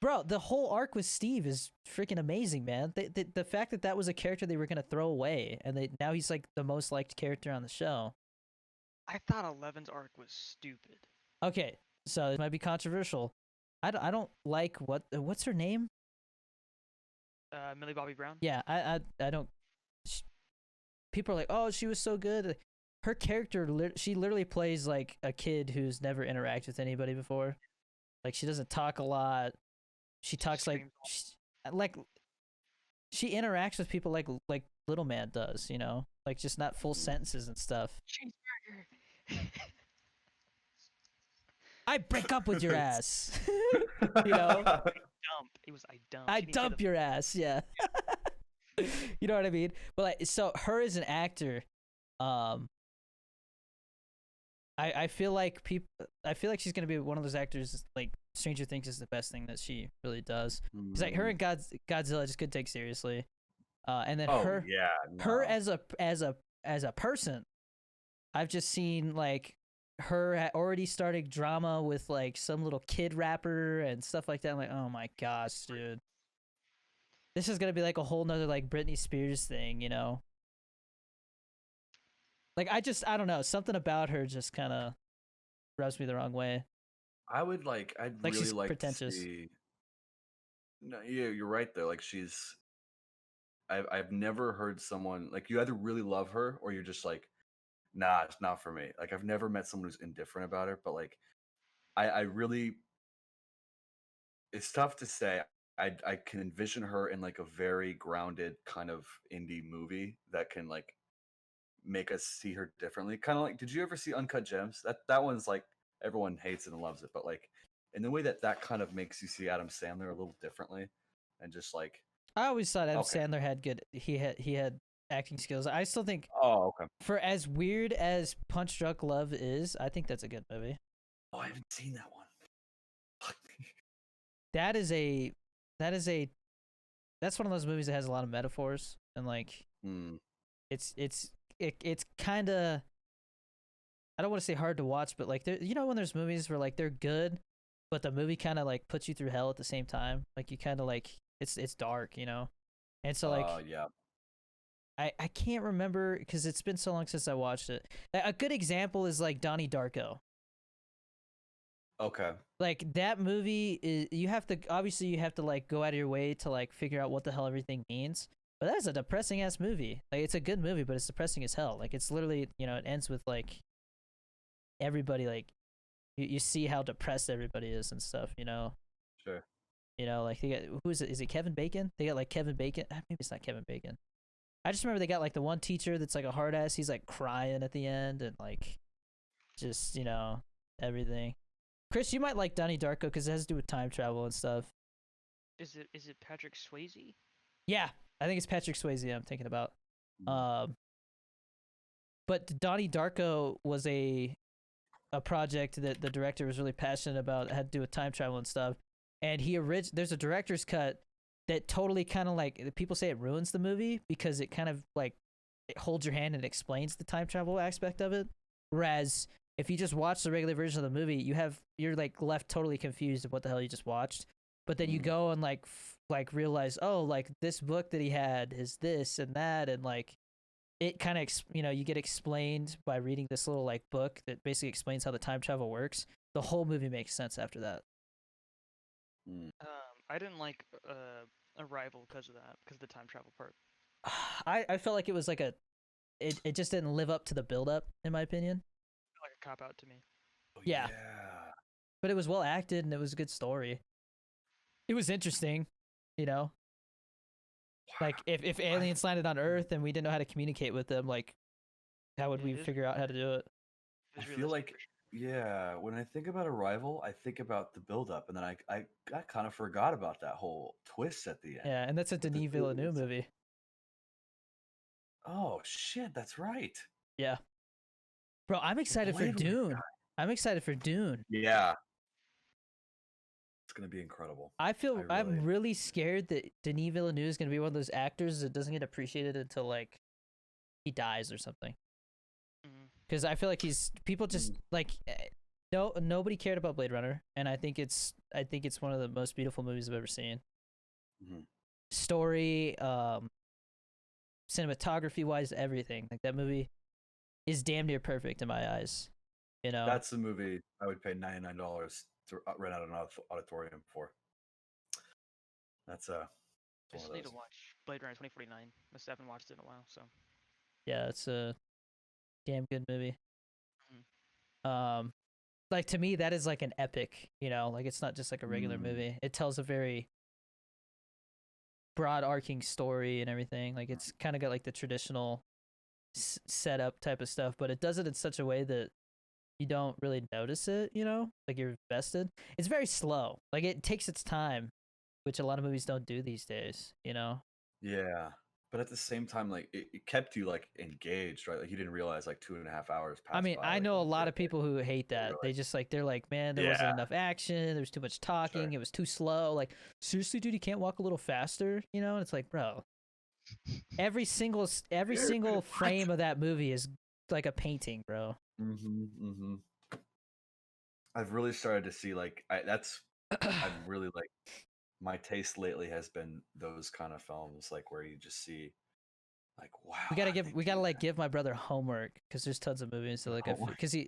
Bro, the whole arc with Steve is freaking amazing, man. The fact that was a character they were gonna throw away, and now he's like the most liked character on the show. I thought 11's arc was stupid. Okay, so it might be controversial. I don't like what's her name? Millie Bobby Brown. Yeah, I don't. People are like, oh, she was so good. Her character, she literally plays like a kid who's never interacted with anybody before. Like she doesn't talk a lot. She talks like she interacts with people like Little Man does, like just not full sentences and stuff. Cheeseburger. I break up with your ass. Dump. It was I dump. I She didn't say dump the- your ass. Yeah. You know what I mean? But like, so her as an actor, I feel like she's gonna be one of those actors. Like Stranger Things is the best thing that she really does. It's like her and Godzilla just couldn't take seriously. And then her as a person, I've just seen like her already starting drama with like some little kid rapper and stuff like that. I'm like, oh my gosh, dude. This is gonna be like a whole nother like Britney Spears thing, Like I don't know, something about her just kind of rubs me the wrong way. I'd Like really she's like pretentious. to see No, yeah, you're right though. Like I've never heard someone like you either really love her or you're just like, nah, it's not for me. Like I've never met someone who's indifferent about her, but like I really, it's tough to say. I can envision her in like a very grounded kind of indie movie that can like make us see her differently. Kind of like, did you ever see Uncut Gems? That one's like everyone hates it and loves it, but like in the way that that kind of makes you see Adam Sandler a little differently, and just like, I always thought Adam okay, Sandler had good. He had acting skills. I still think oh okay, for as weird as Punch Drunk Love is, I think that's a good movie. oh I haven't seen that one. That is a that is a that's one of those movies that has a lot of metaphors and like Hmm. it's kind of, I don't want to say hard to watch, but like there, when there's movies where like they're good, but the movie kind of like puts you through hell at the same time. Like you kind of like it's dark, and so like Yeah. I can't remember because it's been so long since I watched it. A good example is like Donnie Darko. Okay. Like that movie is, you have to like go out of your way to like figure out what the hell everything means. But that is a depressing ass movie. Like it's a good movie, but it's depressing as hell. Like it's literally, it ends with like everybody like you see how depressed everybody is and stuff, Sure. Like they got, who is it? Is it Kevin Bacon? They got like Kevin Bacon. Maybe it's not Kevin Bacon. I just remember they got like the one teacher that's like a hard ass. He's like crying at the end and like just, everything. Chris, you might like Donnie Darko because it has to do with time travel and stuff. Is it Patrick Swayze? Yeah, I think it's Patrick Swayze I'm thinking about. Mhm. But Donnie Darko was a project that the director was really passionate about. It had to do with time travel and stuff. And there's a director's cut that totally kind of like, people say it ruins the movie because it kind of like it holds your hand and explains the time travel aspect of it. Whereas if you just watch the regular version of the movie, you're like left totally confused of what the hell you just watched. But then you go and like realize, oh, like this book that he had is this and that, and like it kind of you get explained by reading this little like book that basically explains how the time travel works. The whole movie makes sense after that. Mm. I didn't like Arrival because of that, because of the time travel part. I felt like it was like it just didn't live up to the build up in my opinion. Like a cop out to me. Oh, Yeah. But it was well acted and it was a good story. It was interesting, like if aliens landed on Earth and we didn't know how to communicate with them, like how would we figure out how to do it? I feel like, yeah, when I think about Arrival, I think about the build-up, and then I kind of forgot about that whole twist at the end. Yeah, and that's a With the Denis Villeneuve aliens. movie. Oh shit, that's right. Yeah, bro, I'm excited for Blade Runner Dune. guy. I'm excited for Dune. Yeah, it's gonna be incredible. I'm really scared that Denis Villeneuve is gonna be one of those actors that doesn't get appreciated until like he dies or something. Because I feel like people just like nobody cared about Blade Runner, and I think it's one of the most beautiful movies I've ever seen. Mm-hmm. Story, cinematography wise, everything. Like that movie is damn near perfect in my eyes. That's the movie I would pay $99 to rent out an auditorium for. That's I just need to watch Blade Runner 2049. I still haven't watched it in a while, so. Yeah, it's a damn good movie. Like to me, that is like an epic. Like it's not just like a regular movie. It tells a very broad arcing story and everything. Like it's kind of got like the traditional setup type of stuff, but it does it in such a way that you don't really notice it, like you're invested. It's very slow. Like it takes its time, which a lot of movies don't do these days, Yeah, but at the same time, like it kept you like engaged, right? Like you didn't realize like 2.5 hours passed. I mean, by, I like, know a in lot of theater. people who hate that. Really? They just like they're like, man, there wasn't enough action. There was too much talking. It was too slow. Like, seriously, dude, you can't walk a little faster, And it's like, bro, every single frame of that movie is like a painting, bro. I've really started to see like I've really like my taste lately has been those kind of films, like where you just see like, wow. We gotta like give my brother homework because there's tons of movies to look at because he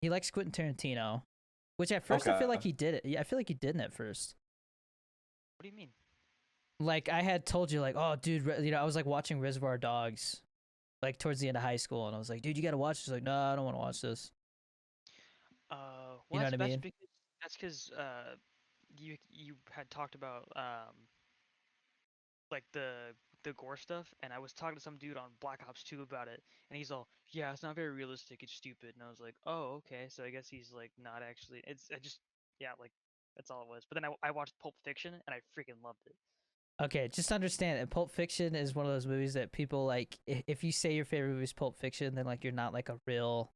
likes Quentin Tarantino, which at first I feel like he did it. Yeah, I feel like he didn't at first. What do you mean? Like I had told you, like, oh, dude, I was like watching Reservoir Dogs, like towards the end of high school, and I was like, dude, you gotta watch this. Like, no, I don't want to watch this. You Well, know what I that's mean? because you had talked about like the gore stuff, and I was talking to some dude on Black Ops 2 about it, and he's all, yeah, it's not very realistic, it's stupid, and I was like, oh, okay, so I guess he's like not actually. I just yeah, like that's all it was. But then I watched Pulp Fiction, and I freaking loved it. Okay, just understand that Pulp Fiction is one of those movies that people like. If you say your favorite movie is Pulp Fiction, then like you're not like a real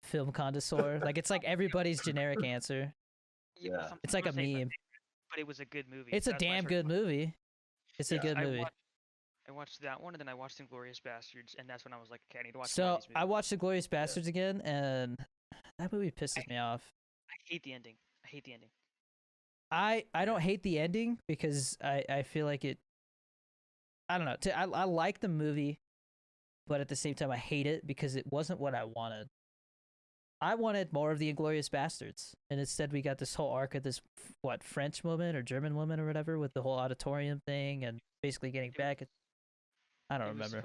film connoisseur. Like it's like everybody's generic answer. Yeah, well, Yeah. some It's like people a say it's my meme. favorite, but it was a good movie. It's So a that's why I damn started good movie. It's a Yeah. good I movie. watched I watched that one, and then I watched Inglourious Bastards, and that's when I was like, okay, I need to watch more of So these movies. I watched The Glorious Bastards again, and that movie pisses me off. I hate the ending. I hate the ending. I don't hate the ending because I feel like it. I don't know. I like the movie, but at the same time I hate it because it wasn't what I wanted. I wanted more of the Inglorious Bastards, and instead we got this whole arc of this French woman or German woman or whatever with the whole auditorium thing and basically getting It back. I don't it was remember.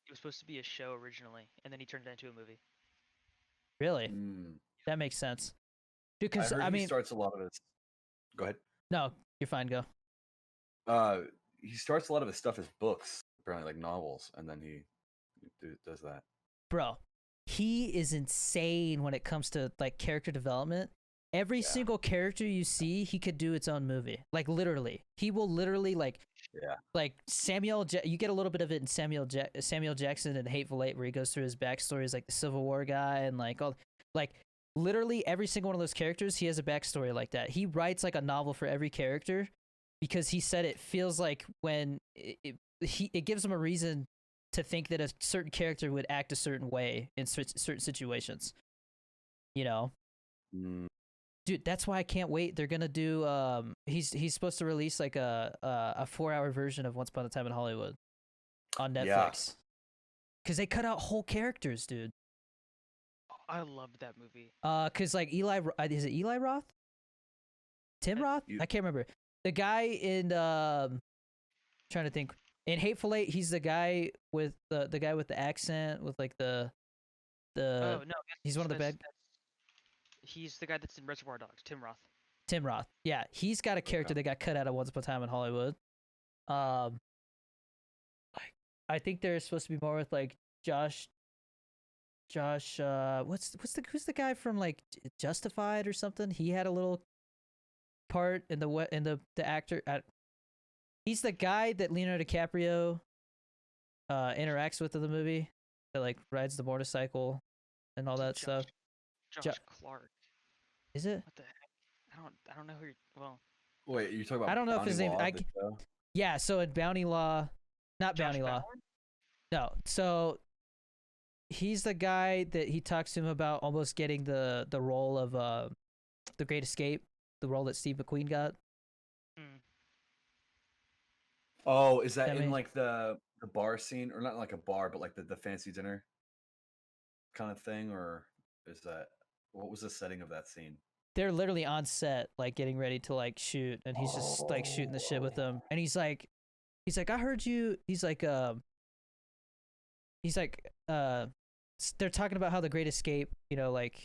it was supposed to be a show originally, and then he turned it into a movie. Really, Mm. that makes sense. Dude, I because heard I he mean, starts a lot of his. Go ahead. no, you're fine. Go. He starts a lot of his stuff as books, apparently like novels, and then he does that. Bro, he is insane when it comes to like character development. Every Yeah. single character you see, he could do its own movie. Like literally, he will literally Yeah. like you get a little bit of it in Samuel Jackson and Hateful Eight, where he goes through his backstory as like the Civil War guy and like all like literally every single one of those characters, he has a backstory like that. He writes like a novel for every character because he said it feels like when it gives him a reason to think that a certain character would act a certain way in certain situations. You know, Mm. dude, that's why I can't wait. They're gonna do. He's supposed to release like a 4-hour version of Once Upon a Time in Hollywood on Yeah. Netflix. Because they cut out whole characters, dude. I loved that movie. Cause like is it Eli Roth? Tim Roth? I can't remember. The guy in trying to think. In Hateful Eight, he's the guy with the guy with the accent with like the Oh no, he's one of the bad. He's the guy that's in Reservoir Dogs, Tim Roth. Tim Roth. Yeah, he's got a character Okay. that got cut out of Once Upon a Time in Hollywood. I think there's supposed to be more with like Josh. Who's the guy from like Justified or something? He had a little part in the actor. He's the guy that Leonardo DiCaprio interacts with in the movie. That like rides the motorcycle and all that stuff. Josh Clark. Is it? What the heck? I don't know who you're. Well, Wait, you talking about? I don't know if his name. Law, the show? Yeah. So in Bounty Law, not Josh Bounty Law. Bauer? No. So he's the guy that he talks to him about almost getting the role of the Great Escape, the role that Steve McQueen got. Hmm. Oh, is that I in mean- like the bar scene, or not like a bar, but like the fancy dinner kind of thing, or is that what was the setting of that scene? They're literally on set, like getting ready to like shoot, and he's just like shooting the shit with them, and he's like, I heard you. They're talking about how the Great Escape, like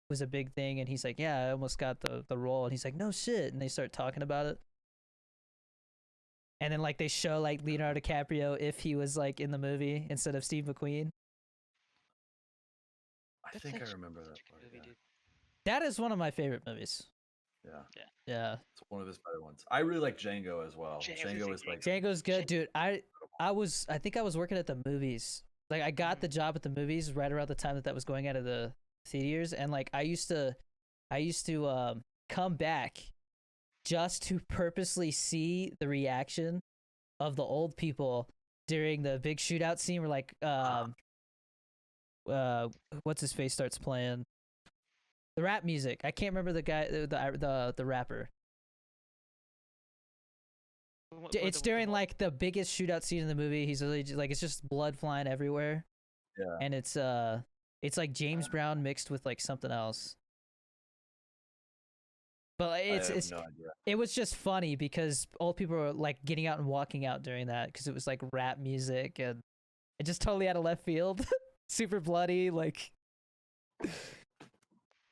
was a big thing, and he's like, yeah, I almost got the role, and he's like, no shit, and they start talking about it. And then like they show like Leonardo DiCaprio if he was like in the movie instead of Steve McQueen. I think I remember that part. Movie, Yeah. dude. That is one of my favorite movies. Yeah, Yeah. it's one of his better ones. I really like Django as well. Django's Django a is like Django's good, dude. I think I was working at the movies. Like I got the job at the movies right around the time that was going out of the theaters, and like I used to come back just to purposely see the reaction of the old people during the big shootout scene where like what's his face starts playing the rap music. I can't remember the guy, the rapper. It's during like the biggest shootout scene in the movie. He's really like, it's just blood flying everywhere. Yeah. And it's like James Brown mixed with like something else. But like, I have it's no idea. it was just funny because old people were like getting out and walking out during that because it was like rap music and it just totally out of left field, super bloody. Like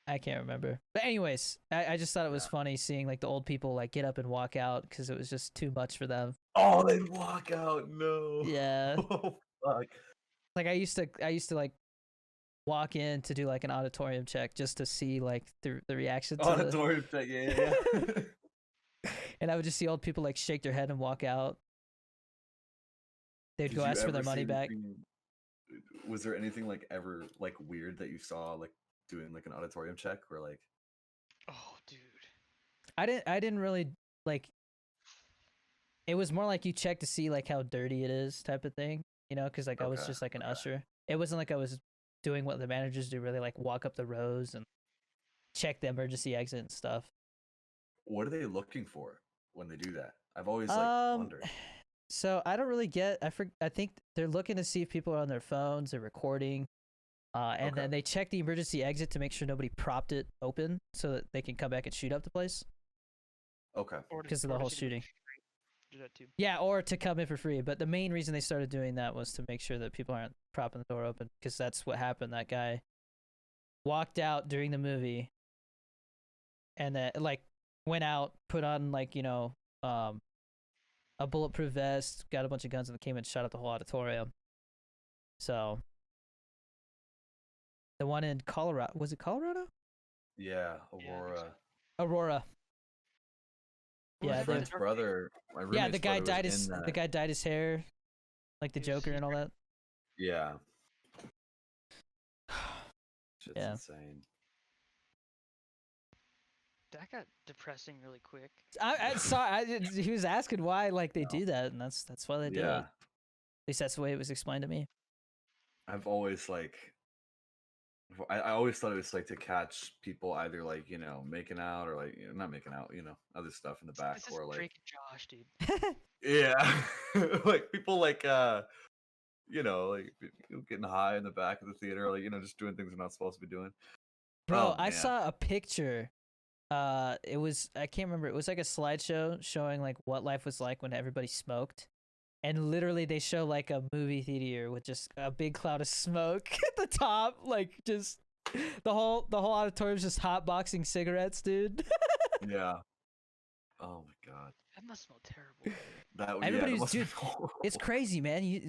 I can't remember, but anyways, I just thought it was funny seeing like the old people like get up and walk out because it was just too much for them. Oh, they'd walk out. No. Yeah. Oh, fuck. Like I used to like walk in to do like an auditorium check just to see like the reaction to Auditorium check. Yeah. and I would just see old people like shake their head and walk out. They'd Did go you ask for ever their money see back. Was there anything like ever like weird that you saw like doing like an auditorium check or like? Oh, dude. I didn't really like. It was more like you check to see like how dirty it is type of thing, you know, because like I was Okay, just like an usher. It wasn't like I was doing what the managers do, really like walk up the rows and check the emergency exit and stuff. What are they looking for when they do that? I've always like wondered. So I don't really get. I think they're looking to see if people are on their phones, they're recording, and Okay. then they check the emergency exit to make sure nobody propped it open so that they can come back and shoot up the place Okay. because of the whole shooting. Do that too. Yeah, or to come in for free. But the main reason they started doing that was to make sure that people aren't propping the door open because that's what happened. That guy walked out during the movie and then like went out, put on like, you know, a bulletproof vest, got a bunch of guns and came and shot up the whole auditorium. So the one in Colorado, was it Colorado? Yeah, Yeah, I think Aurora. so. Aurora. Who was Yeah, My the friend's photographer? brother. My Yeah, roommate's the guy brother was dyed his in that. the guy dyed his hair like the He was- Joker and all that. Yeah. Shit's Yeah. insane. That got depressing really quick. I saw. He was asking why like they do that, and that's why they do it. Yeah. At least that's the way it was explained to me. I've always like. I always thought it was like to catch people either like making out or like not making out, other stuff in the back This is or like Drake and Josh, dude. yeah, like people like like people getting high in the back of the theater, like just doing things they're not supposed to be doing. Bro, Oh, I man. saw a picture. It was I can't remember. It was like a slideshow showing like what life was like when everybody smoked, and literally they show like a movie theater with just a big cloud of smoke at the top, like just the whole auditorium's just hotboxing cigarettes, dude. Yeah. Oh my god. That must smell terrible. That Everybody's- must dude, be horrible. It's crazy, man. You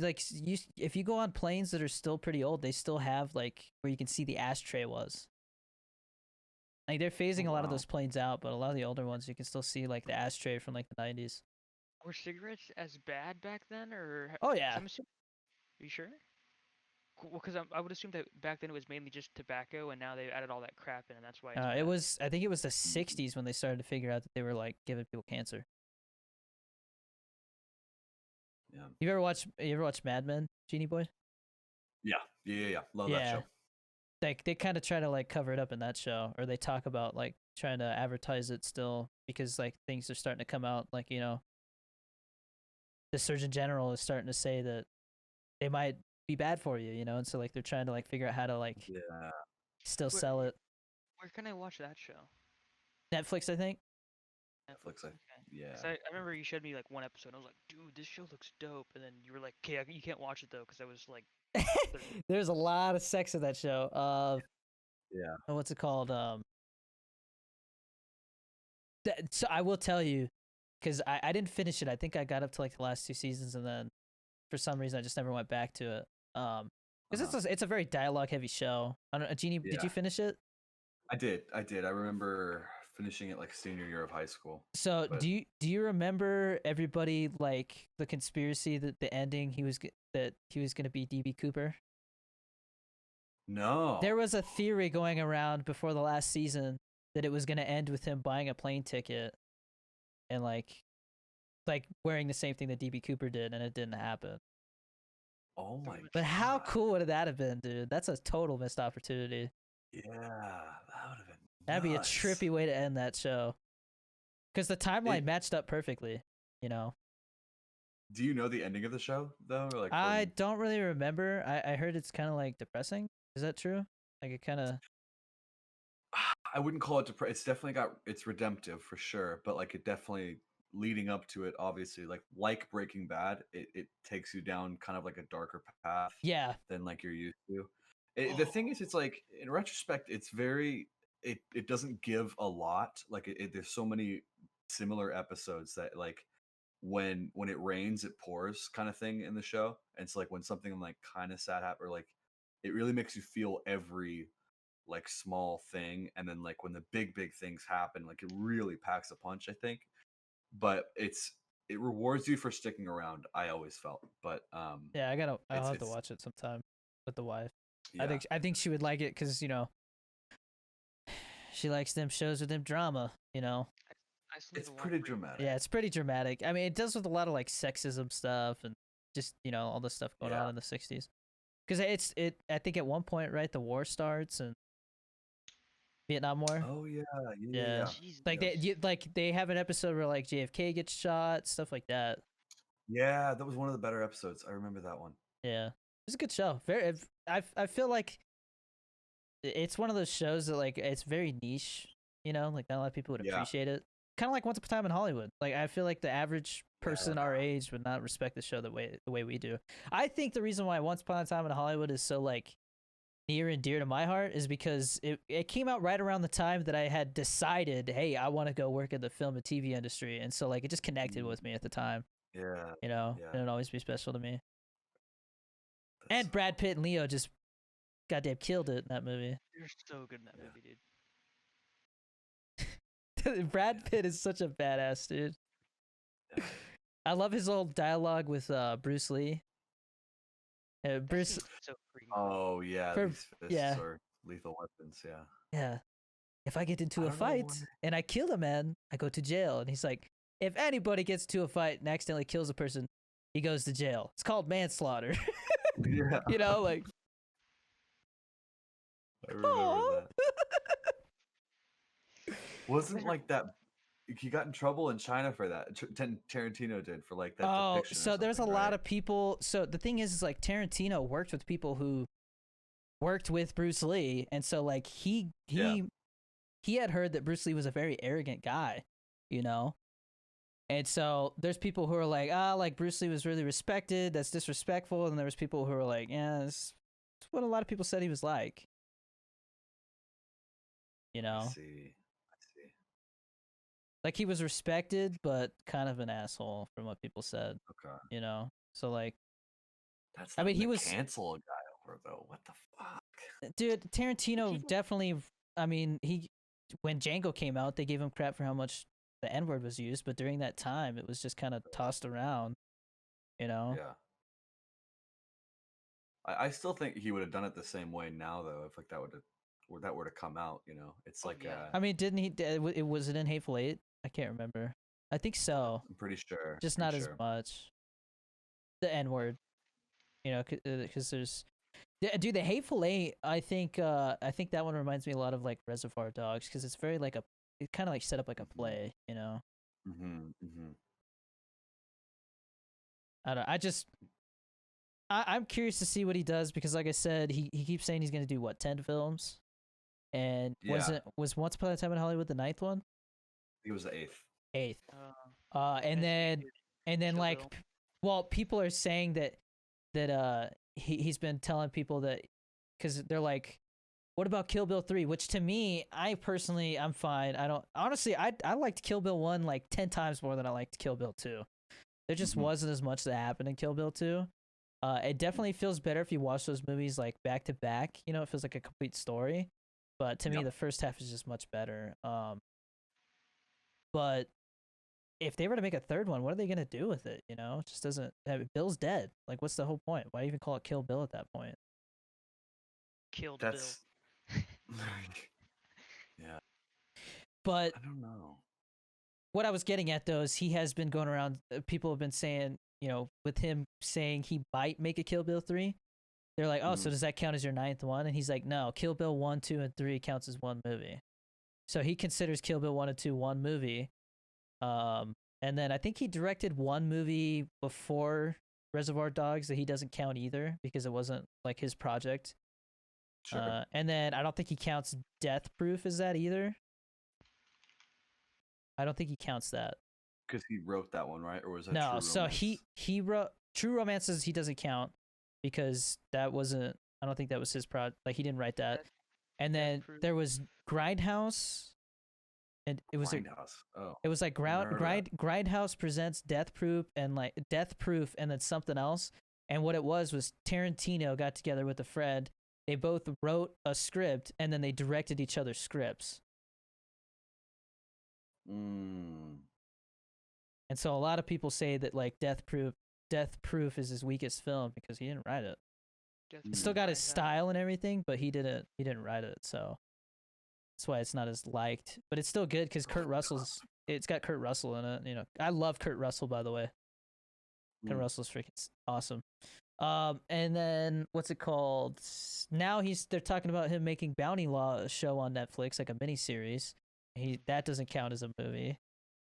if you go on planes that are still pretty old, they still have like where you can see the ashtray was. Like they're phasing a lot of wow. those planes out, but a lot of the older ones you can still see like the ashtray from like the 90s. Were cigarettes as bad back then, or? Oh yeah. I'm assuming. Are you sure? Well, because I would assume that back then it was mainly just tobacco, and now they added all that crap in, and that's why. It's It bad. was I think it was the 60s when they started to figure out that they were like giving people cancer. Yeah. You ever watch Mad Men, Genie Boy? Yeah. Love that Yeah. show. Like they kind of try to like cover it up in that show, or they talk about like trying to advertise it still because like things are starting to come out, like the Surgeon General is starting to say that they might be bad for you, and so like they're trying to like figure out how to like Yeah. still Where- sell it. Where can I watch that show? Netflix, I think. Netflix, Okay. Yeah. 'Cause I remember you showed me like one episode. I was like, dude, this show looks dope. And then you were like, okay, you can't watch it though, because I was like, There's a lot of sex in that show. Yeah. What's it called? So I will tell you, because I didn't finish it. I think I got up to like the last 2 seasons, and then for some reason I just never went back to it. Because it's a very dialogue heavy show. I don't know, Jeannie, did Yeah. you finish it? I did. I remember finishing it like senior year of high school. So But- do you remember everybody like the conspiracy that the ending he was gonna be DB Cooper? No. There was a theory going around before the last season that it was gonna end with him buying a plane ticket and like wearing the same thing that DB Cooper did, and it didn't happen. Oh my. But how God. cool would that have been, dude? That's a total missed opportunity. Yeah, that would have been. That'd be a nuts. trippy way to end that show. Because the timeline matched up perfectly, Do you know the ending of the show though? Or, like I don't really remember. I heard it's kind of like depressing. Is that true? Like it kind of. I wouldn't call it it's definitely it's redemptive for sure, but like it definitely leading up to it, obviously, like Breaking Bad, it takes you down kind of like a darker path Yeah. than like you're used to. The thing is, it's like in retrospect, it's very it doesn't give a lot. Like there's so many similar episodes that like when it rains, it pours kind of thing in the show. And it's like when something like kind of sad happens, or like it really makes you feel every like small thing, and then like when the big things happen, like it really packs a punch, I think. But it rewards you for sticking around, I always felt. But Yeah, I'll have to it's watch it sometime with the wife. yeah, I think she would like it because she likes them shows with them drama. I still need it's to watch pretty Breaking Bad. dramatic. Yeah, it's pretty dramatic. I mean, it deals with a lot of like sexism stuff and just all the stuff going on Yeah. in the '60s. Because I think at one point, right, the war starts and Vietnam War. Oh yeah, Yeah. Jesus. Like they have an episode where like JFK gets shot, stuff like that. Yeah, that was one of the better episodes. I remember that one. Yeah, it's a good show. I feel like it's one of those shows that like it's very niche. Like not a lot of people would Yeah. appreciate it. Kind of like Once Upon a Time in Hollywood. Like I feel like the average person our age would not respect the show the way we do. I think the reason why Once Upon a Time in Hollywood is so like near and dear to my heart is because it came out right around the time that I had decided, hey, I want to go work in the film and TV industry, and so like it just connected with me at the time. Yeah. And Yeah. it'll always be special to me. That's And Brad Pitt and Leo just goddamn killed it in that movie. You're so good in that movie, dude. Brad Pitt is such a badass dude. Yeah. I love his old dialogue with Bruce Lee. Bruce, That seems so creepy. Oh yeah, For- these fists yeah. are lethal weapons. Yeah. yeah. If I get into I a don't know fight why. and I kill a man, I go to jail. And he's like, if anybody gets into a fight and accidentally kills a person, he goes to jail. It's called manslaughter. Yeah. Like, I remember "Aw." that. Wasn't like that. He got in trouble in China for that. Tarantino did for like that Oh, depiction. so there's a lot of people. So the thing is like Tarantino worked with people who worked with Bruce Lee, and so like he had heard that Bruce Lee was a very arrogant guy, and so there's people who are like, like Bruce Lee was really respected. That's disrespectful. And there was people who were like, yeah, that's what a lot of people said he was like. I see. Like he was respected, but kind of an asshole from what people said. Okay. So like, That's. I mean, nothing he to was cancel a guy over though. What the fuck? dude. Tarantino People- definitely. I mean, when Django came out, they gave him crap for how much the N word was used, but during that time, it was just kind of tossed around. Yeah. I still think he would have done it the same way now though, if like that were to come out. It's Oh, like yeah. I mean, didn't he? Was it in Hateful Eight? I can't remember. I think so. I'm pretty sure. Just pretty not as sure. much. The N word, because there's, dude, the Hateful Eight. I think that one reminds me a lot of like Reservoir Dogs because it's very like it kind of like set up like a play. Mm-hmm. I don't. I'm curious to see what he does because, like I said, he keeps saying he's gonna do 10 films, and Yeah. was Once Upon a Time in Hollywood the 9th one? He was the eighth. 8th. Best And then dude. and then Kill like, Bill. well, people are saying that he's been telling people that because they're like, what about Kill Bill 3? Which to me, I personally, I'm fine. I don't honestly, I liked Kill Bill 1 like 10 times more than I liked Kill Bill 2. There just Mhm. wasn't as much that happened in Kill Bill 2. It definitely feels better if you watch those movies like back to back. It feels like a complete story. But to me, Yep. the first half is just much better. But if they were to make a third one, what are they gonna do with it? It just doesn't. Bill's dead. Like, what's the whole point? Why even call it Kill Bill at that point? Killed That's. Bill. Yeah. But I don't know. what I was getting at though is he has been going around. People have been saying, with him saying he might make a Kill Bill 3. They're like, oh, so does that count as your 9th one? And he's like, no, Kill Bill 1, 2, and 3 counts as one movie. So he considers Kill Bill 1 and 2 one movie. And then I think he directed one movie before Reservoir Dogs that he doesn't count either because it wasn't like his project. Sure. And then I don't think he counts Death Proof as that either. I don't think he counts that. Because he wrote that one, right? Or was that No, True so Romance? he wrote True Romances. He doesn't count because that wasn't. I don't think that was his project. Like he didn't write that. And then Proof. there was Grindhouse, and it was Grindhouse. Oh, it was like never heard of Grindhouse presents Death Proof and then something else. And what it was Tarantino got together with a friend. They both wrote a script and then they directed each other's scripts. Mm. And so a lot of people say that like Death Proof is his weakest film because he didn't write it. It's still got his style and everything, but he didn't write it, so that's why it's not as liked. But it's still good because it's got Kurt Russell in it. You know, I love Kurt Russell, by the way. Kurt Russell's freaking awesome. And then what's it called? Now they're talking about him making Bounty Law a show on Netflix, like a miniseries. That doesn't count as a movie.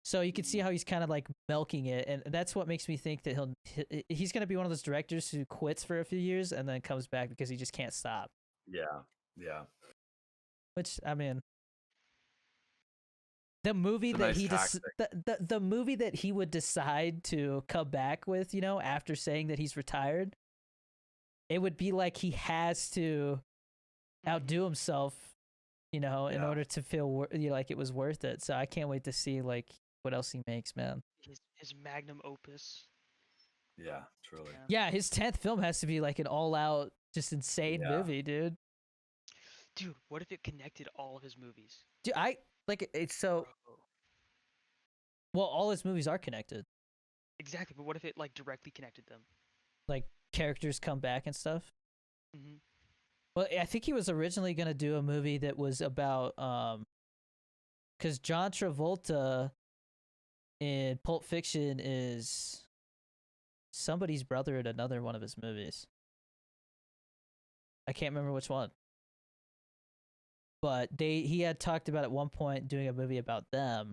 So you can see how he's kind of like milking it, and that's what makes me think that he's gonna be one of those directors who quits for a few years and then comes back because he just can't stop. Yeah. Which I mean, the movie that the movie that he would decide to come back with, you know, after saying that he's retired, it would be like he has to outdo himself, you know, in order to feel like it was worth it. So I can't wait to see like what else he makes, man. His magnum opus. Yeah, truly. Yeah, his 10th film has to be like an all-out, just insane movie, dude. Dude, what if it connected all of his movies? Dude, it's so. Well, all his movies are connected. Exactly, but what if it like directly connected them? Like characters come back and stuff. Mm-hmm. Well, I think he was originally gonna do a movie that was about because John Travolta in Pulp Fiction is somebody's brother in another one of his movies. I can't remember which one. But he had talked about at one point doing a movie about them.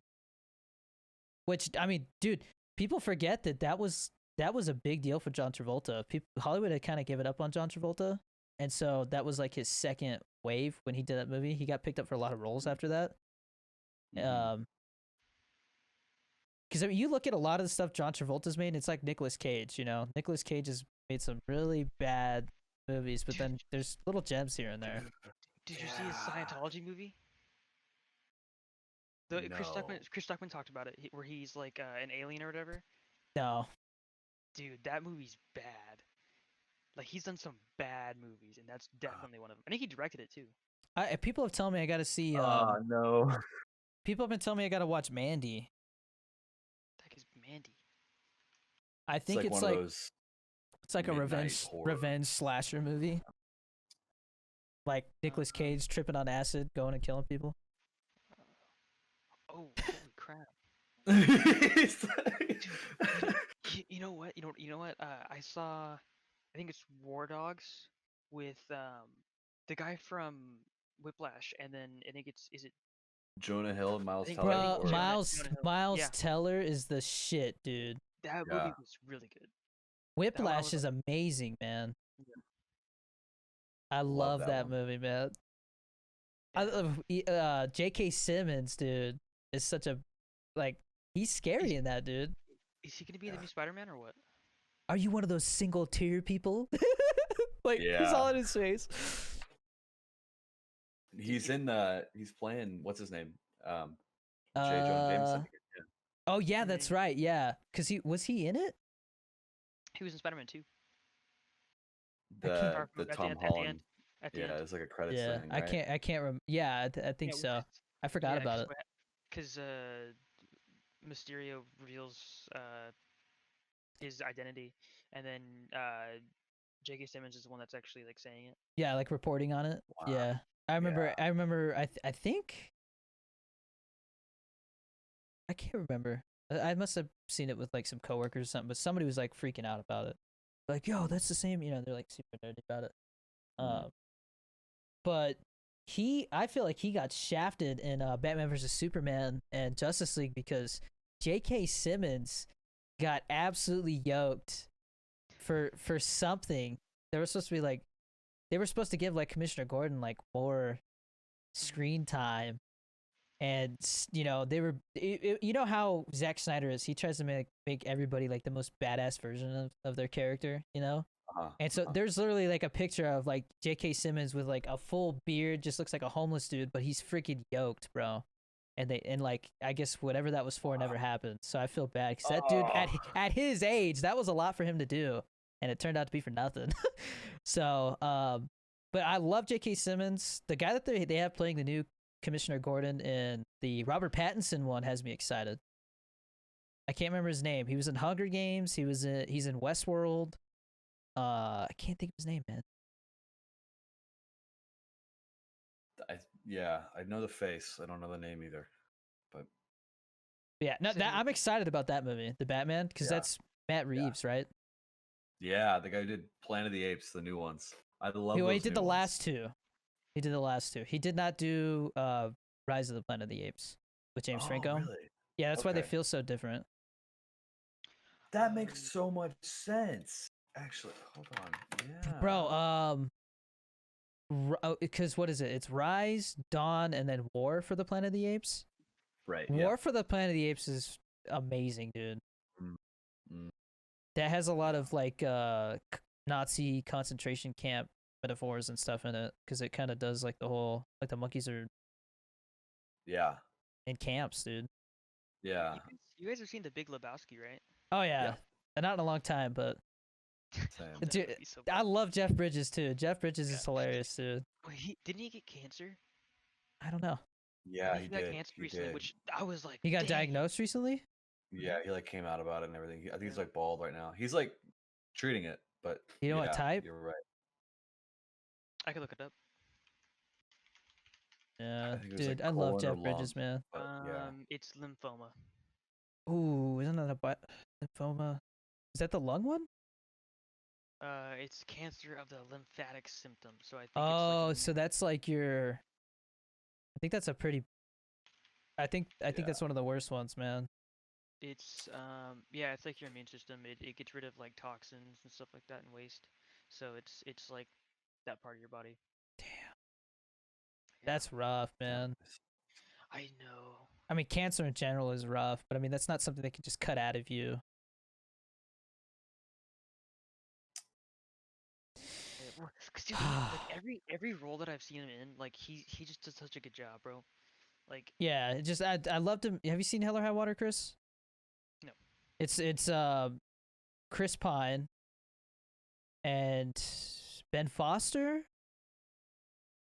Which, I mean, dude, people forget that was a big deal for John Travolta. Hollywood had kind of given up on John Travolta. And so that was like his second wave when he did that movie. He got picked up for a lot of roles after that. Because I mean, you look at a lot of the stuff John Travolta's made, and it's like Nicolas Cage, you know? Nicolas Cage has made some really bad movies, but then there's little gems here and there. Did you see his Scientology movie? No. Chris Stuckman talked about it, where he's like an alien or whatever. No. Dude, that movie's bad. Like, he's done some bad movies, and that's definitely one of them. I think he directed it, too. People have told me I gotta see... no. People have been telling me I gotta watch Mandy. That is Mandy. I think it's one of those it's like a revenge slasher movie. Like Nicolas Cage tripping on acid, going and killing people. Oh, holy crap! Dude, you know what? You know what? I saw. I think it's War Dogs with the guy from Whiplash, and then I think is it Jonah Hill and Miles Teller. Bro, Miles Teller is the shit, dude. That movie was really good. Whiplash is amazing, man. Yeah. I love that movie, man. I love J.K. Simmons, dude, is such a he's scary in that, dude. Is he gonna be the new Spider-Man or what? Are you one of those single tier people? He's all in his face. He's playing, what's his name? J. Jonah Jameson. Yeah. Oh yeah, that's right. Yeah, because was he in it? He was in Spider-Man 2. The Tom Holland. At the end. It's like a credits thing. I right? can't remember. Yeah, I think so. I forgot about it. Because Mysterio reveals his identity, and then J.K. Simmons is the one that's actually like saying it. Yeah, like reporting on it. Wow. Yeah, I remember. I think I can't remember. I must have seen it with like some coworkers or something, but somebody was like freaking out about it. Like, yo, that's the same. You know, they're like super nerdy about it. But I feel like he got shafted in Batman vs Superman and Justice League because J.K. Simmons got absolutely yoked for something. There was supposed to be like they were supposed to give like Commissioner Gordon like more screen time, and you know they were you know how Zack Snyder is. He tries to make everybody like the most badass version of their character, you know. And so there's literally like a picture of like J.K. Simmons with like a full beard, just looks like a homeless dude, but he's freaking yoked, bro. And like I guess whatever that was for never happened. So I feel bad because that dude at his age, that was a lot for him to do, and it turned out to be for nothing. So but I love J.K. Simmons. The guy that they have playing the new Commissioner Gordon in the Robert Pattinson one has me excited. I can't remember his name. He was in Hunger Games. He's in Westworld. I can't think of his name, man. I know the face. I don't know the name either. But yeah, no, I'm excited about that movie, The Batman, because that's Matt Reeves, right? Yeah, the guy who did Planet of the Apes, the new ones. I love those. He did the last two. He did the last two. He did not do Rise of the Planet of the Apes with James Franco. Really? Yeah, that's why they feel so different. That makes so much sense. Actually, hold on. Yeah. Bro, because what is it? It's Rise, Dawn, and then War for the Planet of the Apes. Right. War for the Planet of the Apes is amazing, dude. That has a lot of like Nazi concentration camp metaphors and stuff in it, because it kind of does like the whole like the monkeys are in camps, dude. Yeah. You guys have seen The Big Lebowski, right? Oh yeah. And not in a long time, but dude, I love Jeff Bridges too. Jeff Bridges is hilarious, dude. Didn't he get cancer? I don't know. Yeah, he got cancer recently, which I was like, he got diagnosed recently. Yeah, he like came out about it and everything. I think he's like bald right now. He's like treating it, but you know what type? You're right. I could look it up. Yeah, dude, I love Jeff Bridges, man. It's lymphoma. Ooh, isn't that a lymphoma? Is that the lung one? It's cancer of the lymphatic symptom. So I think. Oh, so that's like your. I think that's a pretty. I think that's one of the worst ones, man. It's it's like your immune system. It gets rid of like toxins and stuff like that and waste. So it's like that part of your body. Damn. Yeah. That's rough, man. I know. I mean, cancer in general is rough, but I mean that's not something they can just cut out of you. Dude, like every role that I've seen him in, like he just does such a good job, bro. Like yeah, just I loved him. Have you seen Hell or High Water, Chris? No. It's Chris Pine and Ben Foster. Have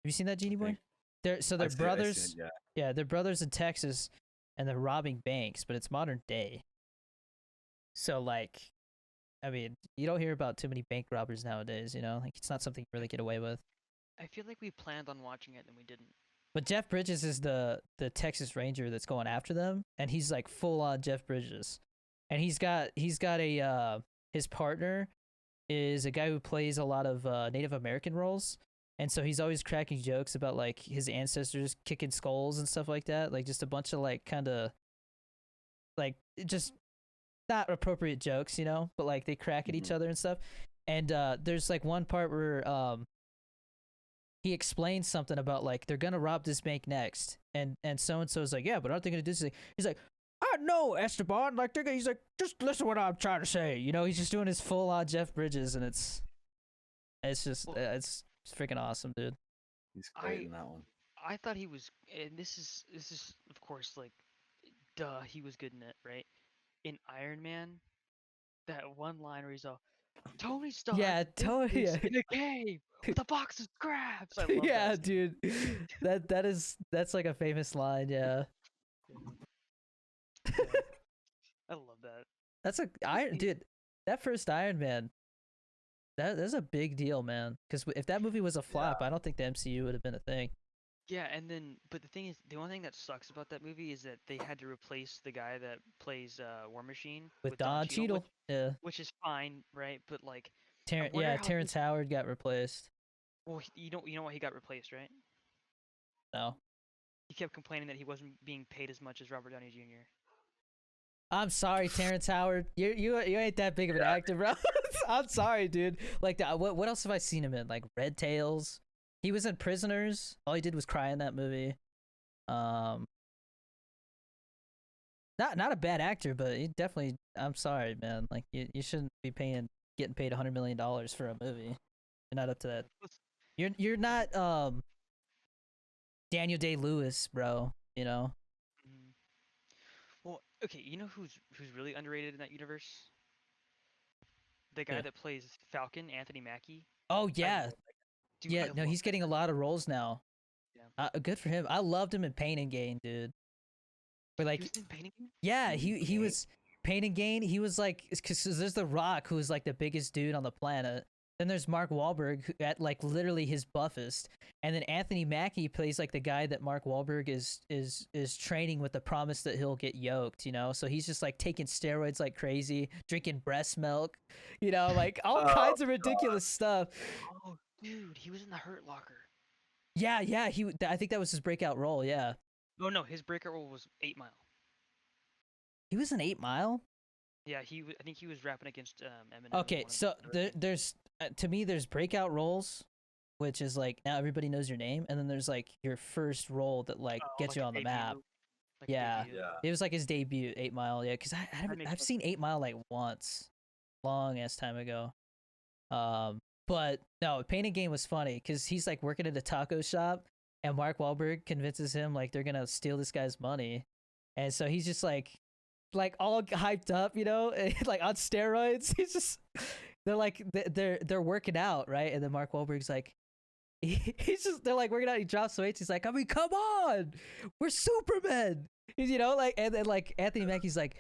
you seen that, Genie Boy? They're brothers. Yeah, they're brothers in Texas, and they're robbing banks, but it's modern day. So like, I mean, you don't hear about too many bank robbers nowadays, you know? Like, it's not something you really get away with. I feel like we planned on watching it and we didn't. But Jeff Bridges is the Texas Ranger that's going after them, and he's like full on Jeff Bridges. And he's got a his partner is a guy who plays a lot of Native American roles. And so he's always cracking jokes about like his ancestors kicking skulls and stuff like that. Like just a bunch of like kind of like just not appropriate jokes, you know, but like they crack at each other and stuff. And there's like one part where he explains something about like they're gonna rob this bank next, and so is like, yeah, but aren't they gonna do this? He's like, I know, Esteban. Like he's like, just listen to what I'm trying to say. You know, he's just doing his full on Jeff Bridges, and it's just it's freaking awesome, dude. He's great in that one. I thought he was, and this is of course like, duh, he was good in it, right? In Iron Man, that one line where he's all, Tony Stark, in a cave with a box of scraps. I love that. Dude, that's like a famous line, yeah. I love that. That's dude. That first Iron Man. That's a big deal, man. Because if that movie was a flop, I don't think the MCU would have been a thing. Yeah, and then, but the thing is, the only thing that sucks about that movie is that they had to replace the guy that plays War Machine with Don Cheadle. Which is fine, right? But like, Terrence Howard got replaced. Well, you know why he got replaced, right? No. He kept complaining that he wasn't being paid as much as Robert Downey Jr. I'm sorry, Terrence Howard. You ain't that big of an actor, bro. I'm sorry, dude. Like, what else have I seen him in? Like Red Tails. He was in Prisoners. All he did was cry in that movie. Not a bad actor, but he definitely. I'm sorry, man. Like, you shouldn't be getting paid $100 million for a movie. You're not up to that. You're not Daniel Day-Lewis, bro. You know. Mhm. Well, okay, you know who's really underrated in that universe? The guy Yeah. that plays Falcon, Anthony Mackie. Oh I yeah, love that guy. Dude, yeah. I No, love he's that getting a guy. lot of roles now. Yeah. Good for him. I loved him in Pain and Gain, dude. But He like, was in Painting Game? yeah, he Okay. was Pain and Gain. He was like, because there's The Rock, who's like the biggest dude on the planet. Then there's Mark Wahlberg, who, at like literally his buffest, and then Anthony Mackie plays like the guy that Mark Wahlberg is training with the promise that he'll get yoked. You know, so he's just like taking steroids like crazy, drinking breast milk. You know, like all Oh, kinds of ridiculous stuff. Oh, dude, he was in the Hurt Locker. Yeah, yeah. I think that was his breakout role. Yeah, Oh no, his breakout role was 8 Mile. he was in 8 Mile. Yeah, I think he was rapping against Eminem. in Okay, one of so the- there's to me there's breakout roles, which is like now everybody knows your name, and then there's like your first role that like Oh, gets like you a on the map. debut, like a Yeah. debut. Yeah. It was like his debut, 8 Mile. Yeah, because makes I've sense. seen 8 Mile like once, long ass time ago. But no, Pain and Gain was funny because he's like working at a taco shop, and Mark Wahlberg convinces him like they're gonna steal this guy's money, and so he's just like all hyped up, you know, like on steroids. He's just they're like they're working out, right? And then Mark Wahlberg's like he's just they're like working out. He drops weights. He's like, I mean, come on, we're Supermen. You know, like and then like Anthony Mackie's like,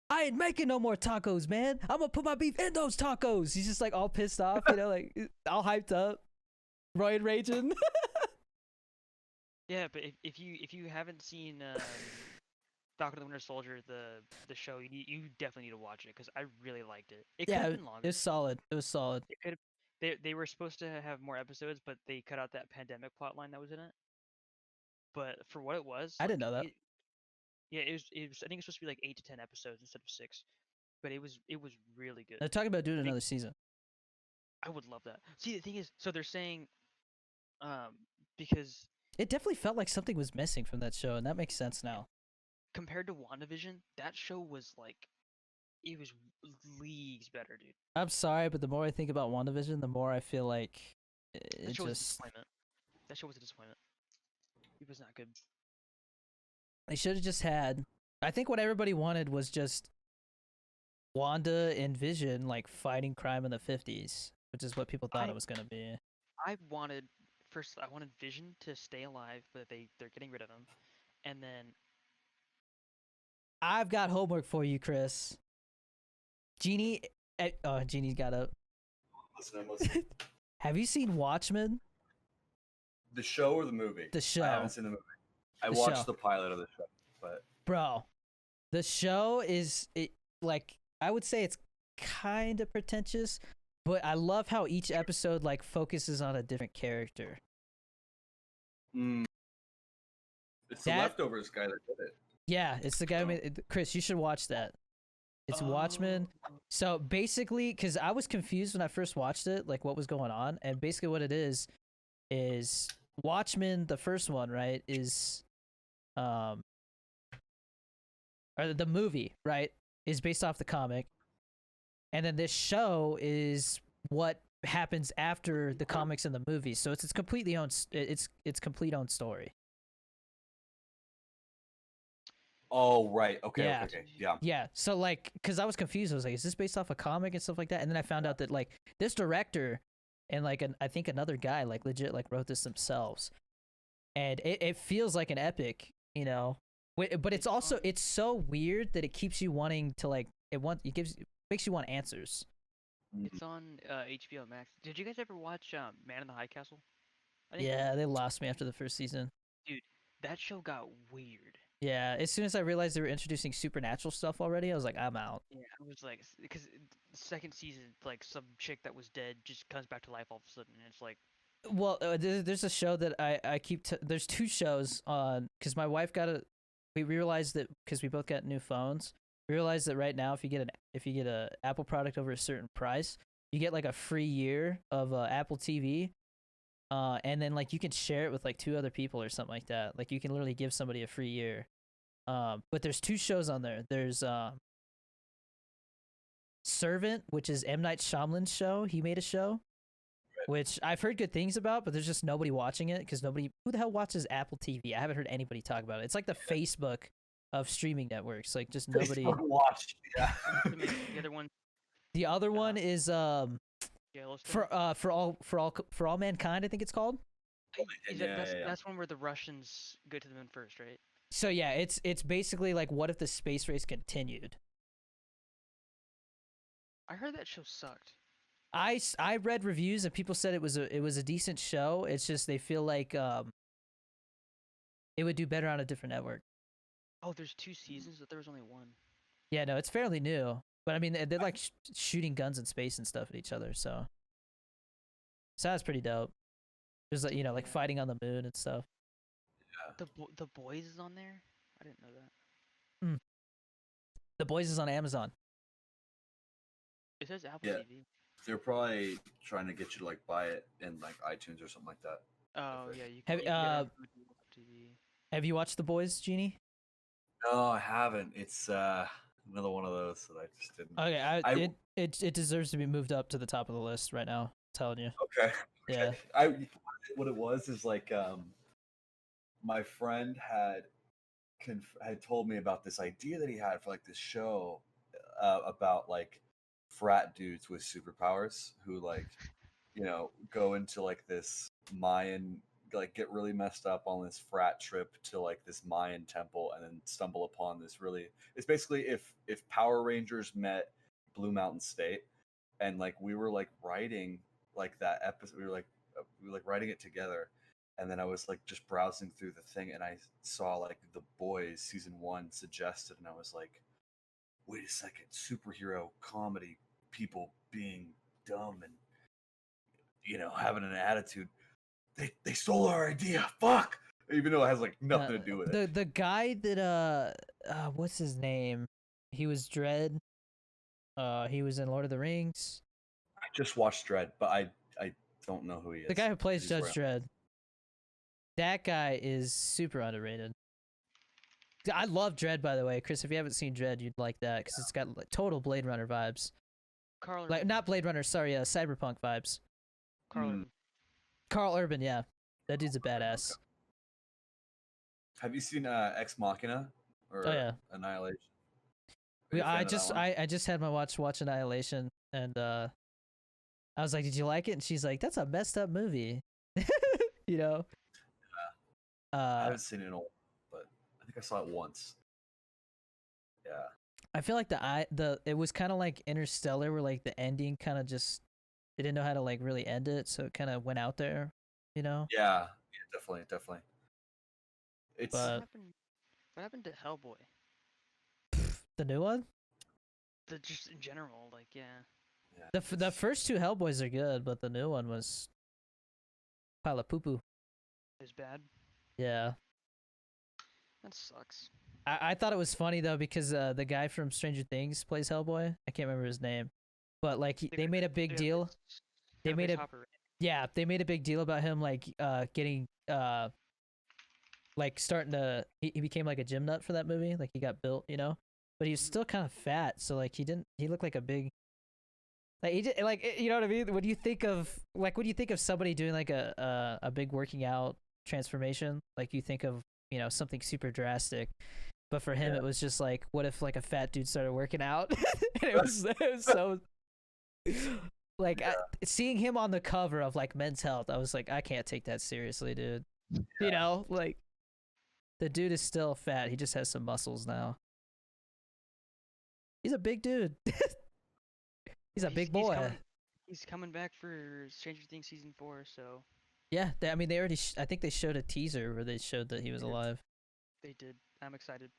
I ain't making no more tacos, man. I'm gonna put my beef in those tacos. He's just like all pissed off, you know, like all hyped up, roid raging. Yeah, but if you haven't seen Falcon and the Winter Soldier, the show, you definitely need to watch it because I really liked it. It could Yeah, have it been longer. was solid. It was solid. It could they were supposed to have more episodes, but they cut out that pandemic plotline that was in it. But for what it was, I didn't know that. Yeah, it was. I think it's supposed to be like 8 to 10 episodes instead of 6. But it was really good. They're talking about doing They- another season. I would love that. See, the thing is, so they're saying, because It definitely felt like something was missing from that show, and that makes sense now. compared to WandaVision, that show was like, it was leagues better, dude. I'm sorry, but the more I think about WandaVision, the more I feel like That it show was a just disappointment. That show was a disappointment. It was not good. they should have just had. I think what everybody wanted was just Wanda and Vision like fighting crime in the 50s, which is what people thought I- it was gonna be. I wanted Vision to stay alive, but they're getting rid of him, and then I've got homework for you, Chris. Genie, oh, Genie got up. Listen, I'm listening. Have you seen Watchmen? The show or the movie? The show. I haven't seen the movie. I The watched show. the pilot of the show, but Bro, the show is like I would say it's kind of pretentious, but I love how each episode like focuses on a different character. it's the That- Leftovers guy that did it. Yeah, it's the guy who made Chris, you should watch that. It's Watchmen. So basically, because I was confused when I first watched it, like what was going on, and basically what it is Watchmen, the first one, right, is or the movie, right, is based off the comic, and then this show is what happens after the comics and the movies. So it's completely own it's complete own story. Oh right, okay, Yeah. okay, yeah. Yeah, so like, cause I was confused. I was like, "Is this based off a comic and stuff like that?" And then I found out that like this director and like I think another guy like legit like wrote this themselves, and it feels like an epic, you know. But it's also it's so weird that it keeps you wanting to like makes you want answers. it's on HBO Max. Did you guys ever watch Man in the High Castle? I think Yeah, they lost me after the first season. that show got weird. Yeah, as soon as I realized they were introducing supernatural stuff already, I was like, I'm out. Yeah, I was like, because the second season, like some chick that was dead just comes back to life all of a sudden, and it's like, Well, there's a show that I keep. There's two shows on because my wife got a. We realized that because we both got new phones, realize that right now, if you get a Apple product over a certain price, you get like a free year of Apple TV. And then like you can share it with like 2 other people or something like that. Like you can literally give somebody a free year. But there's 2 shows on there. There's Servant, which is M. Night Shyamalan's show. He made a show, which I've heard good things about, but there's just nobody watching it because who the hell watches Apple TV? I haven't heard anybody talk about it. It's like the Facebook of streaming networks. Like just nobody watched. Yeah. The other one, The other one is Yellowstone. for all mankind, I think it's called. That's one where the Russians go to the moon first, right? So yeah, it's basically like what if the space race continued? I heard that show sucked. I read reviews and people said it was a decent show. It's just they feel like it would do better on a different network. Oh, there's 2 seasons, but there was only 1. Yeah, no, it's fairly new. But I mean, they're like shooting guns in space and stuff at each other, so sounds pretty dope. There's like like fighting on the moon and stuff. Yeah. The Boys is on there. I didn't know that. The Boys is on Amazon. It says Apple TV. They're probably trying to get you to like buy it in like iTunes or something like that. Oh yeah, you can. You can get Apple TV. Have you watched The Boys, Genie? No, I haven't. It's another one of those that I just didn't. Okay, it deserves to be moved up to the top of the list right now. I'm telling you. Okay. Yeah. What it was is like my friend had told me about this idea that he had for like this show about like frat dudes with superpowers who like go into like this Mayan, like get really messed up on this frat trip to like this Mayan temple and then stumble upon this it's basically if Power Rangers met Blue Mountain State, and like we were like writing like that episode, we were writing it together, and then I was like just browsing through the thing and I saw like The Boys season 1 suggested, and I was like, wait a second, superhero comedy, people being dumb and having an attitude. They stole our idea. Fuck. Even though it has like nothing to do with it. The guy that what's his name? He was Dredd. He was in Lord of the Rings. I just watched Dredd, but I don't know who he is. The guy who plays Judge Dredd. That guy is super underrated. I love Dredd, by the way, Chris. If you haven't seen Dredd, you'd like that because it's got like, total Blade Runner vibes. Like not Blade Runner, sorry, Cyberpunk vibes. Carl Urban, yeah, that dude's a badass. Okay. Have you seen Ex Machina or Annihilation? I just had my watch Annihilation, and I was like, "Did you like it?" And she's like, "That's a messed up movie," you know. I haven't seen it in a while, but I think I saw it once. Yeah. I feel like it was kind of like Interstellar, where like the ending kind of just they didn't know how to like really end it, so it kind of went out there, you know. Yeah, definitely. It's what happened to Hellboy? The new one? Just in general, like yeah. The first 2 Hellboys are good, but the new one was pile of poo poo. It's bad. Yeah. That sucks. I thought it was funny though because the guy from Stranger Things plays Hellboy. I can't remember his name, but like they made a big deal. They made they made a big deal about him like getting like starting to he became like a gym nut for that movie. Like he got built, you know, but he was still kind of fat. So like he looked like a big. Like he did, like you know what I mean? When you think of somebody doing like a big working out transformation, like you think of something super drastic, but for him it was just like, what if like a fat dude started working out? And it was so like seeing him on the cover of like Men's Health, I was like, I can't take that seriously, dude. You know, like the dude is still fat. He just has some muscles now. He's a big dude. He's a big boy. He's coming back for Stranger Things season 4, so. Yeah, I mean, they already. I think they showed a teaser where they showed that he was alive. They did. I'm excited.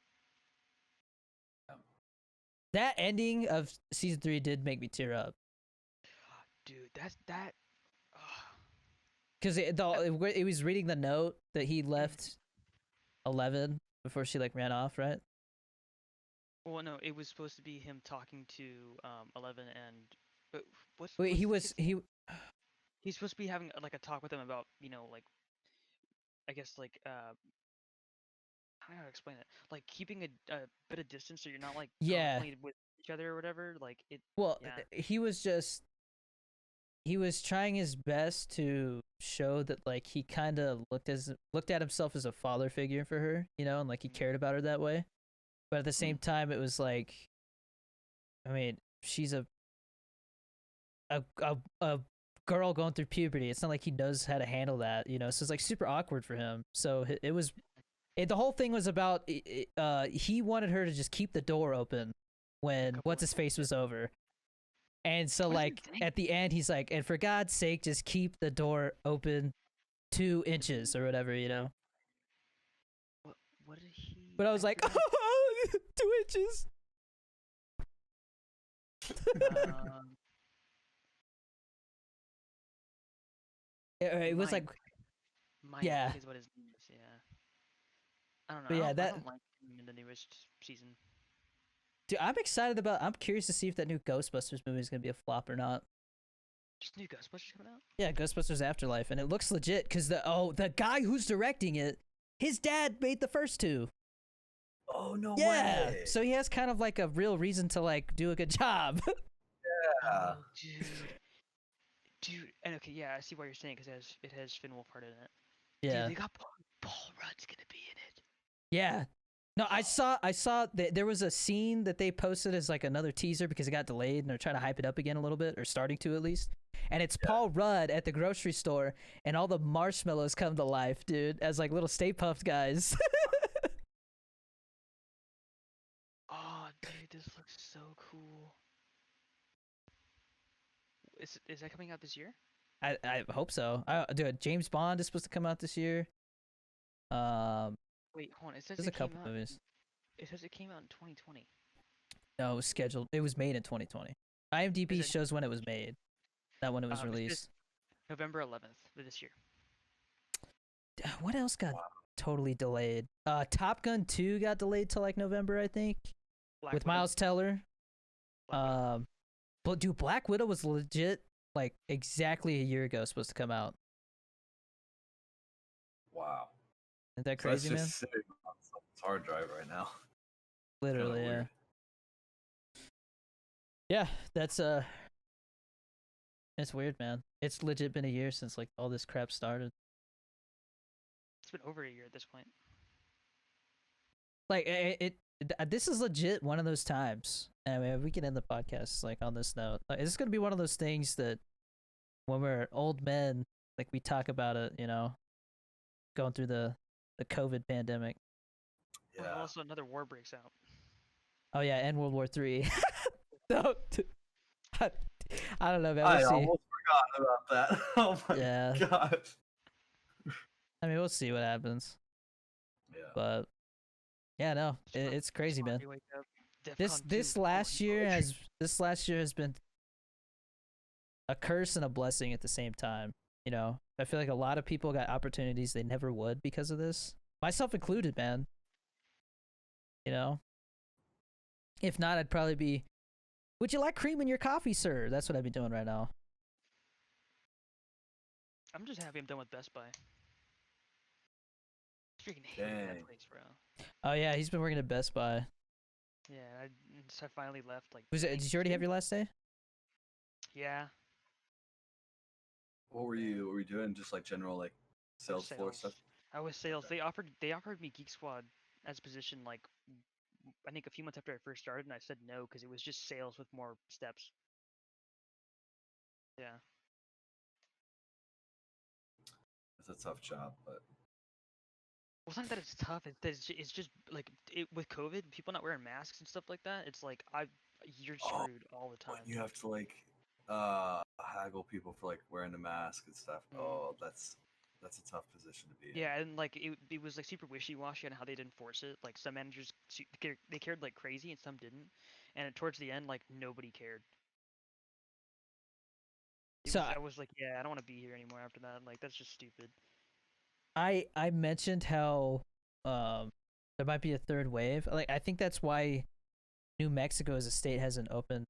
That ending of season 3 did make me tear up. Dude, that. Because it was reading the note that he left 11 before she like ran off, right? Well, no, it was supposed to be him talking to 11 and but Wait, what's he the was kid's name? he. He's supposed to be having like a talk with him about like I guess like I don't know how to explain it. Like keeping a bit of distance so you're not like Yeah. constantly with each other or whatever. Like it. Well, Yeah. he was trying his best to show that like he kind of looked at himself as a father figure for her, and like he cared about her that way. But at the same time, it was like, I mean, she's a girl going through puberty. It's not like he knows how to handle that, So it's like super awkward for him. So the whole thing was about he wanted her to just keep the door open when couple what's his face was over. And so What is he like saying? at the end he's like, and for God's sake, just keep the door open 2 inches or whatever, What did he? But I was like, forgot. 2 inches. Um, It was like, Mike yeah. is what his name is. Yeah. I don't know. But yeah, I that don't like him in the newest season. dude, I'm curious to see if that new Ghostbusters movie is gonna be a flop or not. Just new Ghostbusters coming out. Yeah, Ghostbusters Afterlife, and it looks legit because the guy who's directing it, his dad made the first 2. Oh no Yeah, way! so he has kind of like a real reason to like do a good job. Yeah. Oh, dude, and okay, yeah, I see what you're saying because it has Finn Wolfhard in it. Yeah, Dude, they got Paul Rudd's gonna be in it. yeah. No, I saw that there was a scene that they posted as like another teaser because it got delayed and they're trying to hype it up again a little bit, or starting to at least. And it's Paul Rudd at the grocery store, and all the marshmallows come to life, dude, as like little Stay Puft guys. Oh, dude, this looks so cool. Is that coming out this year? I hope so. Dude, James Bond is supposed to come out this year. Wait, hold on. It says There's it a couple came out. movies. It says it came out in 2020. No, it was scheduled. It was made in 2020. IMDb shows when it was made, not when it was It says released. November 11th of this year. What else got totally delayed? Top Gun 2 got delayed till like November, I think, with Miles Teller. But dude, Black Widow was legit like exactly a year ago supposed to come out. Wow. Isn't that So that's crazy, man? just sitting on someone's hard drive right now. Literally, yeah. Weird. Yeah, that's it's weird, man. It's legit been a year since like all this crap started. It's been over a year at this point. Like this is legit one of those times. I mean, we can end the podcast like on this note. Like, is this gonna be one of those things that when we're old men, like we talk about it, going through the COVID pandemic. Well, Yeah. also, another war breaks out. Oh yeah, and World War III. So, I don't know, man. I We'll see. almost forgot about that. Oh my Yeah. god. I mean, we'll see what happens. Yeah. But yeah, no, it's crazy, man. This last year has been a curse and a blessing at the same time. I feel like a lot of people got opportunities they never would because of this, myself included, man. If not, I'd probably be, would you like cream in your coffee, sir? That's what I'd be doing right now. I'm just happy I'm done with Best Buy. I freaking hate that Dang. place, bro. Oh yeah, he's been working at Best Buy. Yeah, I finally left. Like, Did you already have your last day? Yeah. What were you doing? Just like general like sales floor stuff? I was sales. They offered me Geek Squad as a position like I think a few months after I first started, and I said no because it was just sales with more steps. Yeah. It's a tough job, but Well, it's not that it's tough. It's just like with COVID, people not wearing masks and stuff like that. It's like you're screwed all the time. when you have to like haggle people for like wearing a mask and stuff. Oh, that's a tough position to be in. Yeah, and like it was like super wishy-washy on how they'd enforce it. Like some managers they cared like crazy, and some didn't. And towards the end, like nobody cared. I was like, yeah, I don't want to be here anymore after that. Like that's just stupid. I mentioned how there might be a third wave. Like I think that's why New Mexico as a state hasn't opened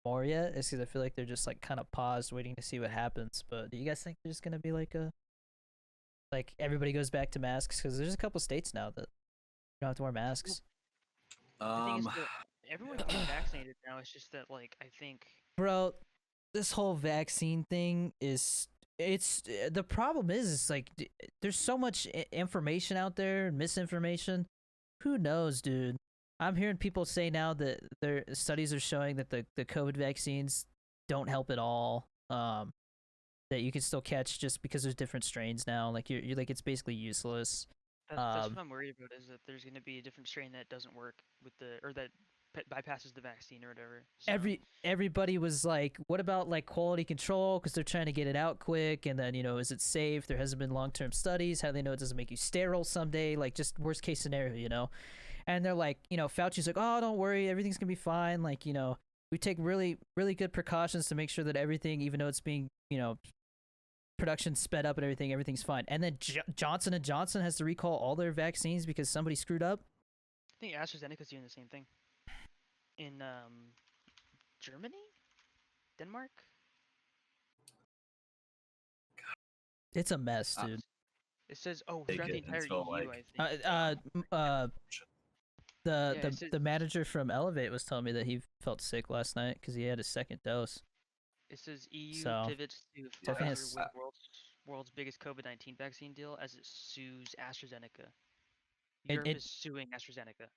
more yet is because I feel like they're just like kind of paused, waiting to see what happens. But do you guys think there's gonna be like everybody goes back to masks? Because there's a couple states now that you don't have to wear masks. The thing is that everyone's getting vaccinated now. It's just that, like, I think. Bro, this whole vaccine thing it's the problem is like there's so much information out there, misinformation. Who knows, dude? I'm hearing people say now that their studies are showing that the COVID vaccines don't help at all. That you can still catch just because there's different strains now. Like you're like it's basically useless. That's what I'm worried about, is that there's going to be a different strain that doesn't work with or that bypasses the vaccine or whatever. So. Everybody was like, what about like quality control? Because they're trying to get it out quick. And then, is it safe? There hasn't been long-term studies. How do they know it doesn't make you sterile someday? Like just worst case scenario, And they're like, Fauci's like, oh, don't worry. Everything's going to be fine. Like, we take really, really good precautions to make sure that everything, even though it's being, production sped up and everything's fine. And then Johnson & Johnson has to recall all their vaccines because somebody screwed up. I think AstraZeneca's doing the same thing. In Germany? Denmark? It's a mess, dude. It says, throughout the entire EU, I think. The manager from Elevate was telling me that he felt sick last night because he had his second dose. It says EU pivots to Pfizer with world's biggest COVID-19 vaccine deal as it sues AstraZeneca. Europe is suing AstraZeneca.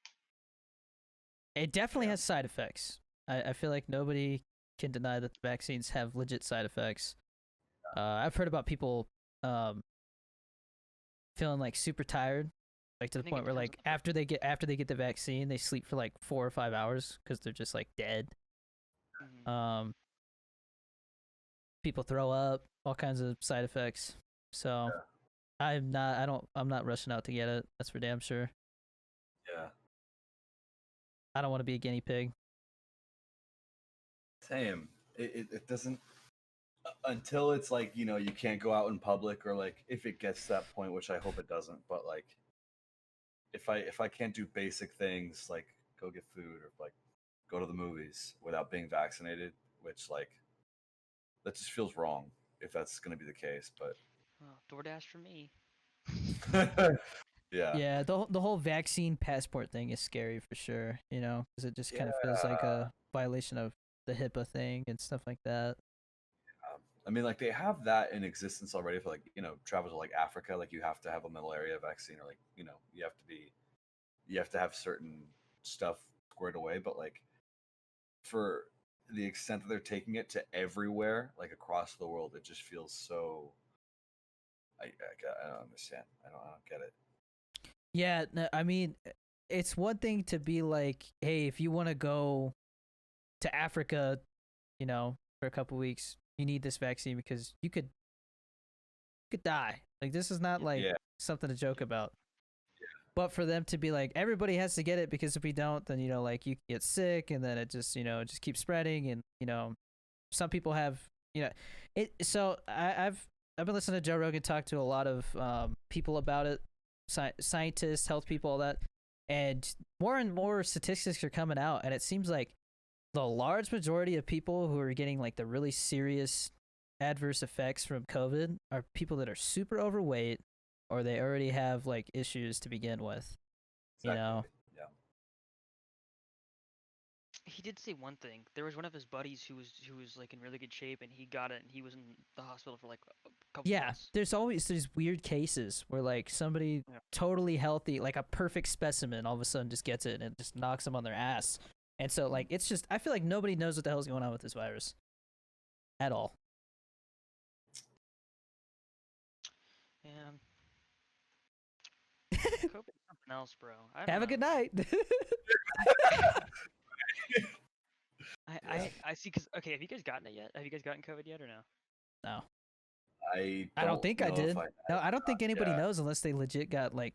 It definitely has side effects. I feel like nobody can deny that the vaccines have legit side effects. I've heard about people feeling like super tired, like to the point where like after they get the vaccine, they sleep for like 4 or 5 hours because they're just like dead. Mm-hmm. People throw up, all kinds of side effects. So I'm not rushing out to get it. That's for damn sure. Yeah. I don't want to be a guinea pig. Same. It doesn't until it's like, you can't go out in public, or like if it gets to that point, which I hope it doesn't, but like if I can't do basic things like go get food or like go to the movies without being vaccinated, which like that just feels wrong if that's going to be the case. But DoorDash for me. Yeah, the whole vaccine passport thing is scary for sure, because it just kind of feels like a violation of the HIPAA thing and stuff like that. I mean, like they have that in existence already for like, travel to like Africa, like you have to have a malaria vaccine, or like, you have to have certain stuff squared away, but like for the extent that they're taking it to everywhere, like across the world, it just feels so. I don't understand. I don't get it. Yeah, no, I mean, it's one thing to be like, hey, if you want to go to Africa, for a couple weeks, you need this vaccine because you could die. Like this is not like something to joke about. But for them to be like, everybody has to get it because if we don't, then like you get sick, and then it just just keeps spreading, and some people have it. So I've been listening to Joe Rogan talk to a lot of people about it, scientists, health people, all that, and more statistics are coming out, and it seems like the large majority of people who are getting like the really serious adverse effects from COVID are people that are super overweight, or they already have like issues to begin with. Exactly. Yeah. He did say one thing. There was one of his buddies who was like in really good shape, and he got it, and he was in the hospital for like a couple months. There's always these weird cases where like somebody totally healthy, like a perfect specimen, all of a sudden just gets it and it just knocks them on their ass. And so like it's just, I feel like nobody knows what the hell's going on with this virus at all. Yeah. COVID's something else, bro. Have a good night. I see. Cause okay, have you guys gotten it yet? Have you guys gotten COVID yet or no? No. I don't think I did. No, I don't think anybody knows unless they legit got like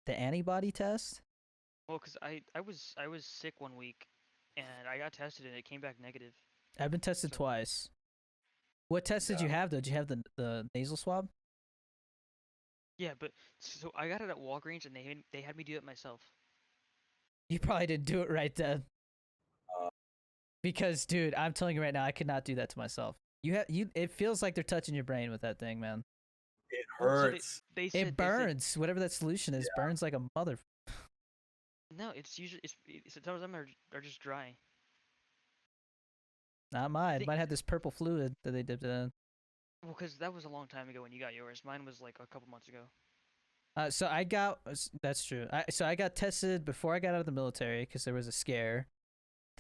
the antibody test. Well, cause I was sick one week, and I got tested and it came back negative. I've been tested twice. What test did you have though? Did you have the nasal swab? Yeah, but so I got it at Walgreens, and they had me do it myself. You probably didn't do it right then. Because, dude, I'm telling you right now, I could not do that to myself. It feels like they're touching your brain with that thing, man. It Well, so hurts. they said, It burns. Whatever that solution is, burns like a mother. No, it's usually some of them are just dry. Not mine. think- Mine had this purple fluid that they dipped it in. Well, because that was a long time ago when you got yours. Mine was like a couple months ago. So I got that's true. I got tested before I got out of the military because there was a scare.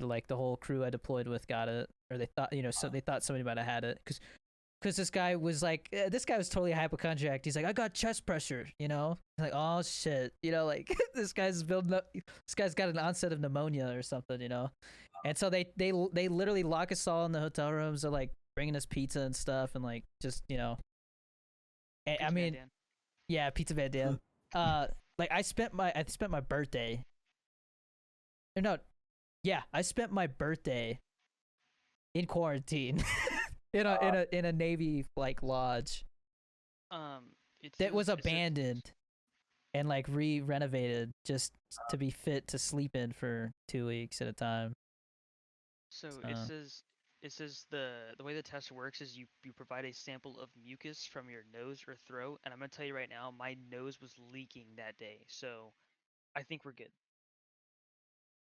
Like the whole crew I deployed with got it, or they thought so they thought somebody might have had it because this guy was like this guy was totally a hypochondriac. He's like, I got chest pressure, like, oh shit, like this guy's building up. This guy's got an onset of pneumonia or something, and so they literally lock us all in the hotel rooms. They're like bringing us pizza and stuff, and like just and, I mean. Dan. Yeah, Pizza Van Dan. Like I spent my birthday. Or no, yeah, I spent my birthday in quarantine in a Navy like lodge that was abandoned and like renovated just to be fit to sleep in for 2 weeks at a time. So it says the way the test works is you provide a sample of mucus from your nose or throat, and I'm gonna tell you right now, my nose was leaking that day, so I think we're good.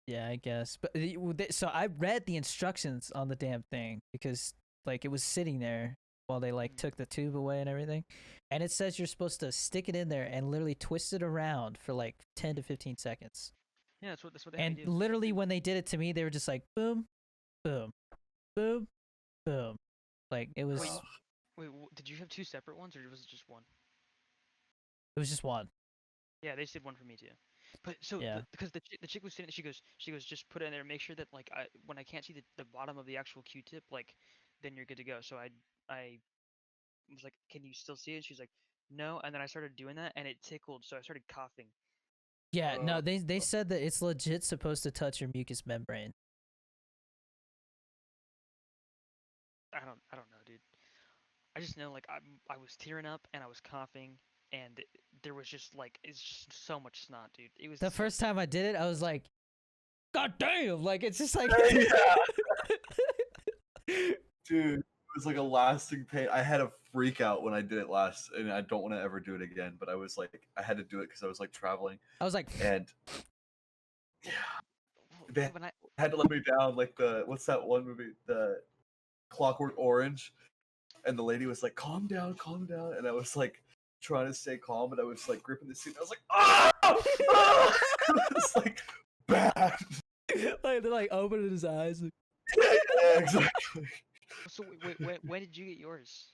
Yeah, I guess. But so I read the instructions on the damn thing because like it was sitting there while they like took the tube away and everything, and it says you're supposed to stick it in there and literally twist it around for like 10 to 15 seconds. Yeah, that's what they have And me do. literally when they did it to me, they were just like boom, boom, boom, boom. Like it was. Wait, did you have two separate ones or was it just one? It was just one. Yeah, they just did one for me too. But so Yeah. because the chick was sitting, she goes just put it in there, make sure that like when I can't see the bottom of the actual Q-tip, like then you're good to go. So I was like, can you still see it? She's like, no. And then I started doing that and it tickled, so I started coughing. Yeah, no, they said that it's legit supposed to touch your mucous membrane. I don't know, dude. I just know like I was tearing up and I was coughing and there was just like it's just so much snot, dude. It was The first time I did it, I was like, God damn! Like it's just like, Dude, it was like a lasting pain. I had a freak out when I did it last, and I don't want to ever do it again. But I was like, I had to do it because I was like traveling, I was like, and they when I had to let me down. Like what's that one movie, the Clockwork Orange, and the lady was like, calm down, and I was like trying to stay calm, but I was like gripping the seat. And I was like, ah! Ah! It was like bad. like they're like opening his eyes. Like, Yeah, exactly. so wait, when did you get yours?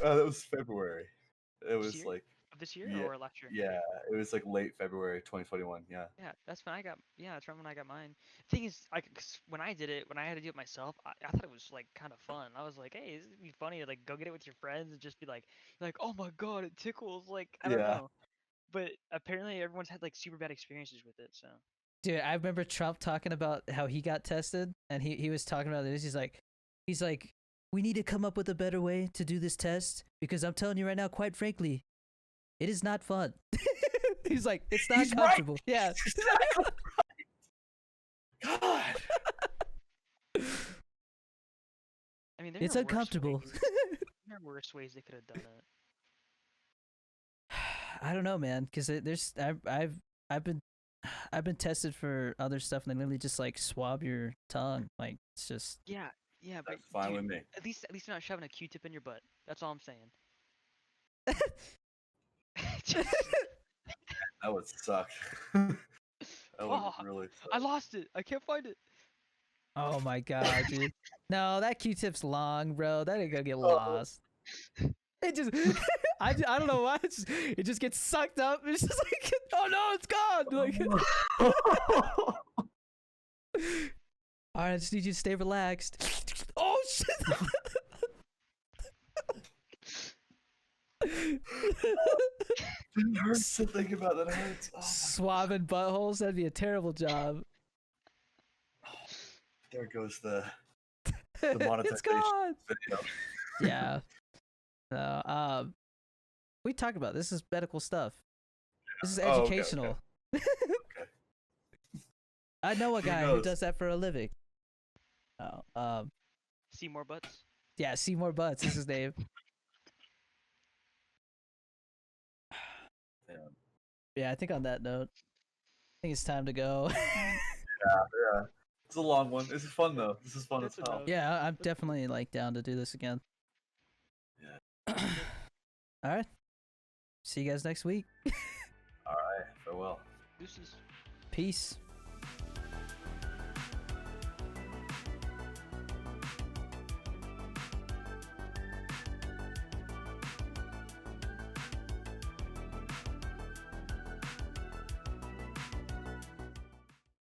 That was February. It was year? like Of this year yeah, or last year? yeah, it was like late February 2021. Yeah. Yeah, that's when I got. Yeah, that's right when I got mine. Thing is, cause when I did it, when I had to do it myself, I thought it was like kind of fun. I was like, hey, this would be funny to like go get it with your friends and just be like, oh my god, it tickles. Like I don't Yeah. know. But apparently everyone's had like super bad experiences with it. So dude, I remember Trump talking about how he got tested, and he was talking about this. He's like, we need to come up with a better way to do this test because I'm telling you right now, quite frankly, it is not fun. He's like, it's not He's right. comfortable. Yeah. Exactly right. God. I mean, there It's are worse uncomfortable. ways- there are worse ways they could have done it. I don't know, man, because there's I've been tested for other stuff, and they literally just like swab your tongue. Like it's just Yeah, but That's fine dude, with me. at least you're not shoving a Q-tip in your butt. That's all I'm saying. That would suck. That would Fuck. really I suck. lost it. I can't find it. oh my god, dude. No, that Q-tip's long, bro. That ain't gonna get lost. It just I don't know why it just gets sucked up. It's just like, oh no, it's gone. Like, all right, I just need you to stay relaxed. Oh shit. It hurts to think about that. It hurts. Oh, Swabbing buttholes, that'd be a terrible job. there goes the monetization It's gone. video. Yeah. No, we talked about this is medical stuff. This is Oh, okay, educational. I know a Who guy who knows? does that for a living. Oh, See more butts. yeah, Seymour Butts is his name. Yeah. Yeah, I think on that note, I think it's time to go. Yeah. It's a long one. This is fun though. This is fun as That's hell. enough. Yeah, I'm definitely like down to do this again. Yeah. All right. See you guys next week. All right. Farewell. Deuces. Peace.